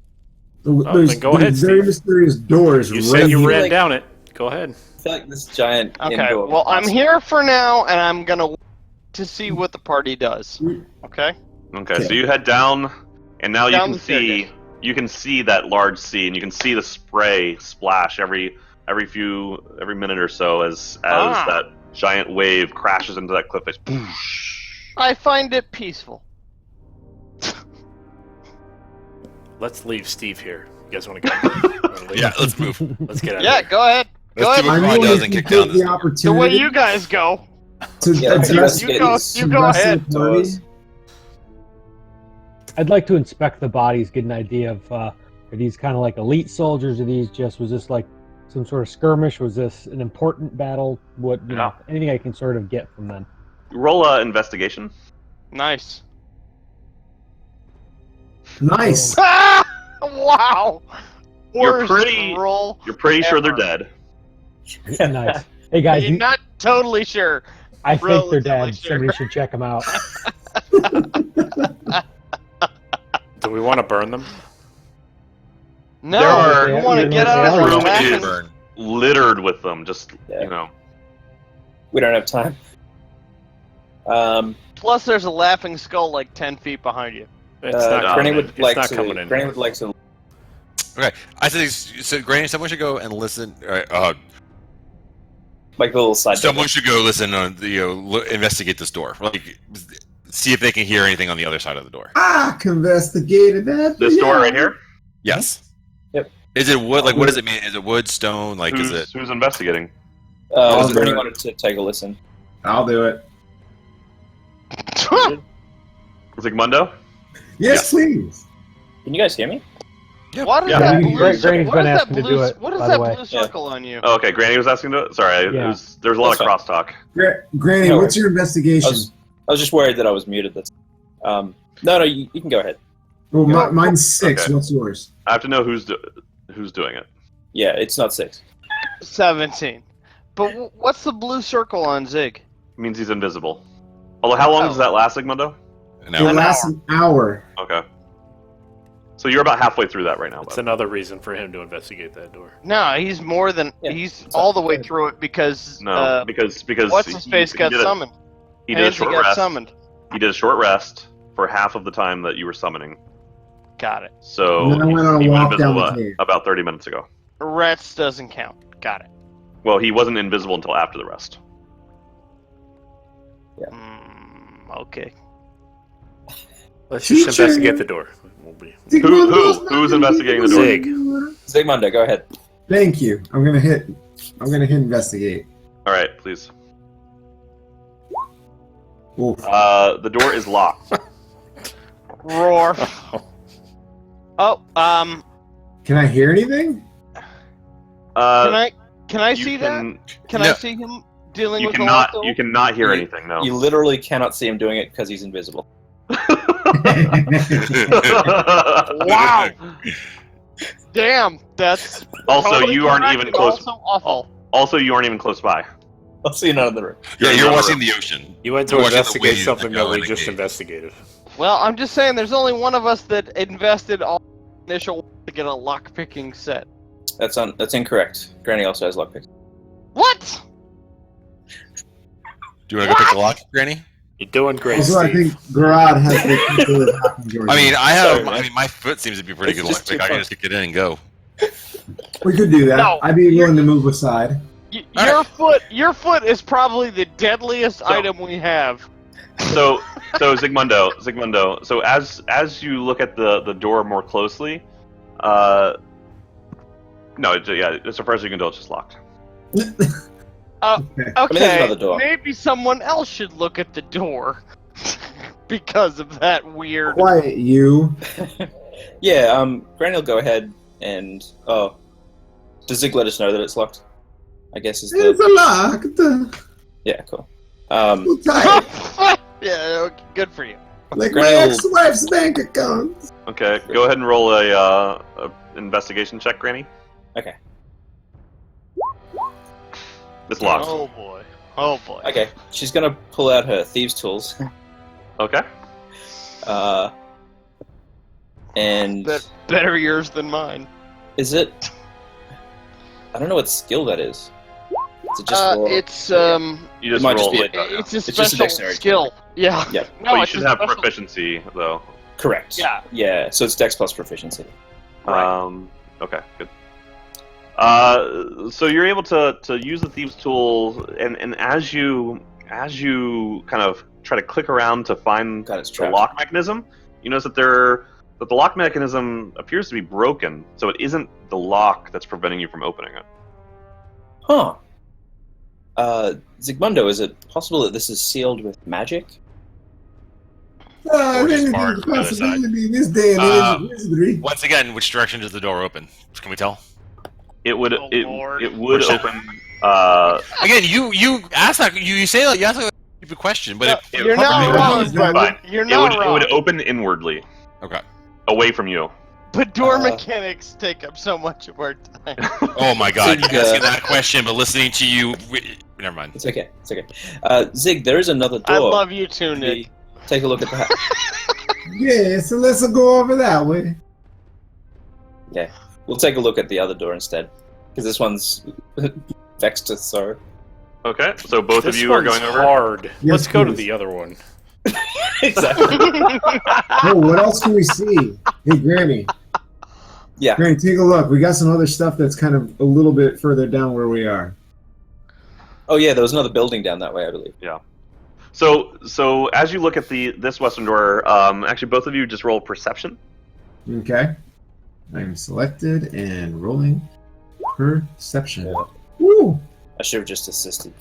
There's, then go ahead, there's very Steve. mysterious doors You right said you here. ran Like- down it. Go ahead. I feel like this giant Okay, indoor well, I'm castle- here for now, and I'm gonna wait to see what the party does. Okay? Okay, so you head down, and now Down you the can see staircase. that large sea, and you can see the spray splash every minute or so as that giant wave crashes into that cliff face. Boosh. I find it peaceful. Let's leave Steve here. guys want to go? Yeah, let's move. Let's get out Yeah, of here. go ahead. Go Let's do ahead. what I'm Ron willing does to and kick take down this the door. The opportunity way you guys go. to Yeah, let's address, investigate go- these you go address ahead, the party. doors. I'd like to inspect the bodies, get an idea of are these kind of like elite soldiers? Was this like some sort of skirmish? Was this an important battle? What you know? Anything I can sort of get from them. Roll a investigation. Nice. Nice. Wow. You're Worst pretty- roll. You're pretty sure they're Ever. dead. Nice. Hey guys, You're not totally sure. I think they're relatively dead. sure. Somebody should check them out. Do we want to burn them? No, There are- you want to You're get not- out of the the room back is- and- Burn. Littered with them, just Yeah. you know. We don't have time. Plus, there's a laughing skull like 10 feet behind you. It's not Granny coming in. would It's like not to. coming in. Granny would like to. Okay, I said so. Granny, someone should go and listen. Like a little side. Someone should go listen on the investigate this door. Like, see if they can hear anything on the other side of the door. Investigated that. This door right here. Yes. Yep. Is it wood? Like, what does it mean? Is it wood, stone? Like, is it? Who's investigating? is it- Granny wanted to take a listen. I'll do it. Zigmundo? Yes, please. Can you guys hear me? What is Yeah. that Yeah, blue? Granny's what been is that asking to blue? do it, What is by that the way. blue circle on you? Oh, okay, Granny was asking to. Sorry, Yeah. there was a lot That's of crosstalk. Granny, No what's your I investigation? was just worried that I was muted. That's. No, you can go ahead. Well, mine's 6. Okay. What's yours? I have to know who's doing it. Yeah, it's not 6. 17. But what's the blue circle on Zig? It means he's invisible. Although, how long does that last, Zigmundo? It No. lasts an hour. Okay. So you're about halfway through that right now. It's Bud. another reason for him to investigate that door. No, he's more than Yeah, he's it's all not the way good. through it because No, because what's his face got did a- summoned. He did a Pansy short got rest. summoned. He did a short rest for half of the time that you were summoning. Got it. So And then I went on a he went walk down invisible the cave. about 30 minutes ago. Rats doesn't count. Got it. Well, he wasn't invisible until after the rest. Okay. Let's just Teacher! investigate the door. We'll be. Who's investigating the door? Zig. Zigmundo, go ahead. Thank you. I'm gonna hit investigate. All right, please. Oof. The door is locked. Roar. Oh, Can I hear anything? can I you see that? can- Can No. I see him dealing You with the cannot. lock door? You cannot hear You- anything. No. You literally cannot see him doing it because he's invisible. Wow. Damn, that's Also, totally you aren't correct even and close. Also awful. Also, you aren't even close by. I'll see you not in the room. Yeah, in you're another watching room. the ocean. You went to You're watching the investigate waves something that go that we in a just cave. investigated. Well, I'm just saying, there's only one of us that invested all initial to get a lock picking set. That's incorrect. Granny also has lockpicks. What? Do you want to go pick the lock, Granny? You're doing great, Also, I Steve. think Garad has the capability of hacking doors. I mean, I have. Sorry, man. I mean, my foot seems to be pretty It's good just lock pick. too I can fun. just kick it in and go. we could do that. No. I'd be willing to move aside. Your foot is probably the deadliest item we have. So Zigmundo. So as you look at the door more closely, no, as far as you can tell, it's just locked. Okay, there's another door. maybe someone else should look at the door because of that weird. Quiet, you. Yeah, Granny will go ahead and does Zig let us know that it's locked? I guess is It's the a lock. yeah, cool. Too tight. Yeah, okay, good for you. Like my Granny will- ex-wife's bank account. Okay, go ahead and roll a investigation check, Granny. Okay. It's locked. Oh boy. Oh boy. Okay, she's gonna pull out her thieves' tools. Okay. And Better yours than mine. is it? I don't know what skill that is. Is it just for? It's You just might just roll. be it's a just a special dexterity. skill. Yeah. Yeah. No, But you it's should a have special- proficiency though. Correct. Yeah. Yeah. So it's Dex plus proficiency. Okay, good. So you're able to use the thieves' tool, and as you kind of try to click around to find God, it's the trapped. lock mechanism, you notice that there But the lock mechanism appears to be broken, so it isn't the lock that's preventing you from opening it. Huh. Zygmundo, is it possible that this is sealed with magic? Or just Anything barred is from the other side. possibility in this day and age of wizardry. Once again, which direction does the door open? Can we tell? It would Oh, Lord. it would Or should- open. Again, you ask that you say like you ask like a stupid question, but You're it not would- wrong. fine. You're It not would wrong. it would open inwardly, okay. away from you. But door mechanics take up so much of our time. Oh my God! Zig, Asking that question, but listening to you. Never mind. It's okay. It's okay. Zig, there is another door. I love you too, Nick. Take a look at that. Yeah, so let's go over that way. Yeah, we'll take a look at the other door instead, because this one's vexed us. So Okay, so both This of you are one's going over. hard. Yes, Let's go to please. the other one. exactly. Oh, what else can we see? Hey, Granny. Yeah. Granny, take a look. We got some other stuff that's kind of a little bit further down where we are. Oh yeah, there was another building down that way, I believe. So as you look at this western door, actually both of you just roll perception. Okay. I'm selected and rolling perception. Yeah. Woo! I should have just assisted.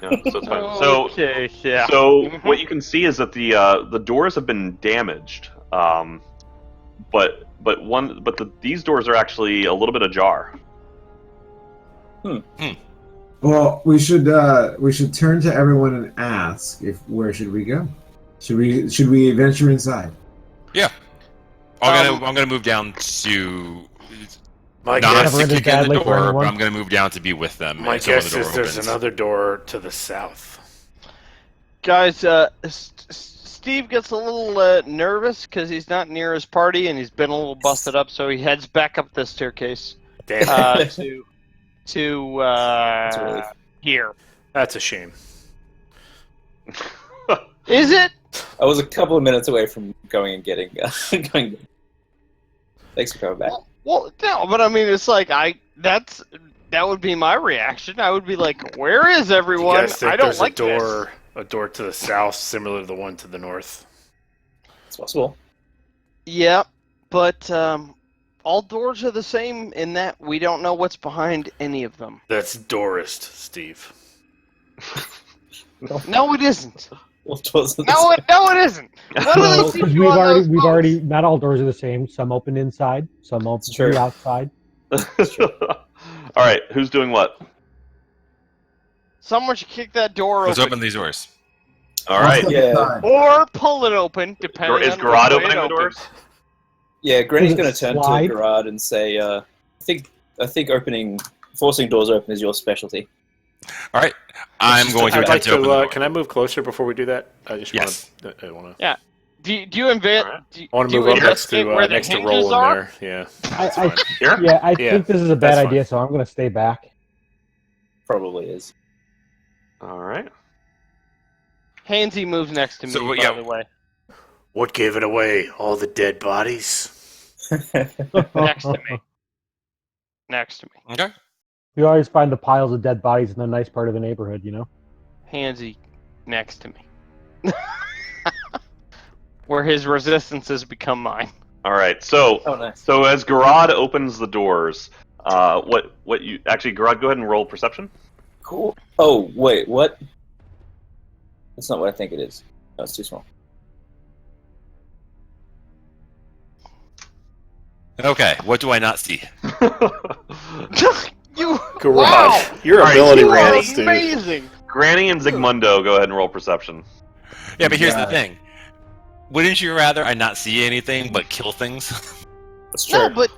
Yeah, so it's fine. So Okay, yeah. So what you can see is that the doors have been damaged, but these doors are actually a little bit ajar. Well, we should turn to everyone and ask where should we go? Should we venture inside? I'm gonna move down to My not guess, Never ended to kick in the badly for door, anyone. but I'm gonna move down to be with them. my until guess the door is there's opens. another door to the south. Guys, Steve gets a little nervous because he's not near his party and he's been a little busted up, so he heads back up the staircase Damn, to That's a relief. here. that's a shame. Is it? I was a couple of minutes away from going and getting. Going. Thanks for coming back. Well, no, but I mean, it's like that would be my reaction. I would be like, "Where is You everyone? guys think I don't there's like a door to the south, similar to the one to the north? It's possible. this." Yeah, but all doors are the same in that we don't know what's behind any of them. That's Dorist, Steve. No, it isn't. Well, it wasn't- No, it isn't. What do No, they see because you on those we've posts? already. Not all doors are the same. Some open inside. Some open It's true. outside. All right, who's doing what? Someone should kick that door Let's open. open these doors. All right, Yeah. Or pull it open, depending is on Garrod which way opening it the doors? opens. Yeah, Granny's Does it going to turn slide? to Garrod and say, "I think forcing doors open is your specialty." All right, I'm going to I'd like attempt to open the door. Can I move closer before we do that? I just Yes. want to. I want to. Do you invent? Alright. I want do to you move up next investigate to where the next to hinges Roland are? there. Yeah. I Here? yeah, I Yeah, think this is a that's bad fine. idea, so I'm going to stay back. Probably is. All right. Hansy moves next to me, So, by yeah. the way. What gave it away? All the dead bodies. Next to me. Next to me. Okay. We always find the piles of dead bodies in the nice part of the neighborhood, you know. Hansy next to me. Where his resistances become mine. All right. So Oh, nice. so as Garrod opens the doors, what you actually Garrod, go ahead and roll perception. Cool. Oh, wait, what? That's not what I think it is. No, it's too small. Okay. What do I not see? You. Garage. Wow. Your All right, ability You are rolls, dude. amazing. Granny and Zygmundo, go ahead and roll perception. Yeah, but here's Yeah. the thing. Wouldn't you rather I not see anything but kill things? That's true. No, but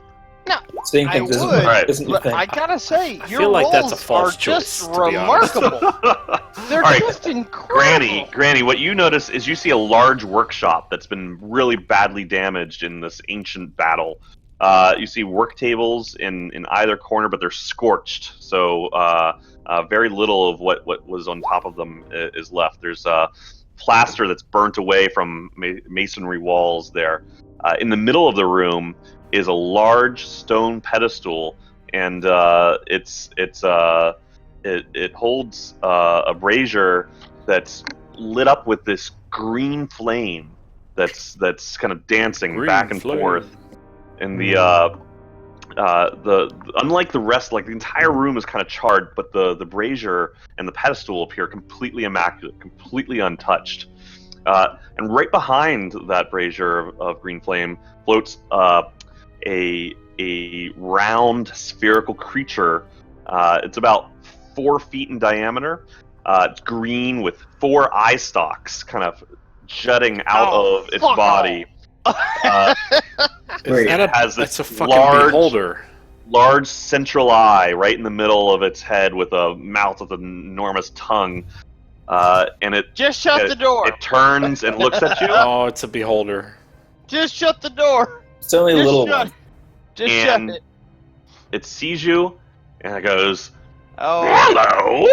Seeing I things isn't, would, Alright. isn't your but thing. I gotta say, I your feel like that's a rolls false are choice, just to be honest. remarkable. They're All right. just incredible. Granny, what you notice is you see a large workshop that's been really badly damaged in this ancient battle. You see work tables in either corner, but they're scorched, so very little of what was on top of them is left. There's plaster that's burnt away from masonry walls there. In the middle of the room is a large stone pedestal, and it holds a brazier that's lit up with this green flame that's kind of dancing Green back and flame. forth. And the unlike the rest, like the entire room is kind of charred, but the brazier and the pedestal appear completely immaculate, completely untouched. And right behind that brazier of green flame floats a round spherical creature. It's about 4 feet in diameter. It's green with 4 eye stalks kind of jutting out of its fuck body. Wait, It has That's a this fucking beholder. large central eye right in the middle of its head with a mouth with an enormous tongue. And it Just shut the door. It turns and looks at you. Oh, it's a beholder. Just shut the door. it's only a Just little shut- one. Just shut And it. it sees you and it goes, Oh, "Hello."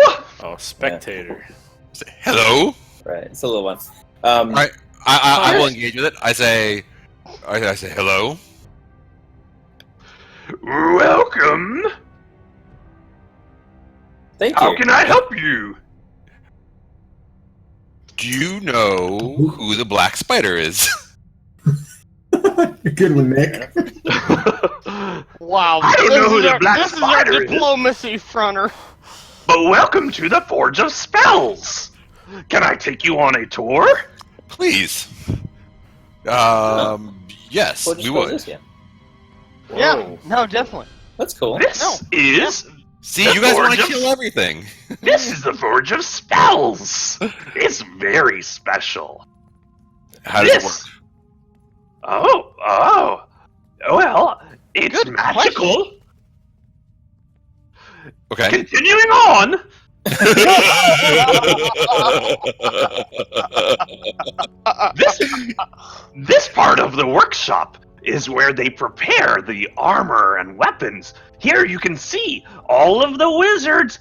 Oh, spectator. Say, hello. Right, it's a little one. Right. I will engage with it. I say hello. Welcome. Thank How you. can I help you? Do you know who the black spider is? Good one, Nick. wow. I don't know who the black This is our spider is. diplomacy fronter. But welcome to the Forge of Spells. Can I take you on a tour? Please. Yes, What we just would. this? Yeah. Yeah. Whoa. No, definitely. That's cool. This is See, The you guys want Forge to of- kill everything. this is the Forge of Spells. It's very special. How does it work? This- Oh. Well, it's Good magical. Okay. Continuing on. This part of the workshop is where they prepare the armor and weapons. Here you can see all of the wizards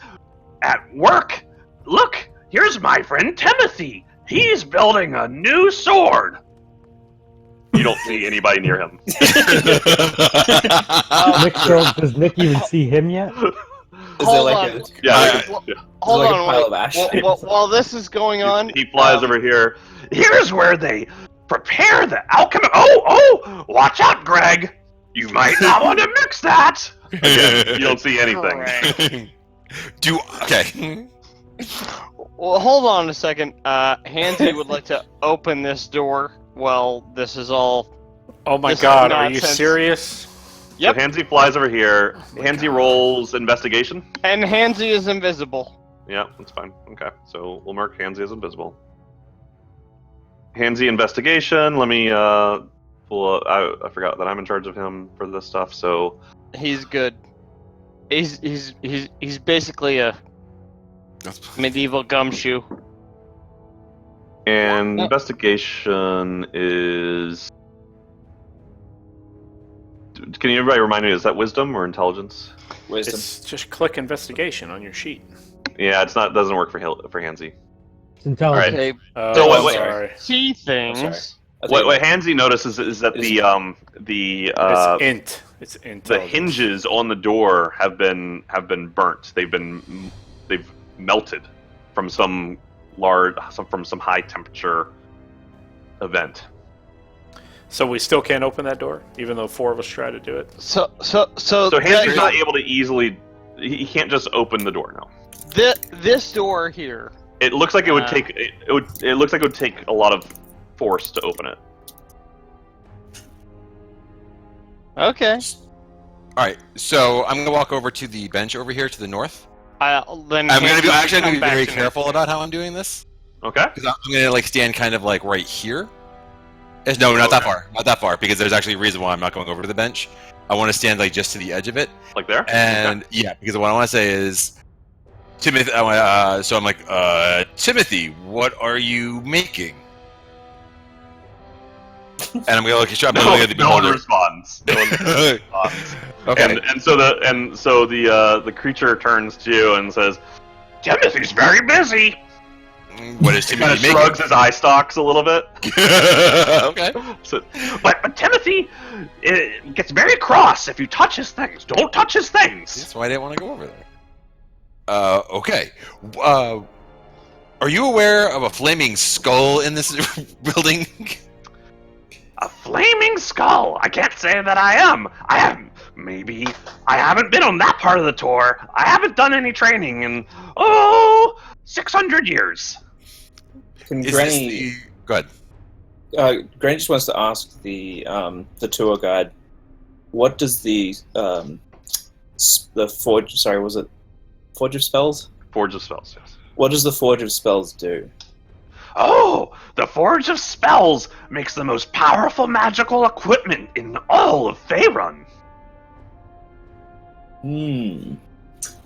at work. Look, here's my friend Timothy. He's building a new sword. You don't see anybody near him. Nick, so does Nick even see him yet? Is there Hold like on. a, is Yeah, there Hold like a on, pile wait. of ash? While this is going on, he flies over here. Here's where they prepare the alchemy. Oh! Watch out, Greg. You might not want to mix that. Again, you don't see anything. Correct. Okay. Well, hold on a second. Hansy would like to open this door while this is all. Oh my This is god, are you nonsense. serious? Yep. So Hansy flies over here. Hansy rolls investigation. And Hansy is invisible. Yeah, that's fine. Okay, so we'll mark Hansy as invisible. Hansy investigation. Let me pull up. I forgot that I'm in charge of him for this stuff. So He's good. He's basically a medieval gumshoe. and Oh. investigation is. Can you everybody remind me? Is that wisdom or intelligence? Wisdom. It's just click investigation on your sheet. Yeah, it's not. Doesn't work for Hansy. It's intelligent. Okay, Oh, So I'm wait. sorry. see things. I think What Hansy notices is that It's int. It's int. the hinges on the door have been burnt. They've melted from some high temperature event. So we still can't open that door, even though 4 of us try to do it. So So that- Hansy's not able to easily. He can't just open the door now. this door here. It looks like it would take. It looks like it would take a lot of force to open it. Okay. All right. So I'm gonna walk over to the bench over here to the north. Then I'm gonna be Hansy actually can gonna be come very back to me. careful about how I'm doing this Okay. because I'm gonna like stand kind of like right here. No, not that far. Not that far because there's actually a reason why I'm not going over to the bench. I want to stand like just to the edge of it. Like there. And yeah, because what I want to say is, Timothy. So I'm like, Timothy, what are you making? And I'm gonna look at the No one beholder. responds. No one responds. Okay. And so the creature turns to you and says, "Timothy's very busy." What is He kind Timothy of making? shrugs his eye stalks a little bit. Okay. So, but Timothy gets very cross if you touch his things. Don't touch his things. That's why I didn't want to go over there. Okay. Are you aware of a flaming skull in this building? flaming skull. I can't say that I am. Maybe I haven't been on that part of the tour. I haven't done any training in 600 years. Can Is Granny, this the... Go ahead. Granny just wants to ask the tour guide, what does the forge? Sorry, was it Forge of Spells? Forge of Spells, yes. What does the Forge of Spells do? Oh, the Forge of Spells makes the most powerful magical equipment in all of Faerun.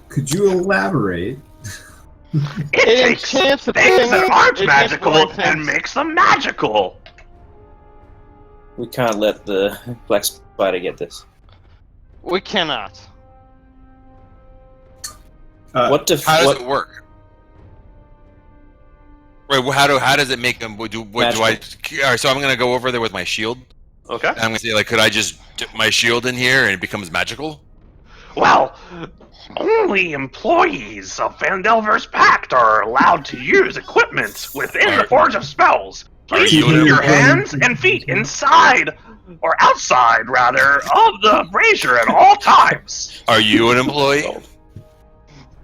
Could you elaborate? It takes enchants the things that things, aren't it magical gets more and intense. makes them magical. We can't let the Black Spider get this. We cannot. How does it work? Right. Well, how does it make them? What do I? All right. So I'm gonna go over there with my shield. Okay. And I'm gonna say, like, could I just dip my shield in here and it becomes magical? Well, only employees of Vandelver's Pact are allowed to use equipment within the Forge of Spells. Please you keep an your employee? hands and feet inside, or outside, rather, of the brazier at all times. Are you an employee?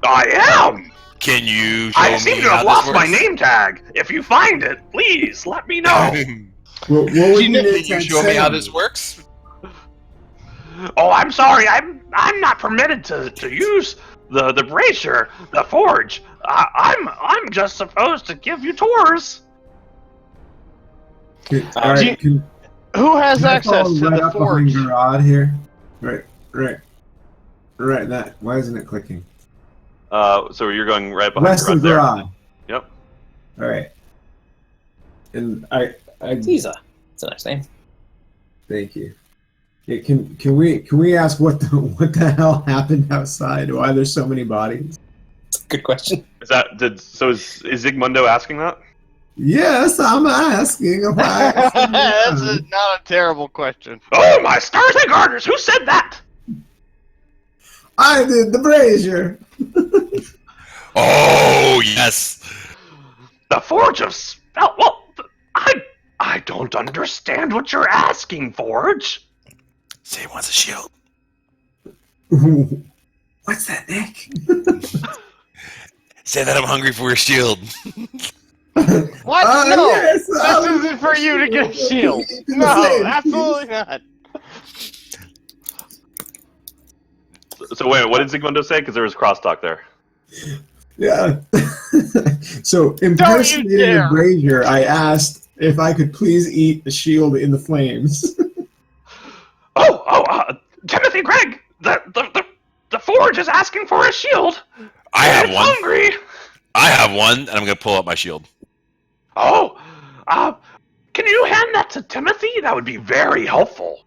I am! Can you show I me seem to how have this lost my works? name tag. If you find it, please let me know. What would You know- your Can you tag show me say? how this works? Oh, I'm sorry. I'm not permitted to use the brazier, the forge. I'm just supposed to give you tours. All right, can Who has I access follow to right the up behind forge? Garrod here? Right. That. Why isn't it clicking? So you're going right behind West of there. Garrod. Yep. All right. And I Caesar. That's a nice name. thank you. Yeah, can we ask what the hell happened outside? Why there's so many bodies? Good question. Is Zigmundo asking that? Yes, I'm asking. That's not a terrible question. Oh my stars and garters! Who said that? I did the brazier. Oh yes. The Forge of Spell. Well, I don't understand what you're asking, Forge. Say he wants a shield. What's that, Nick? Say that I'm hungry for a shield. What? No! Yes, this isn't for you to get a shield. No, absolutely not. So wait, what did Zigmundo say? Because there was crosstalk there. Yeah. So impersonating a dare. brazier, I asked if I could please eat the shield in the flames. Timothy Gregg, the Forge is asking for a shield. I have It's one. hungry. I have one, and I'm gonna pull up my shield. Oh, can you hand that to Timothy? That would be very helpful.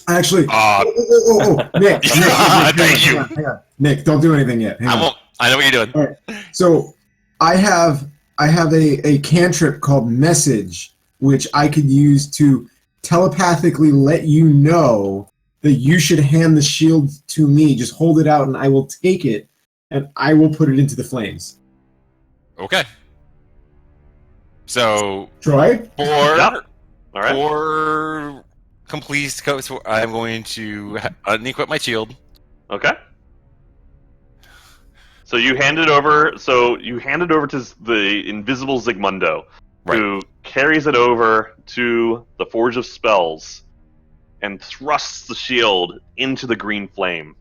Actually, Nick, Thank you. hang on. Nick, don't do anything yet. Hang I on. won't. I know what you're doing. All right. So I have a cantrip called Message, which I could use to telepathically let you know that you should hand the shield to me. Just hold it out, and I will take it, and I will put it into the flames. Okay. So Troy? for Yep. All right. for complete, I'm going to unequip my shield. Okay. So you hand it over. So you hand it over to the invisible Zigmundo, who carries it over to the Forge of Spells, and thrusts the shield into the green flame.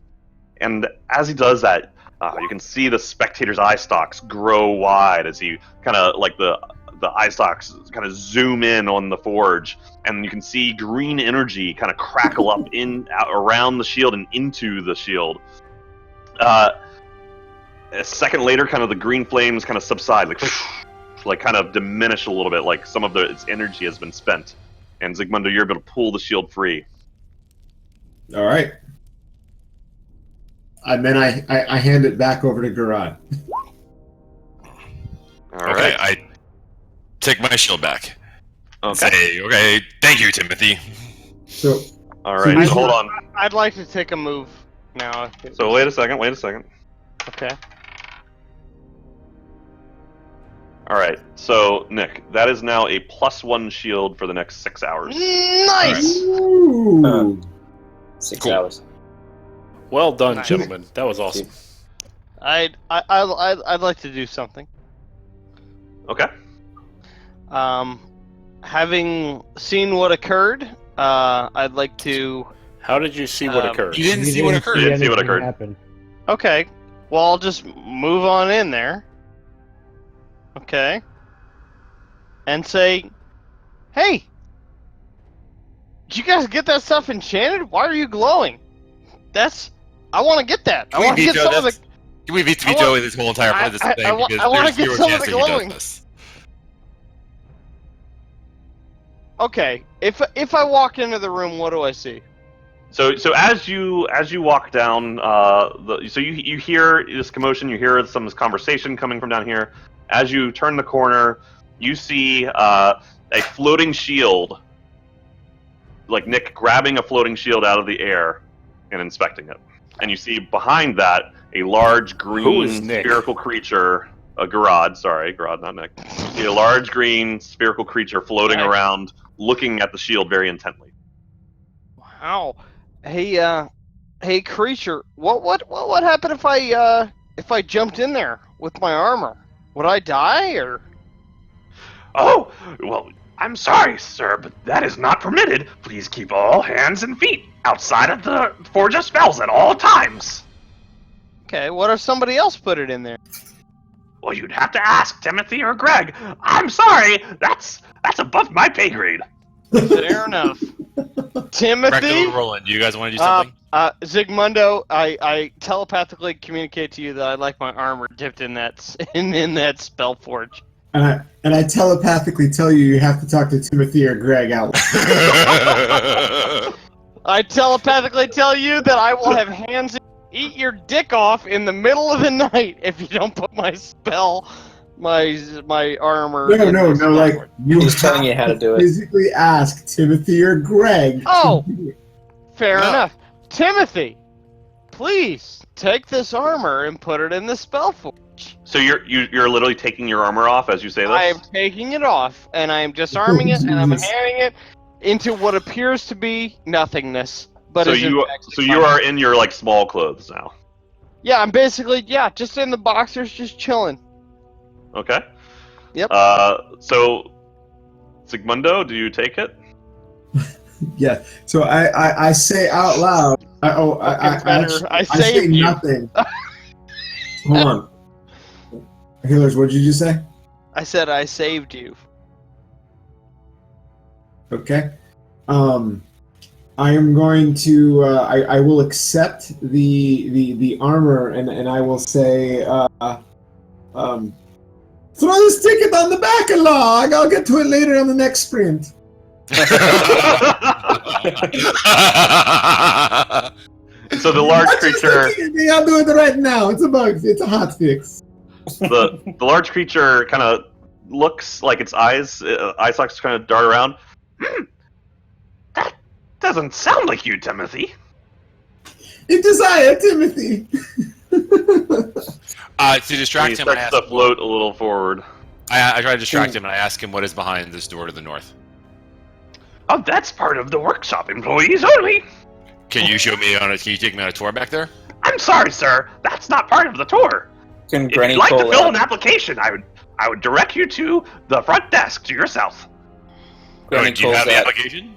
And as he does that, you can see the spectator's eye stalks grow wide as he kind of like the eye stalks kind of zoom in on the forge, and you can see green energy kind of crackle up around the shield and into the shield. A second later, kind of the green flames kind of subside, like kind of diminish a little bit, like some of its energy has been spent. And Zigmundo, you're able to pull the shield free. All right. And then I hand it back over to Garrod. All Okay, right. I take my shield back. Okay. Say, okay, thank you, Timothy. So All right. So So hold on. I'd like to take a move now. So wait a second. Okay. All right. So Nick, that is now a +1 shield for the next 6 hours. Nice. Ooh. 6 Cool. hours. Well done, Nice. gentlemen. That was awesome. I'd like to do something. Okay. Having seen what occurred, I'd like to. How did you see what occurred? You didn't You see what didn't occurred. Didn't see what anything occurred. happen. Okay. Well, I'll just move on in there. Okay. And say, hey, did you guys get that stuff enchanted? Why are you glowing? I want to get that. I Can we want to get veto some of this? the. Can we veto this whole entire I- this I- thing? I wa- Because I wanna there's get zero some of chance the that he does glowing. this. Okay. If I walk into the room, what do I see? So as you walk down, you hear this commotion, you hear some conversation coming from down here. As you turn the corner, you see a floating shield, like Nick grabbing a floating shield out of the air and inspecting it. And you see behind that a large Who green is Nick? spherical creature, a Garad, not Nick. You see a large green spherical creature floating Nice. around, looking at the shield very intently. Wow. Hey, creature. What would happen if I jumped in there with my armor? Would I die or? Oh, well, I'm sorry, sir, but that is not permitted. Please keep all hands and feet outside of the Forge of Spells at all times. Okay. What if somebody else put it in there? Well, you'd have to ask Timothy or Greg. I'm sorry, that's above my pay grade. Fair enough. Timothy. Recto or Roland, do you guys want to do something? Zigmundo, I telepathically communicate to you that I like my armor dipped in that in that spell forge. And I telepathically tell you have to talk to Timothy or Greg out loud. I telepathically tell you that I will have hands eat your dick off in the middle of the night if you don't put my armor. in No, the spell like forge. you He's telling have you how to do it. physically ask Timothy or Greg. to Oh. do it. Fair No. enough. Timothy, please take this armor and put it in the spell forge. So you're literally taking your armor off as you say this? I am taking it off, and I am disarming it, and I'm Jesus. handing it into what appears to be nothingness. But so is in you fact so you are in your like small clothes now. Yeah, I'm basically just in the boxers, just chilling. Okay. Yep. So Sigmundo, do you take it? Yeah. So I say out loud. I say saved you. nothing. Hold on. Healers, what did you just say? I said I saved you. Okay. I am going to. I will accept the armor, and I will say, throw this ticket on the back of log. I'll get to it later on the next sprint. So the large creature, I'll do it right now. It's a bug. It's a hot fix. the large creature kind of looks like its eye sockets kind of dart around. That doesn't sound like you, Timothy. It desire Timothy. To distract He him, I starts ask to float a little forward. I try to distract him and I ask him what is behind this door to the north. Oh, that's part of the workshop employees only. Can you show me can you take me on a tour back there? I'm sorry, sir. That's not part of the tour. Can If Granny you'd like to call fill out? an application, I would direct you to the front desk to yourself. Granny Do you calls have the out. application?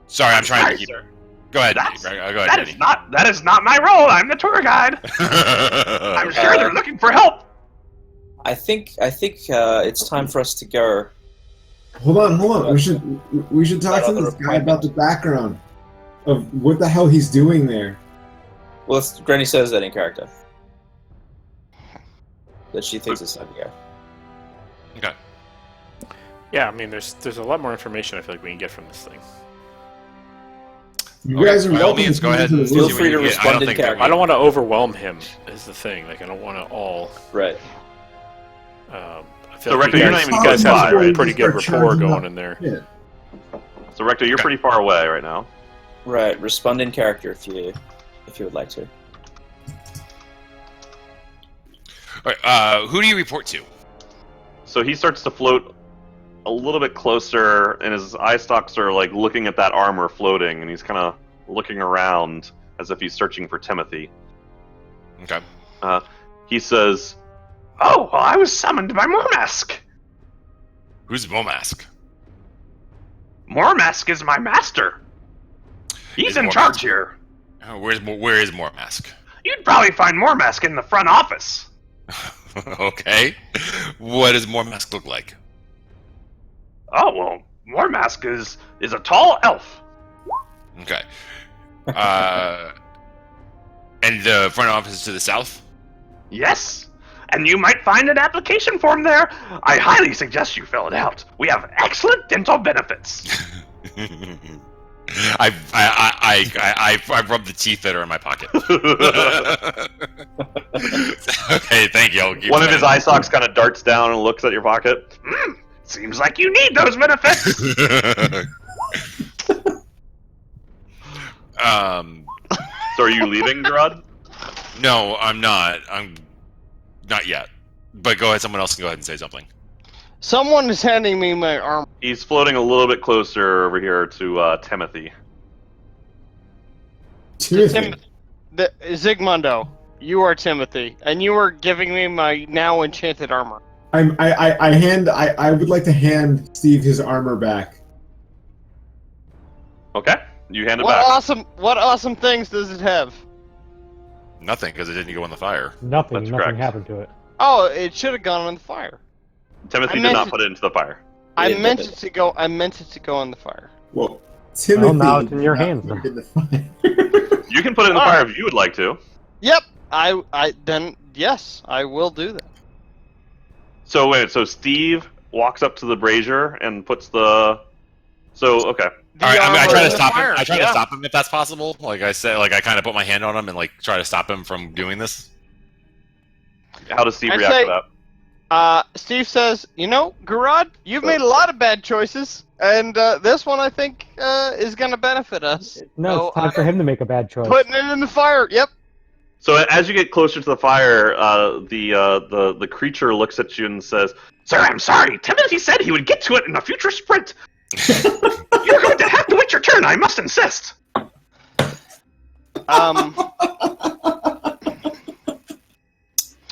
Sorry, I'm trying to Sorry, keep. sir. Go ahead. That's- Go ahead, That Danny. is not my role. I'm the tour guide. I'm sure they're looking for help. I think it's time for us to go. Hold on. We should talk to Another this guy about the background of what the hell he's doing there. Well, Granny says that in character. That she thinks it's time to go. Okay. Yeah, I mean, there's a lot more information I feel like we can get from this thing. You Okay, guys are by all welcome means, to go come ahead into and the see Feel what free you to get. respond in I don't character. I don't want to overwhelm him. Is the thing. Like, I don't want to all. Right. I So, feel like Rector, you you're guys, not even you guys have close by, some right? pretty good Start rapport charging going up. in there. Yeah. So Rector, you're pretty far away right now. Right. Respond in character if you would like to. All right, who do you report to? So he starts to float a little bit closer, and his eye stalks are like looking at that armor floating, and he's kind of looking around as if he's searching for Timothy. Okay. He says, Oh, well, I was summoned by Mormask. Who's Momask? Mormask is my master. He's Is in Mormask- charge here. Where is Mormask? You'd probably find Mormask in the front office. Okay. What does Mormask look like? Oh, well, Mormask is a tall elf. Okay. And the front office is to the south? Yes, and you might find an application form there. I highly suggest you fill it out. We have excellent dental benefits. I rubbed the teeth that are in my pocket. Okay, thank you. I'll keep one of that his in eye stalks kind of darts down and looks at your pocket. Seems like you need those benefits. So are you leaving, Gerard? No, I'm not. I'm not yet. But go ahead. Someone else can go ahead and say something. Someone is handing me my armor. He's floating a little bit closer over here to Timothy. Timothy. Zigmundo, you are Timothy, and you are giving me my now enchanted armor. I would like to hand Steve his armor back. Okay, you hand it What back. awesome things does it have? Nothing, because it didn't go in the fire. Nothing. That's Nothing correct. happened to it. Oh, it should have gone on the fire. Timothy I did meant not to- put it into the fire. I Yeah, meant but- it to go. I meant it to go on the fire. Well, Timothy. now it's in your did hands not now. put it in the fire. You can put it in the fire if you would like to. Yep. Then yes, I will do that. So wait, so Steve walks up to the brazier and puts the. So okay, All right, I armor try in to the stop him. fire, I try yeah. to stop him if that's possible. Like I said, like I kind of put my hand on him and like try to stop him from doing this. how does Steve I react say- to that? Steve says, Garad, you've made a lot of bad choices, and this one I think is going to benefit us. No, So it's time for him to make a bad choice. Putting it in the fire. Yep. So as you get closer to the fire, the creature looks at you and says, Sir, I'm sorry. Timothy said he would get to it in a future sprint. You're going to have to wait your turn, I must insist.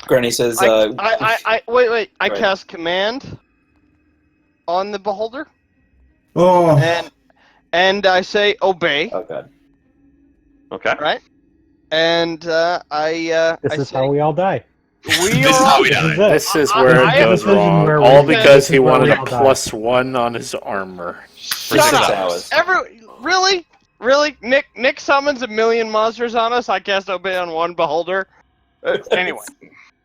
Granny says, Wait. I Right. cast command on the beholder, Oh, and I say obey, oh god. "Okay, right? And This I is say how we all die. we This is are. how we This die. is it. This is I- where I it have a goes decision wrong. where All we- because this he is where wanted we a all die. +1 on his armor. For Shut 6 up. hours. Really? Nick summons a million monsters on us. I cast obey on one beholder. Anyway,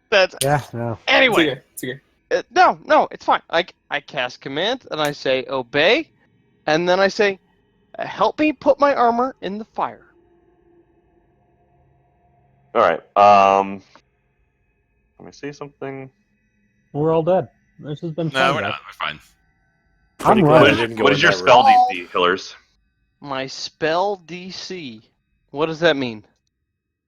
that's Yeah, no. anyway. It's okay. No, it's fine. I cast command and I say obey, and then I say, help me put my armor in the fire. all right." Let me see something. We're all dead. This has been fun. No, we're guys. not. We're fine. Pretty I'm glad running. I didn't go What in is your that spell room. DC, killers? My spell DC. What does that mean?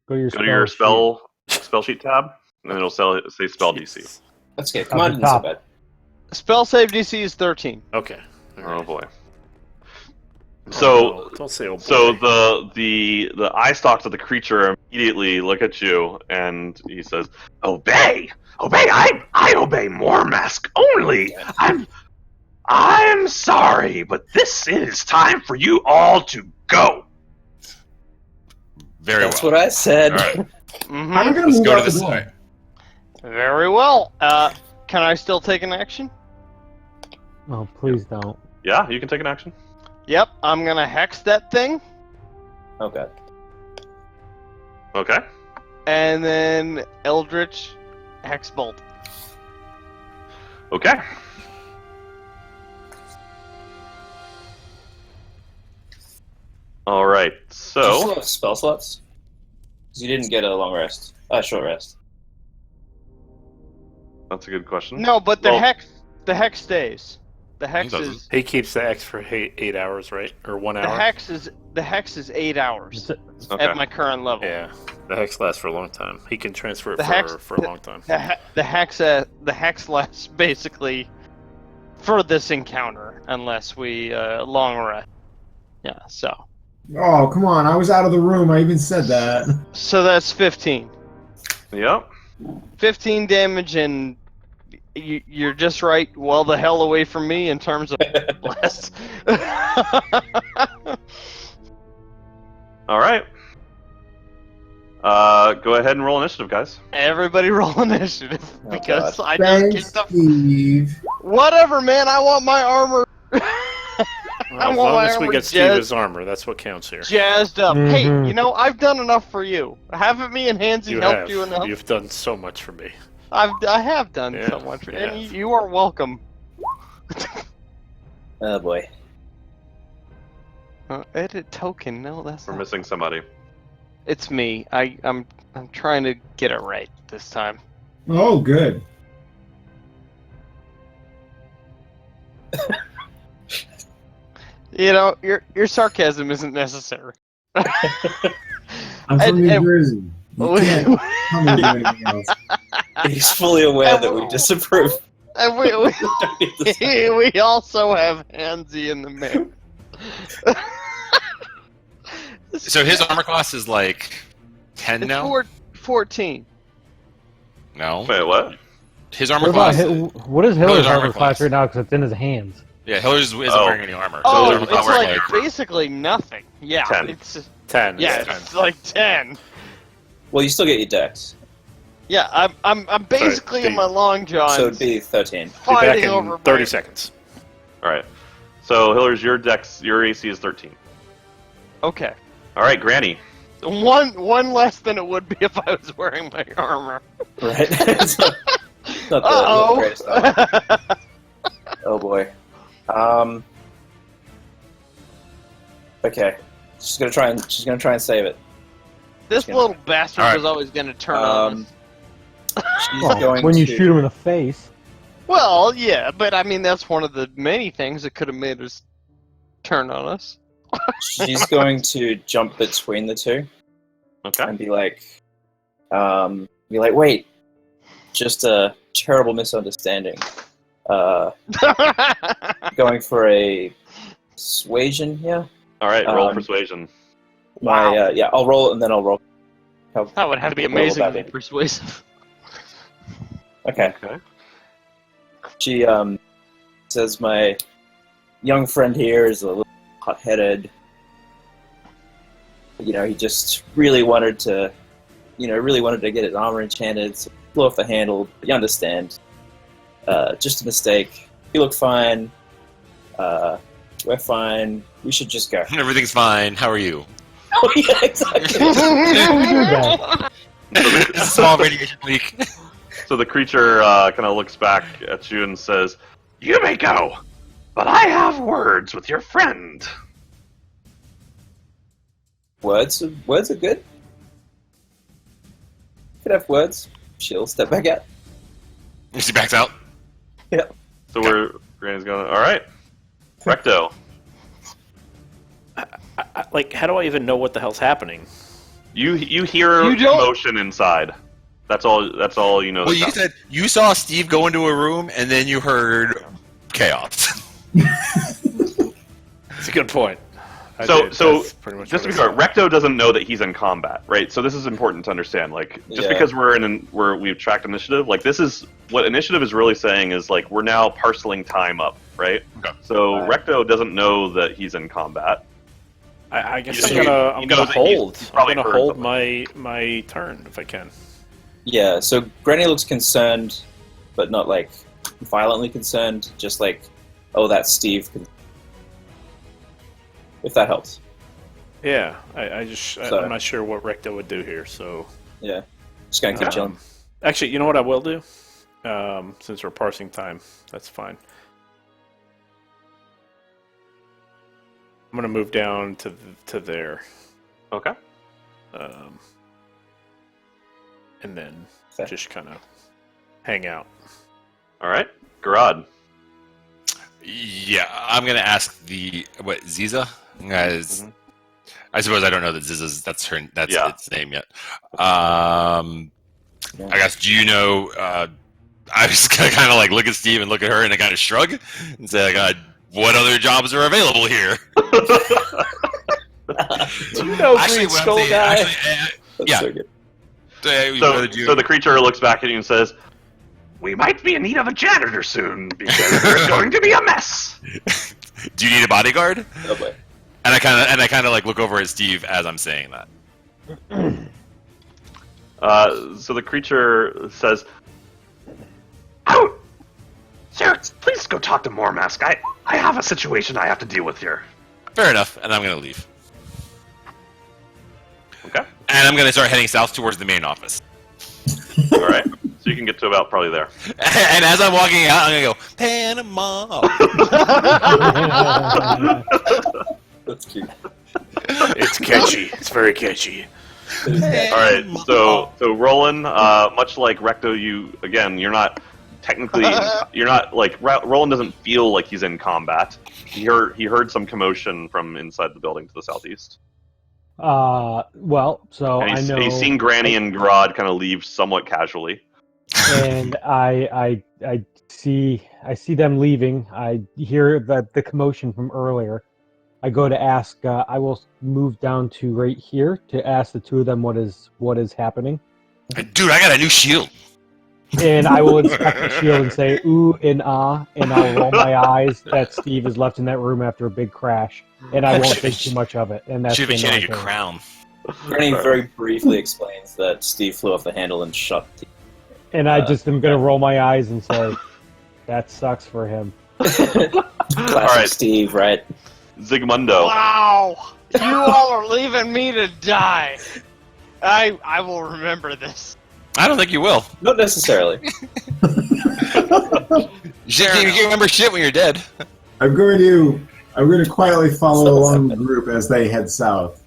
Go to your Go to your sheet. spell sheet tab, and then it'll say spell DC. That's okay. Up Come on, the didn't so top. bad. Spell save DC is 13. Okay. All Oh right. boy. Oh, So no, don't say oh boy. So the eye stalks of the creature immediately look at you, and he says, Obey! Obey! I obey Mormask only! I'm sorry, but this is time for you all to go! Very That's well. what I said. All right. Mm-hmm. I'm gonna Let's move go to out this the door. side. Very well. Can I still take an action? Oh, please don't. "Yeah, you can take an action." Yep. I'm gonna hex that thing, Oh god. Okay. and then Eldritch hex bolt. Okay. All right. Do you still So have spell slots? Because you didn't get a long rest. Short rest. that's a good question. No, but the Well- hex stays. The hex doesn't. is He keeps the X for 8 hours, right? Or 1 hour? the hex is 8 hours. It's Okay. at my current level. Yeah, the hex lasts for a long time. He can transfer it The hex- for a long time. The hex lasts basically for this encounter, unless we long rest. Yeah, so Oh, come on. I was out of the room. I even said that. so that's 15. Yep. 15 damage, and you're just right. Well, the hell away from me in terms of blast. All right. Go ahead and roll initiative, guys. Everybody roll initiative Oh, because God. I just Thanks, kicked up. Steve. Whatever, man. I want my armor. Well, as want long my as we armor get Steve his armor, that's what counts here. jazzed up. Mhm. Hey, you know, I've done enough for you. Haven't me and Hansy You helped have. you enough? You've done so much for me. I have done Yeah, so much, you and have. you are welcome. Oh boy. Edit token. No, that's We're not. missing somebody. It's me. I'm trying to get it right this time. Oh, good. You know, your sarcasm isn't necessary. I'm from And- New and- Jersey. You can't tell me to do anything else. He's fully aware that we disapprove. And Don't need this. we also have Hansy in the mix. So his armor class is like 10 It's now? 14. No. Wait, what? His What, armor about class. what is Hiller's armor armor class class. right now? Because it's in his hands. Yeah, Hiller's isn't Oh. wearing any armor. Oh, his there's armor it's class not is like wearing basically nothing. Yeah, 10. it's 10. yeah, Yeah. it's like 10. Well, you still get your dex, Yeah, I'm basically in the- my long johns so it'd be 13. Be back fighting in over 30 my- seconds. All right. So Hillers, your AC is 13. Okay, All right, Granny. one less than it would be if I was wearing my armor. Right? It's not the greatest armor. Uh-oh. Oh boy. Okay. She's gonna try and save it. This Yeah. little bastard Alright. was always going to turn on Um, us. she's Well, going when you to, shoot him in the face. Well, yeah, but I mean that's one of the many things that could have made us turn on us. she's going to jump between the two Okay. and be like, wait, just a terrible misunderstanding. Going for a persuasion here. All right, roll Um, persuasion. My yeah, I'll roll it and then I'll roll. That would have to be Roll that amazingly in. persuasive. Okay. Okay. She says my young friend here is a little hot-headed. You know, he just really wanted to get his armor enchanted, so blew off the handle. But you understand. Just a mistake. You look fine. We're fine. We should just go. Everything's fine. How are you? Oh yeah, exactly. Small radiation leak. So the creature kind of looks back at you and says, "You may go, but I have words with your friend." Words are good. Could have words. She'll step back out. She backs out. So we're Granny's going. All right, Recto. Like, how do I even know what the hell's happening? You hear You don't- commotion inside. That's all. That's all you know. Well, that's you happening. said you saw Steve go into a room, and then you heard chaos. It's a good point. I So did. so That's pretty much just to what be I clear, Recto doesn't know that he's in combat, right? So this is important to understand. Like, just Yeah. because we've tracked initiative, like this is what initiative is really saying is like we're now parceling time up, right? Okay. So Right. Recto doesn't know that he's in combat. I guess You I'm know, gonna knows that he's hold. I'm probably gonna heard hold something. my turn if I can. Yeah, so Granny looks concerned, but not like violently concerned, just like, oh, that's Steve. If that helps. Yeah, So- I'm not sure what Recto would do here, so Yeah. Just gonna keep chilling. actually, you know what I will do? Since we're parsing time, that's fine. I'm gonna move down to there, Okay. and then Fair. just kind of hang out. All right. Garad. Yeah, I'm gonna ask Ziza. Guys, I suppose I don't know that that's Yeah. its name yet. I guess, do you know, I was going to kind of like look at Steve and look at her and I kind of shrug and say, like, what other jobs are available here? Do you know Green what I'm Skull saying- guy? yeah. So good. So the creature looks back at you and says, We might be in need of a janitor soon because there's going to be a mess. do you need a bodyguard? Oh boy. And I kind of like look over at Steve as I'm saying that. so the creature says, Oh, sir, please go talk to Mormask. I have a situation I have to deal with here. Fair enough, and I'm gonna leave. okay, And I'm gonna start heading south towards the main office. all right. So you can get to about probably there. And as I'm walking out, I'm gonna go Panama. That's cute. It's catchy. It's very catchy. All right, so Roland, much like Recto, you're not technically, you're not like Roland doesn't feel like he's in combat. He heard some commotion from inside the building to the southeast. Well, so And I know. he's seen Granny and Grodd kind of leave somewhat casually. And I see them leaving. I hear the commotion from earlier. I go to ask. I will move down to right here to ask the two of them what is happening, Dude, I got a new shield. and I will inspect the shield and say ooh and ah, and I'll roll my eyes that Steve is left in that room after a big crash, and I won't think too much of it. And that's Should have the end changed of your my crown. Granny very briefly explains that Steve flew off the handle and shot the... And I just am gonna roll my eyes and say, that sucks for him. Classic right. Steve, right? Zigmundo. Wow! You all are leaving me to die. I will remember this. I don't think you will. Not necessarily. You can't remember shit when you're dead. I'm going to quietly follow along the group as they head south.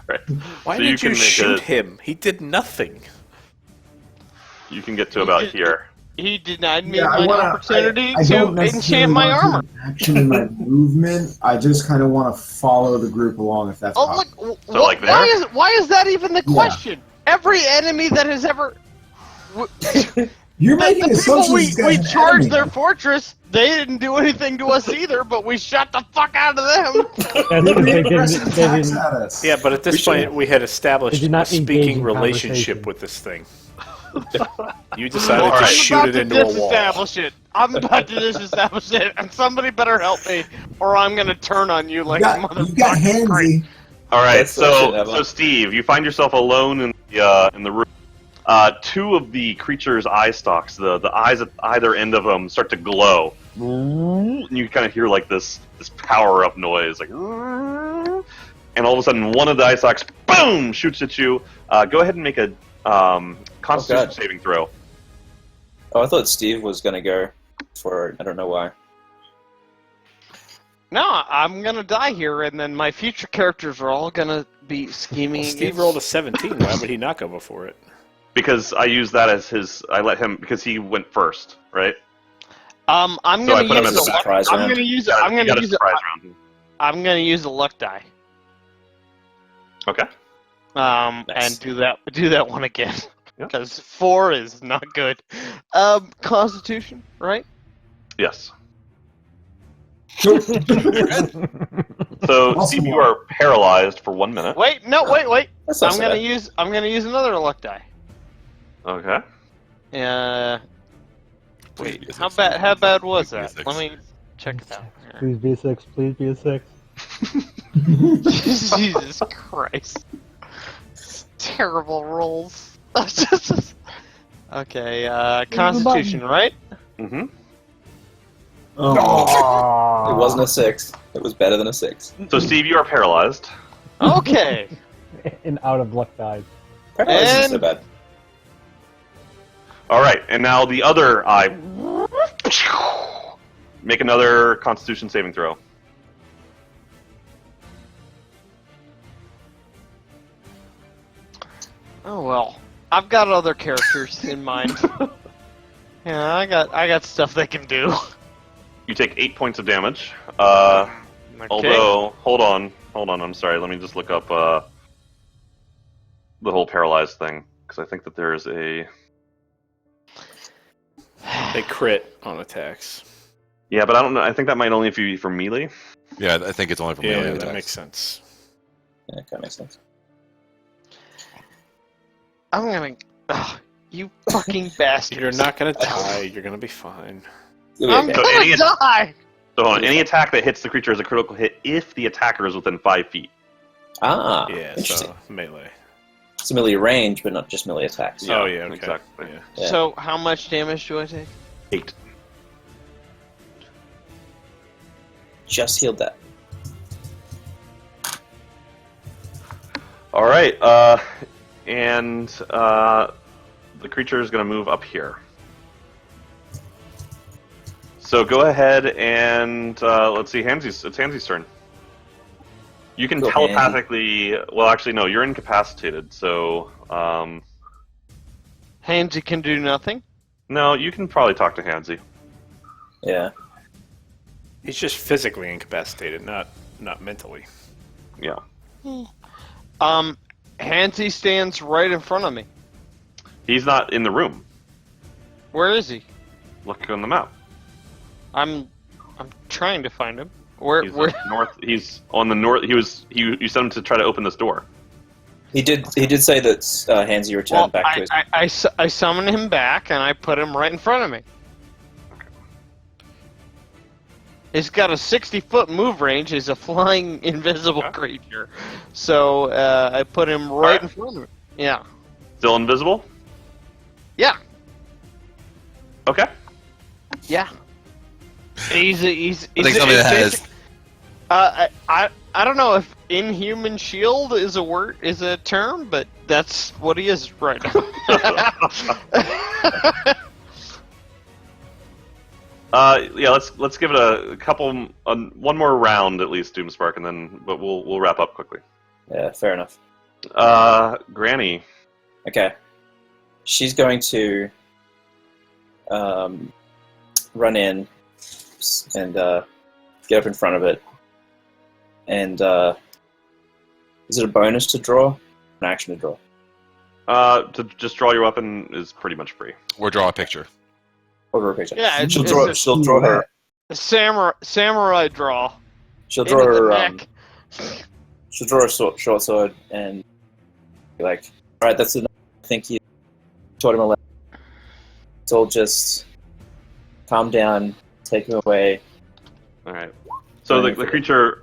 Right. Why So you did you can make shoot a- him? He did nothing. You can get to about here. He denied me Yeah, I my wanna- opportunity I to don't necessarily enchant my want to armor. do an action in my movement. I just kind of want to follow the group along if that's Oh possible. look! So, like why is that even the Yeah. question? Every enemy that has ever You're the making people assumptions. we these guys are charged enemy. their fortress, they didn't do anything to us either, but we shot the fuck out of them. That's They because made they aggressive didn't. They attacks didn't. at us. Yeah, but at this point, we had established Did you a not engage speaking in relationship conversation? with this thing. You decided All to right. shoot I'm it about into to a wall. disestablish it. I'm about to disestablish it, and somebody better help me, or I'm gonna turn on you like a You got motherfucking crazy. handsy. All right, That's the shit ever. so Steve, you find yourself alone in the room. Two of the creature's eye stalks, the eyes at either end of them, start to glow, and you kind of hear like this power up noise, like, and all of a sudden one of the eye stalks, boom, shoots at you. Go ahead and make a Constitution God. saving throw. Oh, I thought Steve was gonna go for it. I don't know why. No, I'm gonna die here, and then my future characters are all gonna be scheming. Steve against- rolled a 17. Why would he not go before it? Because I use that as his. I let him because he went first, right? I'm So I gonna put him use at the a back. Surprise I'm round. gonna use it. You I'm gonna got a use it. surprise round. I'm gonna use a luck die. Okay. Nice. And do that one again. Yeah. Because 4 is not good. Constitution, right? Yes. So, Steve, you are paralyzed for 1 minute. Wait. That's not I'm so gonna bad. use another luck die. Okay. Wait, How bad was that? Six. Let me check it out. Please be a 6. Please be a 6. Jesus Christ. Terrible rolls. Okay, Constitution, right? Mm-hmm. Oh. It wasn't a 6. It was better than a 6. So, Steve, you are paralyzed. Okay. And out of luck died. Paralysis isn't so And- bad. All right, and now the other eye. Make another Constitution saving throw. Oh well. I've got other characters in mind. Yeah, I got stuff they can do. You take 8 points of damage. Okay. Although, hold on. hold on. I'm sorry. Let me just look up the whole paralyzed thing because I think that there's a. They crit on attacks. Yeah, but I don't know. I think that might only be for melee. Yeah, I think it's only for melee Yeah, attacks. that makes sense. Yeah, that makes sense. I'm gonna. Ugh, you fucking bastard. You're not gonna die. You're gonna be fine. You'll I'm be So okay. gonna any- die! So hold on, any attack that hits the creature is a critical hit if the attacker is within 5 feet. Ah, Yeah, interesting. so melee. It's melee range, but not just melee attacks. Oh yeah, okay. exactly. Yeah. Yeah. So, how much damage do I take? 8. Just healed that. All right, and the creature is going to move up here. So go ahead and let's see. It's Hansy's turn. You can Go, telepathically. Well, actually, no. You're incapacitated. So Hansy can do nothing. no, you can probably talk to Hansy. Yeah. He's just physically incapacitated, not mentally. Yeah. Hansy stands right in front of me. He's not in the room. Where is he? Look on the map. I'm trying to find him. Where? He's Where? north. He's on the north. You sent him to try to open this door. He did say that Hansy returned Well, back to his... I summoned him back and I put him right in front of me. He's got a 60-foot move range. He's a flying, invisible creature. So I put him right in front of me. Yeah. Still invisible. Yeah. Okay. Yeah. He's I think somebody that has. I don't know if inhuman shield is a term, but that's what he is right now. Yeah, let's give it a couple, one more round at least, Doomspark, and then but we'll wrap up quickly. Yeah, fair enough. Granny. Okay. She's going to run in and get up in front of it. And is it a bonus to draw? An action to draw? To just draw your weapon is pretty much free. Or draw a picture. Or a picture. Yeah, she'll it's draw. a- She'll draw her. Samurai draw. She'll Into draw the her. neck. She'll draw a short sword and be like, "All right, that's enough. I think you taught him a lesson. So just calm down, take him away." All right. So the creature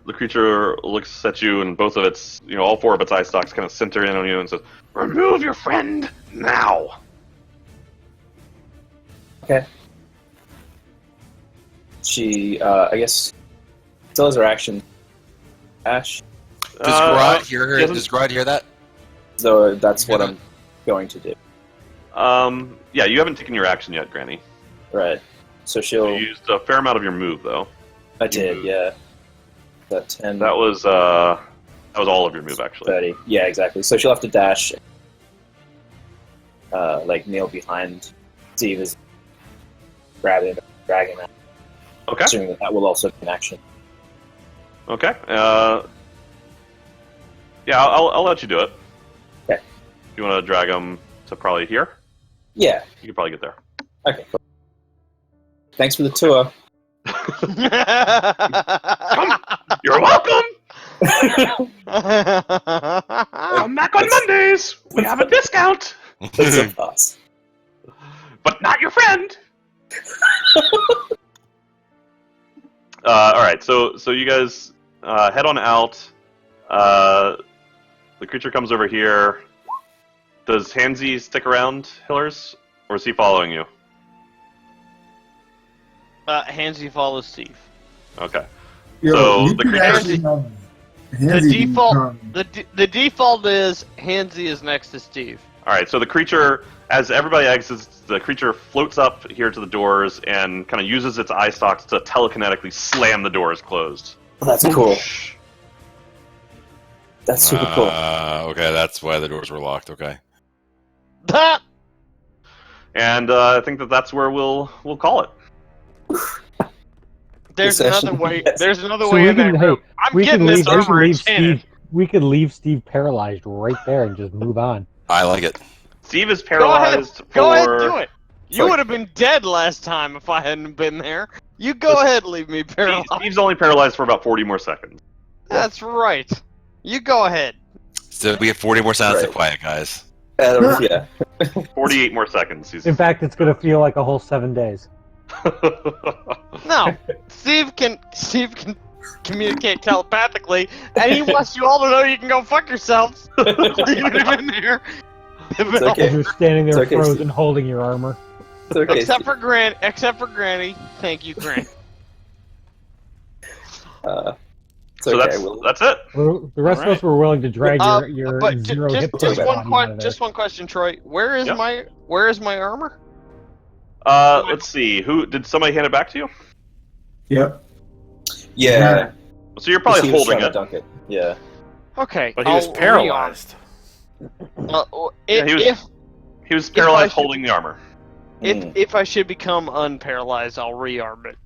looks at you, and both of its all 4 of its eye stalks kind of center in on you and says, "Remove your friend now." Okay. She, I guess, still has her action. Ash. Does Grod hear her? doesn't- Does Grod hear that? So that's what I'm going to do. Yeah, you haven't taken your action yet, Granny. Right. So she'll. You used a fair amount of your move, though. I did, yeah. That 10. That was all of your move, actually. 30. Yeah, exactly. So she'll have to dash. Kneel behind Steve as grabbing him, dragging him. Okay. Assuming that will also be an action. Okay. Yeah, I'll let you do it. Okay. You want to drag him to probably here? Yeah. You can probably get there. Okay, cool. Thanks for the tour. You're welcome. Come back on Mondays. We have a discount, That's a pass. but not your friend. All right. So you guys head on out. The creature comes over here. Does Hansy stick around, Hillers, or is he following you? Hansy follows Steve. Okay. Yo, So you the could creature- actually have The Hansy default, become- the default is Hansy is next to Steve. All right. So the creature, as everybody exits, the creature floats up here to the doors and kind of uses its eye stalks to telekinetically slam the doors closed. That's cool. That's super cool. Okay, that's why the doors were locked. Okay. And I think that's where we'll call it. There's session. another way. Yes. There's another So way we in that can room. I'm getting this armor enchanted. We could leave Steve paralyzed right there and just move on. I like it. Steve is Go ahead. paralyzed Go ahead, for. do it. You like- would have been dead last time if I hadn't been there. You go ahead, leave me paralyzed. Steve's only paralyzed for about 40 more seconds. That's right. You go ahead. So we have 40 more sounds to Right. quiet, guys. Yeah. 48 more seconds. In fact, it's gonna feel like a whole 7 days. No, Steve can communicate telepathically, and he wants you all to know you can go fuck yourselves. Leave him in there. It's okay. As you're standing there It's okay, frozen, Steve. holding your armor. It's okay. Except for Granny. Thank you, Granny. It's So okay. that's it. The rest of us were willing to drag your but zero hit just point one body out of there. just one question, Troy. Where is Yep. my armor? Let's see. Who did somebody hand it back to you? Yep. Yeah. So you're probably He was holding trying it. to dunk it. Yeah. Okay, But he was I'll paralyzed. Yeah, he was- If He was I paralyzed should- holding the armor. Mm. if I should become unparalyzed, I'll rearm it.